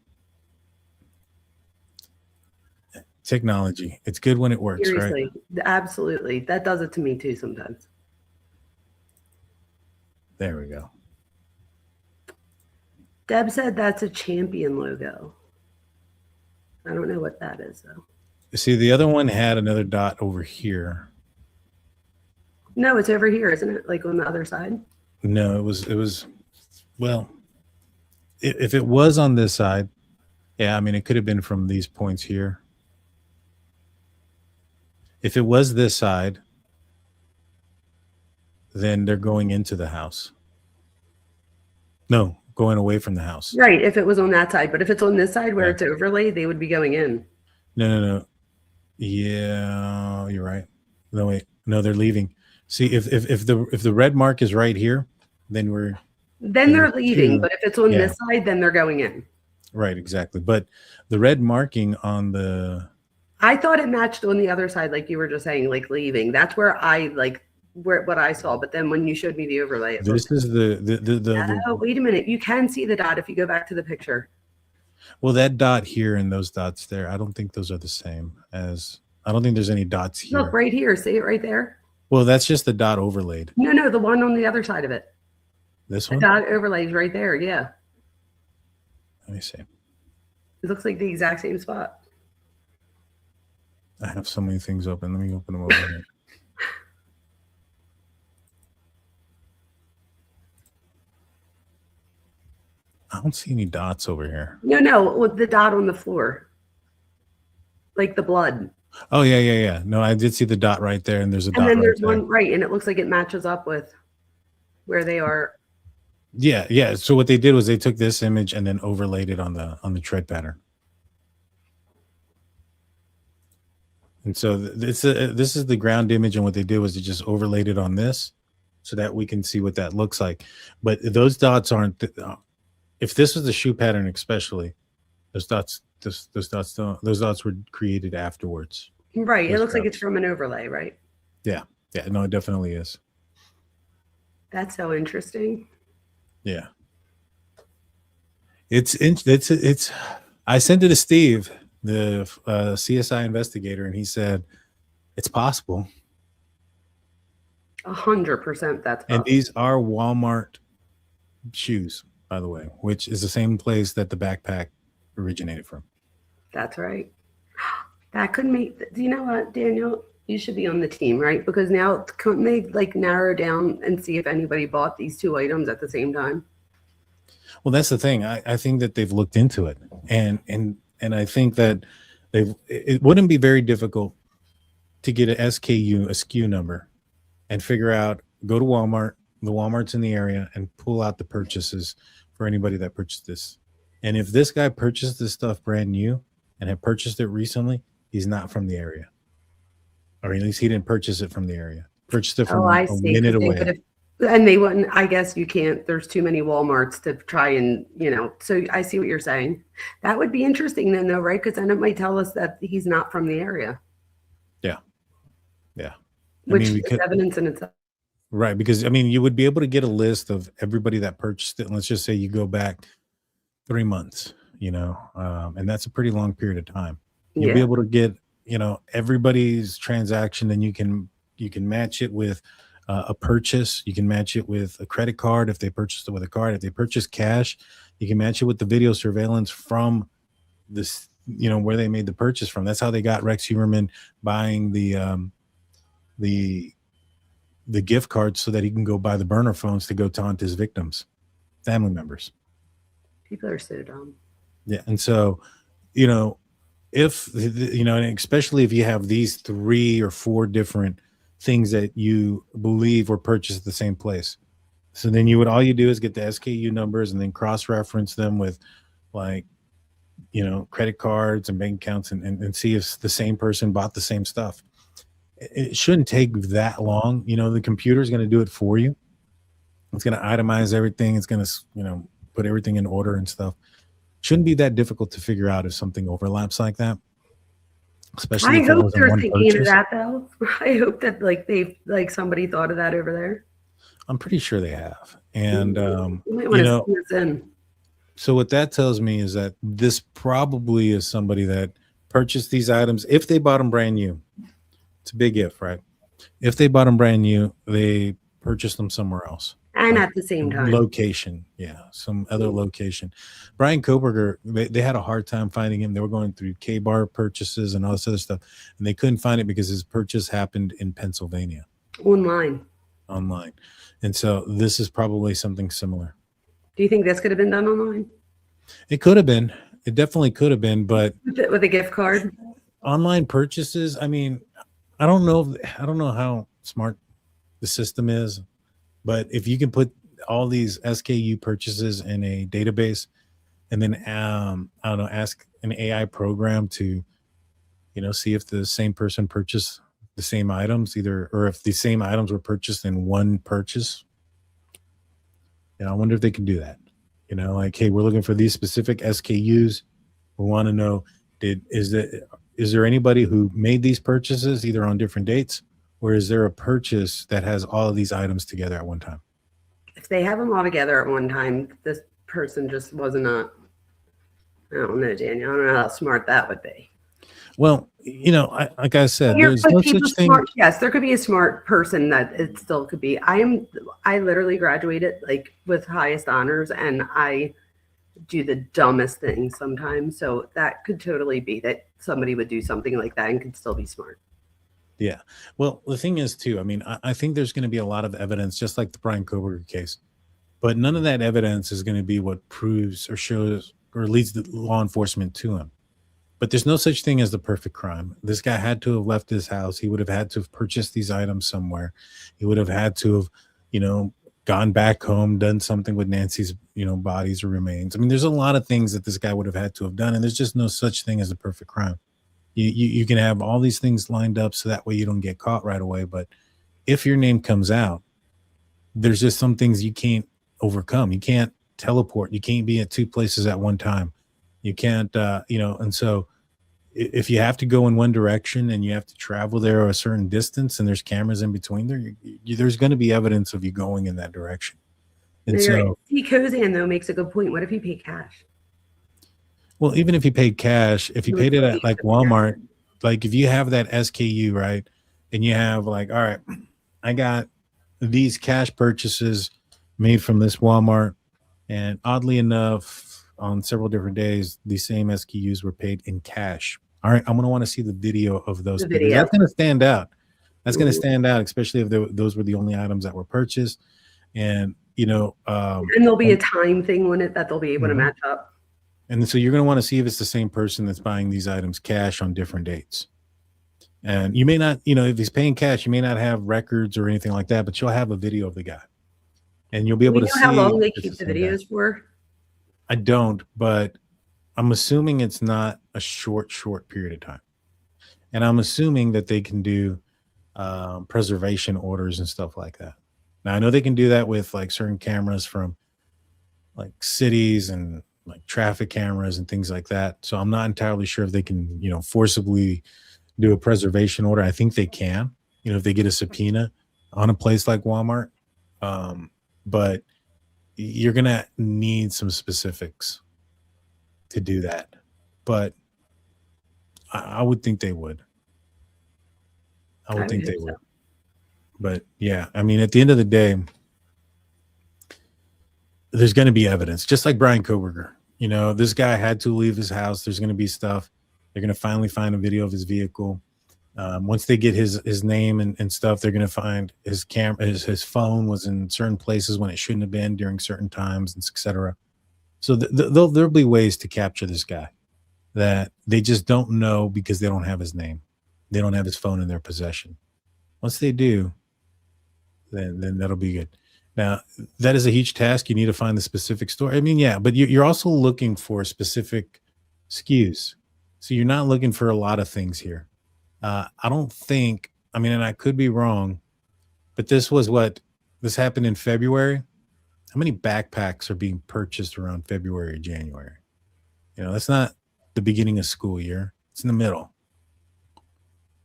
Technology. It's good when it works. Seriously, right? Absolutely. That does it to me too sometimes. There we go. Deb said that's a champion logo. I don't know what that is though. See, the other one had another dot over here. No, it's over here, isn't it? Like on the other side? No, it was well, if it was on this side, yeah, I mean, it could have been from these points here. If it was this side, then they're going into the house. No, going away from the house. Right, if it was on that side. But if it's on this side where it's overlaid, they would be going in. No. Yeah, you're right. No, wait. No, they're leaving. See, if the red mark is right here, then they're leaving. But if it's on this side, then they're going in. Right, exactly. But the red marking on the, I thought it matched on the other side, like you were just saying, like leaving. That's where what I saw. But then when you showed me the overlay, this is the oh, wait a minute. You can see the dot if you go back to the picture. Well, that dot here and those dots there, I don't think those are the same as, I don't think there's any dots here. Look right here. See it right there? Well, that's just the dot overlaid. No, the one on the other side of it. This one? The dot overlays right there, yeah. Let me see. It looks like the exact same spot. I have so many things open. Let me open them over here. I don't see any dots over here. No, with the dot on the floor. Like the blood. Oh, yeah. No, I did see the dot right there, and there's a dot right there. And then there's one, right, and it looks like it matches up with where they are. Yeah. So what they did was they took this image and then overlaid it on the tread pattern. And so this is the ground image, and what they did was they just overlaid it on this so that we can see what that looks like. But those dots aren't, if this was the shoe pattern especially, those dots were created afterwards. Right. It looks like it's from an overlay, right? Yeah. No, it definitely is. That's so interesting. Yeah. It's I sent it to Steve, the CSI investigator, and he said it's possible. 100% that's And up. these are Walmart shoes, by the way, which is the same place that the backpack originated from. That's right. That could make, do you know what, Daniel? You should be on the team, right? Because now couldn't they like narrow down and see if anybody bought these two items at the same time? Well, that's the thing. I think that they've looked into it, and I think that it wouldn't be very difficult to get a SKU, a SKU number, and figure out, go to Walmart, the Walmart's in the area, and pull out the purchases for anybody that purchased this. And if this guy purchased this stuff brand new and had purchased it recently, he's not from the area, or at least he didn't purchase it from the area. Purchased it Oh, from I a see. minute Because they away. would have, and they wouldn't, I guess you can't, there's too many Walmarts to try and, so I see what you're saying. That would be interesting then, though, right? Because then it might tell us that he's not from the area, Yeah, yeah. I which mean, we is could. evidence in itself. Right, because I mean, you would be able to get a list of everybody that purchased it. Let's just say you go back 3 months, and that's a pretty long period of time. You'll be Yeah. able to get, everybody's transaction, and you can match it with a purchase. You can match it with a credit card if they purchased it with a card. If they purchased cash, you can match it with the video surveillance from this, where they made the purchase from. That's how they got Rex Huberman buying the the gift cards so that he can go buy the burner phones to go taunt his victims, family members. People are so dumb. Yeah. And so, if, and especially if you have these 3 or 4 different things that you believe were purchased at the same place. So then all you do is get the SKU numbers and then cross-reference them with like, credit cards and bank accounts and see if the same person bought the same stuff. It shouldn't take that long. The computer is going to do it for you. It's going to itemize everything. It's going to, put everything in order and stuff. Shouldn't be that difficult to figure out if something overlaps like that, especially I if it hope wasn't they're one thinking of purchase. that though. I hope that somebody thought of that over there. I'm pretty sure they have. And, You might want to send this in. so what that tells me is that this probably is somebody that purchased these items. If they bought them brand new, it's a big if, right? If they bought them brand new, they purchased them somewhere else. And Like at the same time. location. Yeah. Some other location. Brian Koberger, they had a hard time finding him. They were going through K-bar purchases and all this other stuff. And they couldn't find it because his purchase happened in Pennsylvania. Online. And so this is probably something similar. Do you think this could have been done online? It could have been. It definitely could have been, but With a gift card? online purchases, I mean, I don't know how smart the system is, but if you can put all these SKU purchases in a database and then I don't know, ask an AI program to see if the same person purchased the same items, or if the same items were purchased in one purchase. I wonder if they can do that. Like, hey, we're looking for these specific SKUs. We want to know, is there anybody who made these purchases either on different dates, or is there a purchase that has all of these items together at one time? If they have them all together at one time, this person just was not. I don't know, Daniel. I don't know how smart that would be. Well, like I said, there's no such thing. Yes, there could be a smart person that it still could be. I literally graduated like with highest honors, and I do the dumbest things sometimes. So that could totally be that somebody would do something like that and could still be smart. Yeah. Well, the thing is too, I mean, I think there's going to be a lot of evidence, just like the Brian Koberger case, but none of that evidence is going to be what proves or shows or leads the law enforcement to him. But there's no such thing as the perfect crime. This guy had to have left his house. He would have had to have purchased these items somewhere. He would have had to have, gone back home, done something with Nancy's, bodies or remains. I mean, there's a lot of things that this guy would have had to have done, and there's just no such thing as a perfect crime. You can have all these things lined up so that way you don't get caught right away. But if your name comes out, there's just some things you can't overcome. You can't teleport. You can't be at 2 places at one time. You can't, and so if you have to go in one direction and you have to travel there a certain distance and there's cameras in between there, there's going to be evidence of you going in that direction. And so, T. Kozan, though, makes a good point. What if you pay cash? well, even if you paid cash, if you paid it at like Walmart, like if you have that SKU, right, and you have like, all right, I got these cash purchases made from this Walmart, and oddly enough, on several different days, the same SKUs were paid in cash. All right, I'm going to want to see the video of those The because video. that's going to stand out. That's going to Mhm. stand out, especially if those were the only items that were purchased. And And there'll be a time thing when that they'll be able to Mhm. match up. And so you're going to want to see if it's the same person that's buying these items cash on different dates. And you may not, if he's paying cash, you may not have records or anything like that, but you'll have a video of the guy. And you'll be Do able we to know how see long they if it's keep the same guy. videos for? I don't, but I'm assuming it's not a short period of time. And I'm assuming that they can do preservation orders and stuff like that. Now, I know they can do that with like certain cameras from like cities and like traffic cameras and things like that. So I'm not entirely sure if they can, forcibly do a preservation order. I think they can, if they get a subpoena on a place like Walmart. But you're going to need some specifics to do that. But I would think they would. I would think they would. But yeah, I mean, at the end of the day, there's going to be evidence, just like Brian Koberger. This guy had to leave his house. There's going to be stuff. They're going to finally find a video of his vehicle. Once they get his name and stuff, they're going to find his camera, his phone was in certain places when it shouldn't have been during certain times, etc. So there'll be ways to capture this guy that they just don't know because they don't have his name. They don't have his phone in their possession. Once they do, then that'll be good. Now, that is a huge task. You need to find the specific store. I mean, yeah, but you're also looking for specific SKUs. So you're not looking for a lot of things here. I don't think, and I could be wrong, but this happened in February. How many backpacks are being purchased around February or January? That's not the beginning of school year. It's in the middle.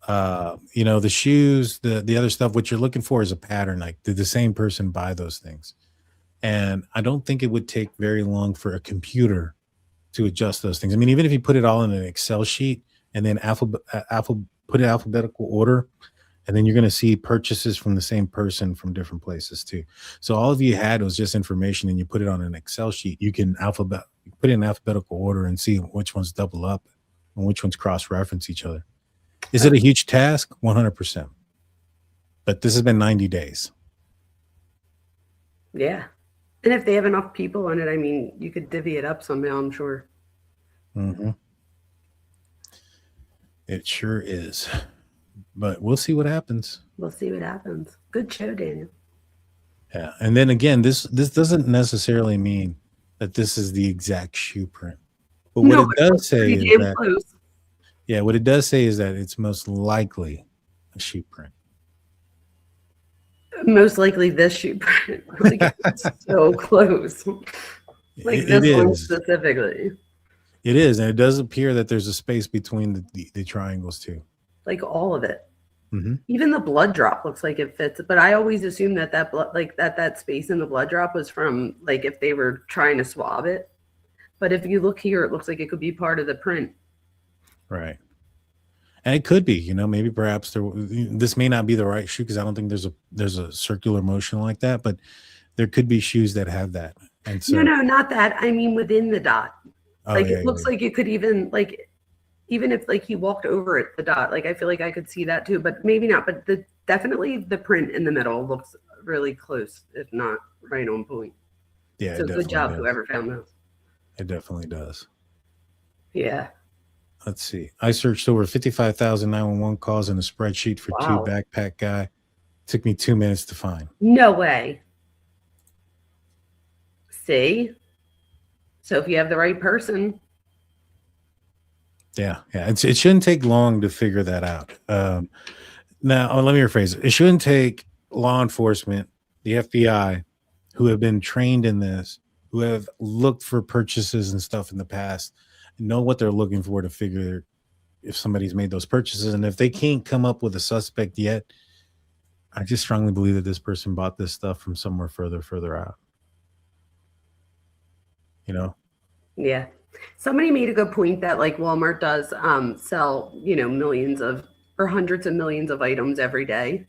The shoes, the other stuff, what you're looking for is a pattern. Like, did the same person buy those things? And I don't think it would take very long for a computer to adjust those things. Even if you put it all in an Excel sheet and then put it alphabetical order, and then you're going to see purchases from the same person from different places too. So all of you had was just information and you put it on an Excel sheet. You can put it in alphabetical order and see which ones double up and which ones cross-reference each other. Is it a huge task? 100%. But this has been 90 days. Yeah. And if they have enough people on it, you could divvy it up somehow, I'm sure. Mm-hmm. It sure is. But we'll see what happens. We'll see what happens. Good show, Daniel. Yeah. And then again, this doesn't necessarily mean that this is the exact shoe print. But what it does say is that close. Yeah, what it does say is that it's most likely a shoe print. Most likely this shoe print. It's so close. Like this one specifically. It is, and it does appear that there's a space between the triangles too. Like all of it. Mm-hmm. Even the blood drop looks like it fits. But I always assumed that blood, like that space in the blood drop was from like if they were trying to swab it. But if you look here, it looks like it could be part of the print. Right. And it could be, maybe perhaps this may not be the right shoe because I don't think there's a circular motion like that, but there could be shoes that have that. And so, no, not that. Within the dot. It looks like it could even if like he walked over it, the dot, like I feel like I could see that too, but maybe not. But definitely the print in the middle looks really close, if not right on point. Yeah. So good job, whoever found those. It definitely does. Yeah. Let's see. I searched over 55,000 911 calls in a spreadsheet for two backpack guy. Took me 2 minutes to find. No way. See? So if you have the right person. Yeah. It shouldn't take long to figure that out. Now, let me rephrase it. It shouldn't take law enforcement, the FBI, who have been trained in this, who have looked for purchases and stuff in the past, know what they're looking for to figure if somebody's made those purchases. And if they can't come up with a suspect yet, I just strongly believe that this person bought this stuff from somewhere further out. Yeah. Somebody made a good point that like Walmart does sell, millions of or hundreds of millions of items every day.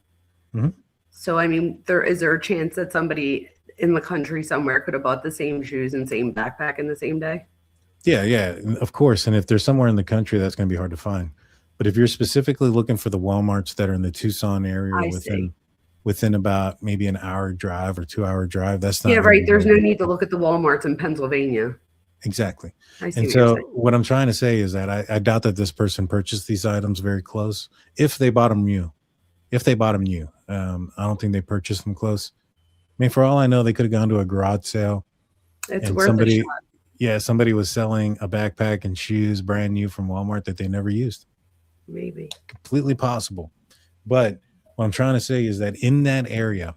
Mm-hmm. So, I mean, is there a chance that somebody in the country somewhere could have bought the same shoes and same backpack in the same day? Yeah, of course. And if there's somewhere in the country, that's going to be hard to find. But if you're specifically looking for the Walmarts that are in the Tucson area or I see. within about maybe an hour drive or 2 hour drive, that's Yeah, not going to right. be There's very no need to difficult. look at the Walmarts in Pennsylvania. Exactly. I see And what you're saying. so what I'm trying to say is that I doubt that this person purchased these items very close. If they bought them new, I don't think they purchased them close. I mean, for all I know, they could have gone to a garage sale It's and worth a somebody, shot, yeah, somebody was selling a backpack and shoes brand new from Walmart that they never used. maybe. Completely possible. But what I'm trying to say is that in that area,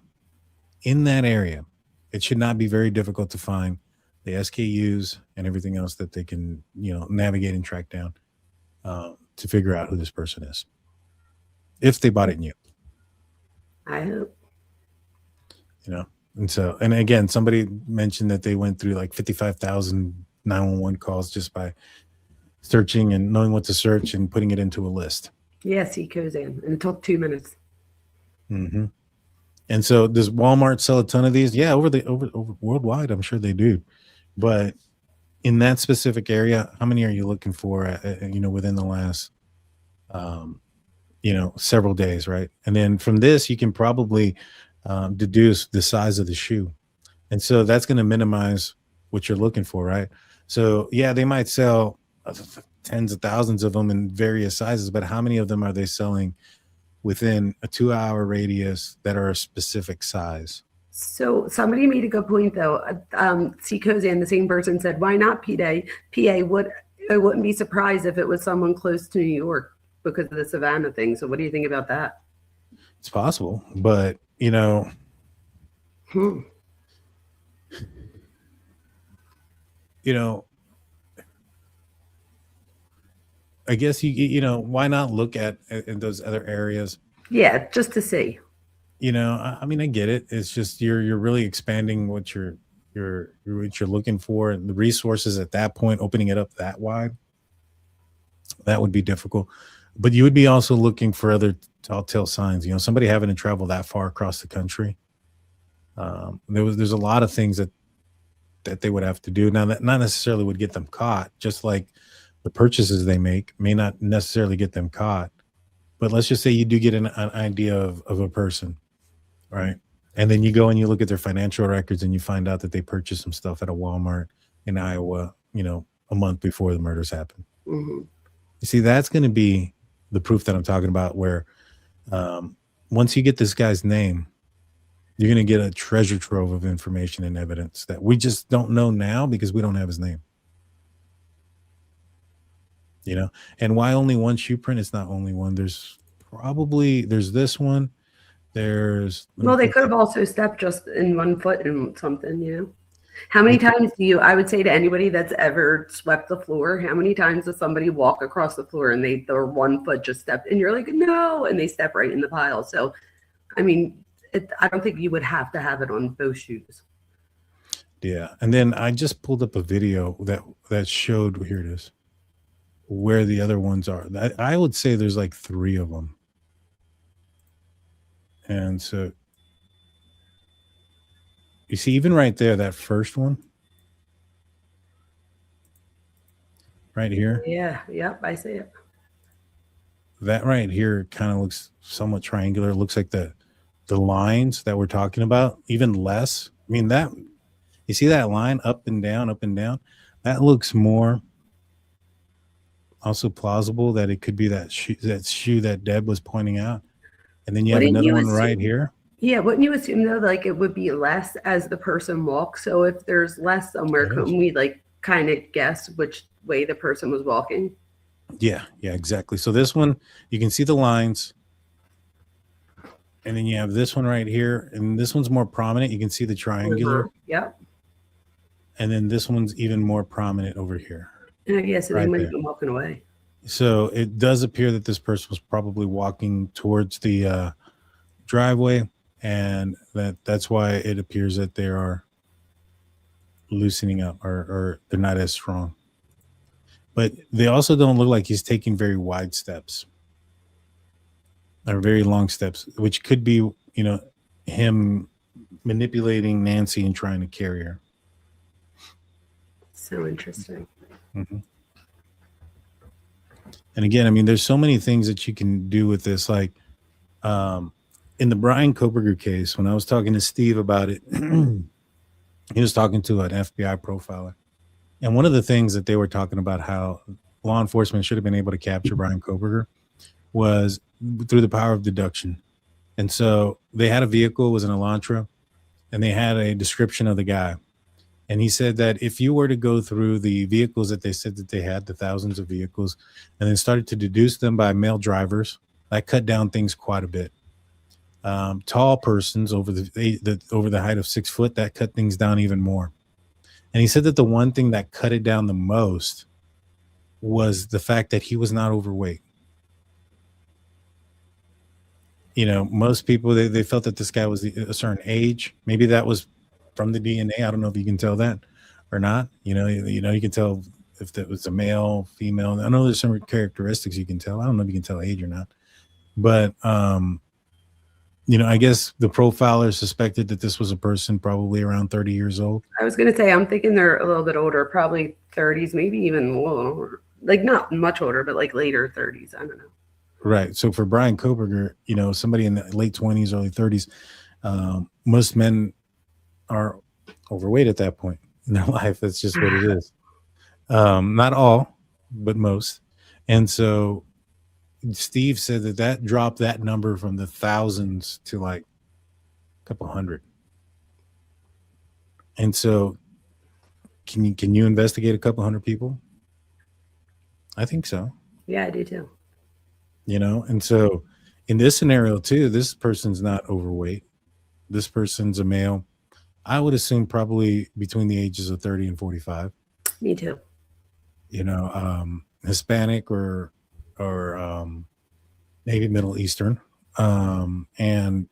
it should not be very difficult to find the SKUs and everything else that they can, navigate and track down to figure out who this person is if they bought it new, I hope. you know. And again, somebody mentioned that they went through like 55,000 911 calls just by searching and knowing what to search and putting it into a list. Yeah, see Kozan. And it took 2 minutes. Hmm. And so does Walmart sell a ton of these? Yeah, over worldwide, I'm sure they do. But in that specific area, how many are you looking for? Within the last, several days, right? And then from this, you can probably deduce the size of the shoe, and so that's going to minimize what you're looking for, right? So yeah, they might sell tens of thousands of them in various sizes, but how many of them are they selling within a 2 hour radius that are a specific size? So somebody made a good point though. See Kozan, the same person said, "Why not PA? PA would I wouldn't be surprised if it was someone close to New York because of the Savannah thing." So what do you think about that? It's possible, but Hmm. you know, I guess why not look at in those other areas? Yeah, just to see. I mean, I get it. It's just you're really expanding what you're looking for, and the resources at that point, opening it up that wide, that would be difficult. But you would be also looking for other telltale signs. Somebody having to travel that far across the country. There's a lot of things that they would have to do now that not necessarily would get them caught, just like the purchases they make may not necessarily get them caught. But let's just say you do get an idea of a person, right? And then you go and you look at their financial records and you find out that they purchased some stuff at a Walmart in Iowa, a month before the murders happened. Hmm. You see, that's going to be the proof that I'm talking about, where once you get this guy's name, you're going to get a treasure trove of information and evidence that we just don't know now because we don't have his name. And why only one shoe print? It's not only one. There's this one. Well, they could have also stepped just in 1 foot in something. How many times I would say to anybody that's ever swept the floor, how many times does somebody walk across the floor and their 1 foot just stepped and you're like, no, and they step right in the pile. So, I mean, I don't think you would have to have it on both shoes. Yeah. And then I just pulled up a video that showed, here it is, where the other ones are. I would say there's like 3 of them. And so you see, even right there, that first one right here, Yeah. Yep. I see it. that right here kind of looks somewhat triangular. It looks like the lines that we're talking about, even less. I mean, that you see that line up and down, that looks more also plausible that it could be that shoe that Deb was pointing out. And then you have another one right here. Yeah, wouldn't you assume though, like it would be less as the person walks? So if there's less somewhere, couldn't we like kind of guess which way the person was walking? Yeah, exactly. So this one, you can see the lines. And then you have this one right here, and this one's more prominent. You can see the triangular. Yep. And then this one's even more prominent over here. Yeah, so they might have been walking away. So it does appear that this person was probably walking towards the driveway, and that's why it appears that they are loosening up or they're not as strong. But they also don't look like he's taking very wide steps or very long steps, which could be, him manipulating Nancy and trying to carry her. So interesting. Mm-hmm. And again, I mean, there's so many things that you can do with this. Like in the Brian Koberger case, when I was talking to Steve about it, he was talking to an FBI profiler. And one of the things that they were talking about how law enforcement should have been able to capture Brian Koberger was through the power of deduction. And so they had a vehicle, it was an Elantra, and they had a description of the guy. And he said that if you were to go through the vehicles that they said that they had, the thousands of vehicles, and then started to deduce them by male drivers, that cut down things quite a bit. Tall persons over the height of 6 foot, that cut things down even more. And he said that the one thing that cut it down the most was the fact that he was not overweight. You know, most people, they felt that this guy was a certain age. Maybe that was from the DNA. I don't know if you can tell that or not. You know, you can tell if that was a male, female. I know there's some characteristics you can tell. I don't know if you can tell age or not. But, you know, I guess the profiler suspected that this was a person probably around 30 years old. I was going to say, I'm thinking they're a little bit older, probably 30s, maybe even a little older. Like not much older, but like later 30s. I don't know. Right. So for Brian Koberger, you know, somebody in the late 20s, early 30s, most men are overweight at that point in their life. That's just what it is. Not all, but most. And so Steve said that dropped that number from the thousands to like a couple hundred. And so can you investigate a couple hundred people? I think so. Yeah, I do too. You know, and so in this scenario too, this person's not overweight. This person's a male. I would assume probably between the ages of 30 and 45. Me too. You know, Hispanic or maybe Middle Eastern. And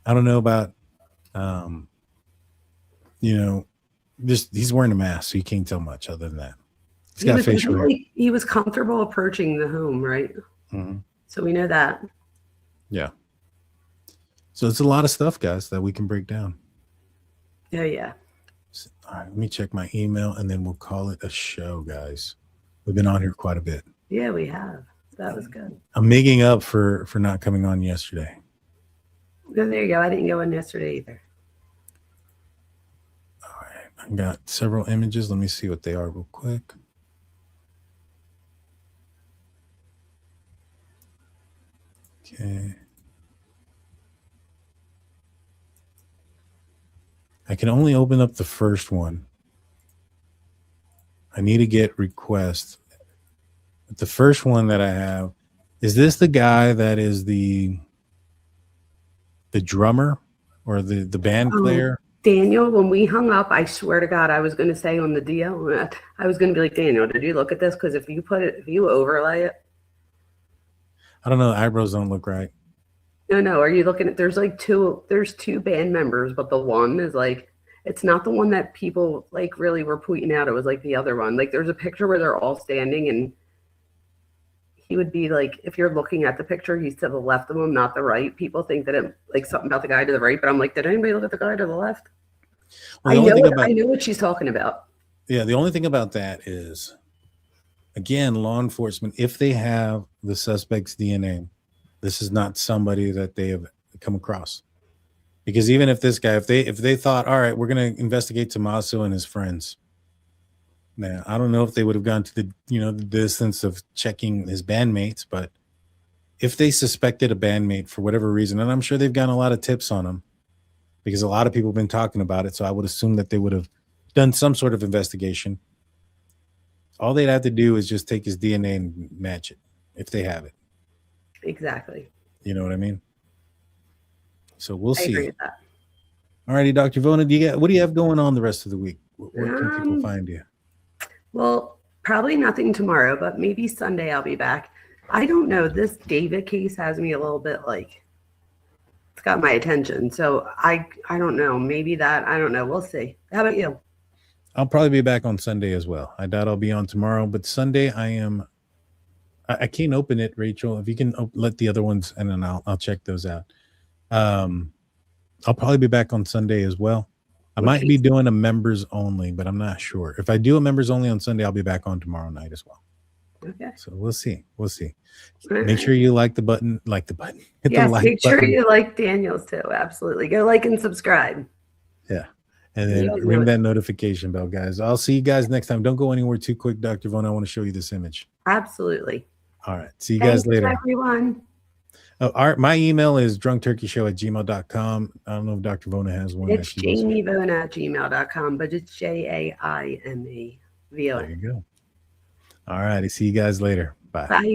I don't know about, you know, he's wearing a mask, so you can't tell much other than that. He's got facial hair. He was comfortable approaching the home, right? Mm-hmm. So we know that. Yeah. So it's a lot of stuff, guys, that we can break down. Oh, yeah. All right, let me check my email, and then we'll call it a show, guys. We've been on here quite a bit. Yeah, we have. That was good. I'm making up for not coming on yesterday. Oh, there you go. I didn't go in yesterday either. All right. I got several images. Let me see what they are real quick. Okay. I can only open up the first one. I need to get requests. But the first one that I have, is this the guy that is the drummer or the band player? Daniel, when we hung up, I swear to God, I was going to say on the DL, I was going to be like, Daniel, did you look at this? Because if you overlay it. I don't know. The eyebrows don't look right. No. Are you looking at, there's two band members, but the one is like, it's not the one that people like really were pointing out. It was like the other one. Like there's a picture where they're all standing and he would be like, if you're looking at the picture, he's to the left of them, not the right. People think that it like something about the guy to the right, but I'm like, did anybody look at the guy to the left? Well, I know what she's talking about. Yeah, the only thing about that is, again, law enforcement, if they have the suspect's DNA, this is not somebody that they have come across. Because even if this guy, if they thought, all right, we're going to investigate Tommaso and his friends. Now, I don't know if they would have gone to the distance of checking his bandmates, but if they suspected a bandmate for whatever reason, and I'm sure they've gotten a lot of tips on him because a lot of people have been talking about it. So I would assume that they would have done some sort of investigation. All they'd have to do is just take his DNA and match it if they have it. Exactly. You know what I mean? So we'll see. I agree with that. All righty, Dr. Vona, what do you have going on the rest of the week? Where can people find you? Well, probably nothing tomorrow, but maybe Sunday I'll be back. I don't know. This David case has me a little bit like, it's got my attention. So I don't know. Maybe that, I don't know. We'll see. How about you? I'll probably be back on Sunday as well. I doubt I'll be on tomorrow, but Sunday I I can't open it, Rachel. If you can let the other ones, and then I'll check those out. I'll probably be back on Sunday as well. I might be doing a members only, but I'm not sure. If I do a members only on Sunday, I'll be back on tomorrow night as well. Okay. So we'll see. We'll see. All Make sure you like the button. Hit yes, the like make button. sure you like Daniel's too. Absolutely. Go like and subscribe. Yeah. And then ring that notification bell, guys. I'll see you guys next time. Don't go anywhere too quick, Dr. Vona. I want to show you this image. Absolutely. All right. See you guys later. Everyone. Oh, my email is drunkturkeyshow@gmail.com. I don't know if Dr. Vona has one. It's jamievona@gmail.com, but it's JAIME. There you go. All righty. See you guys later. Bye. Bye.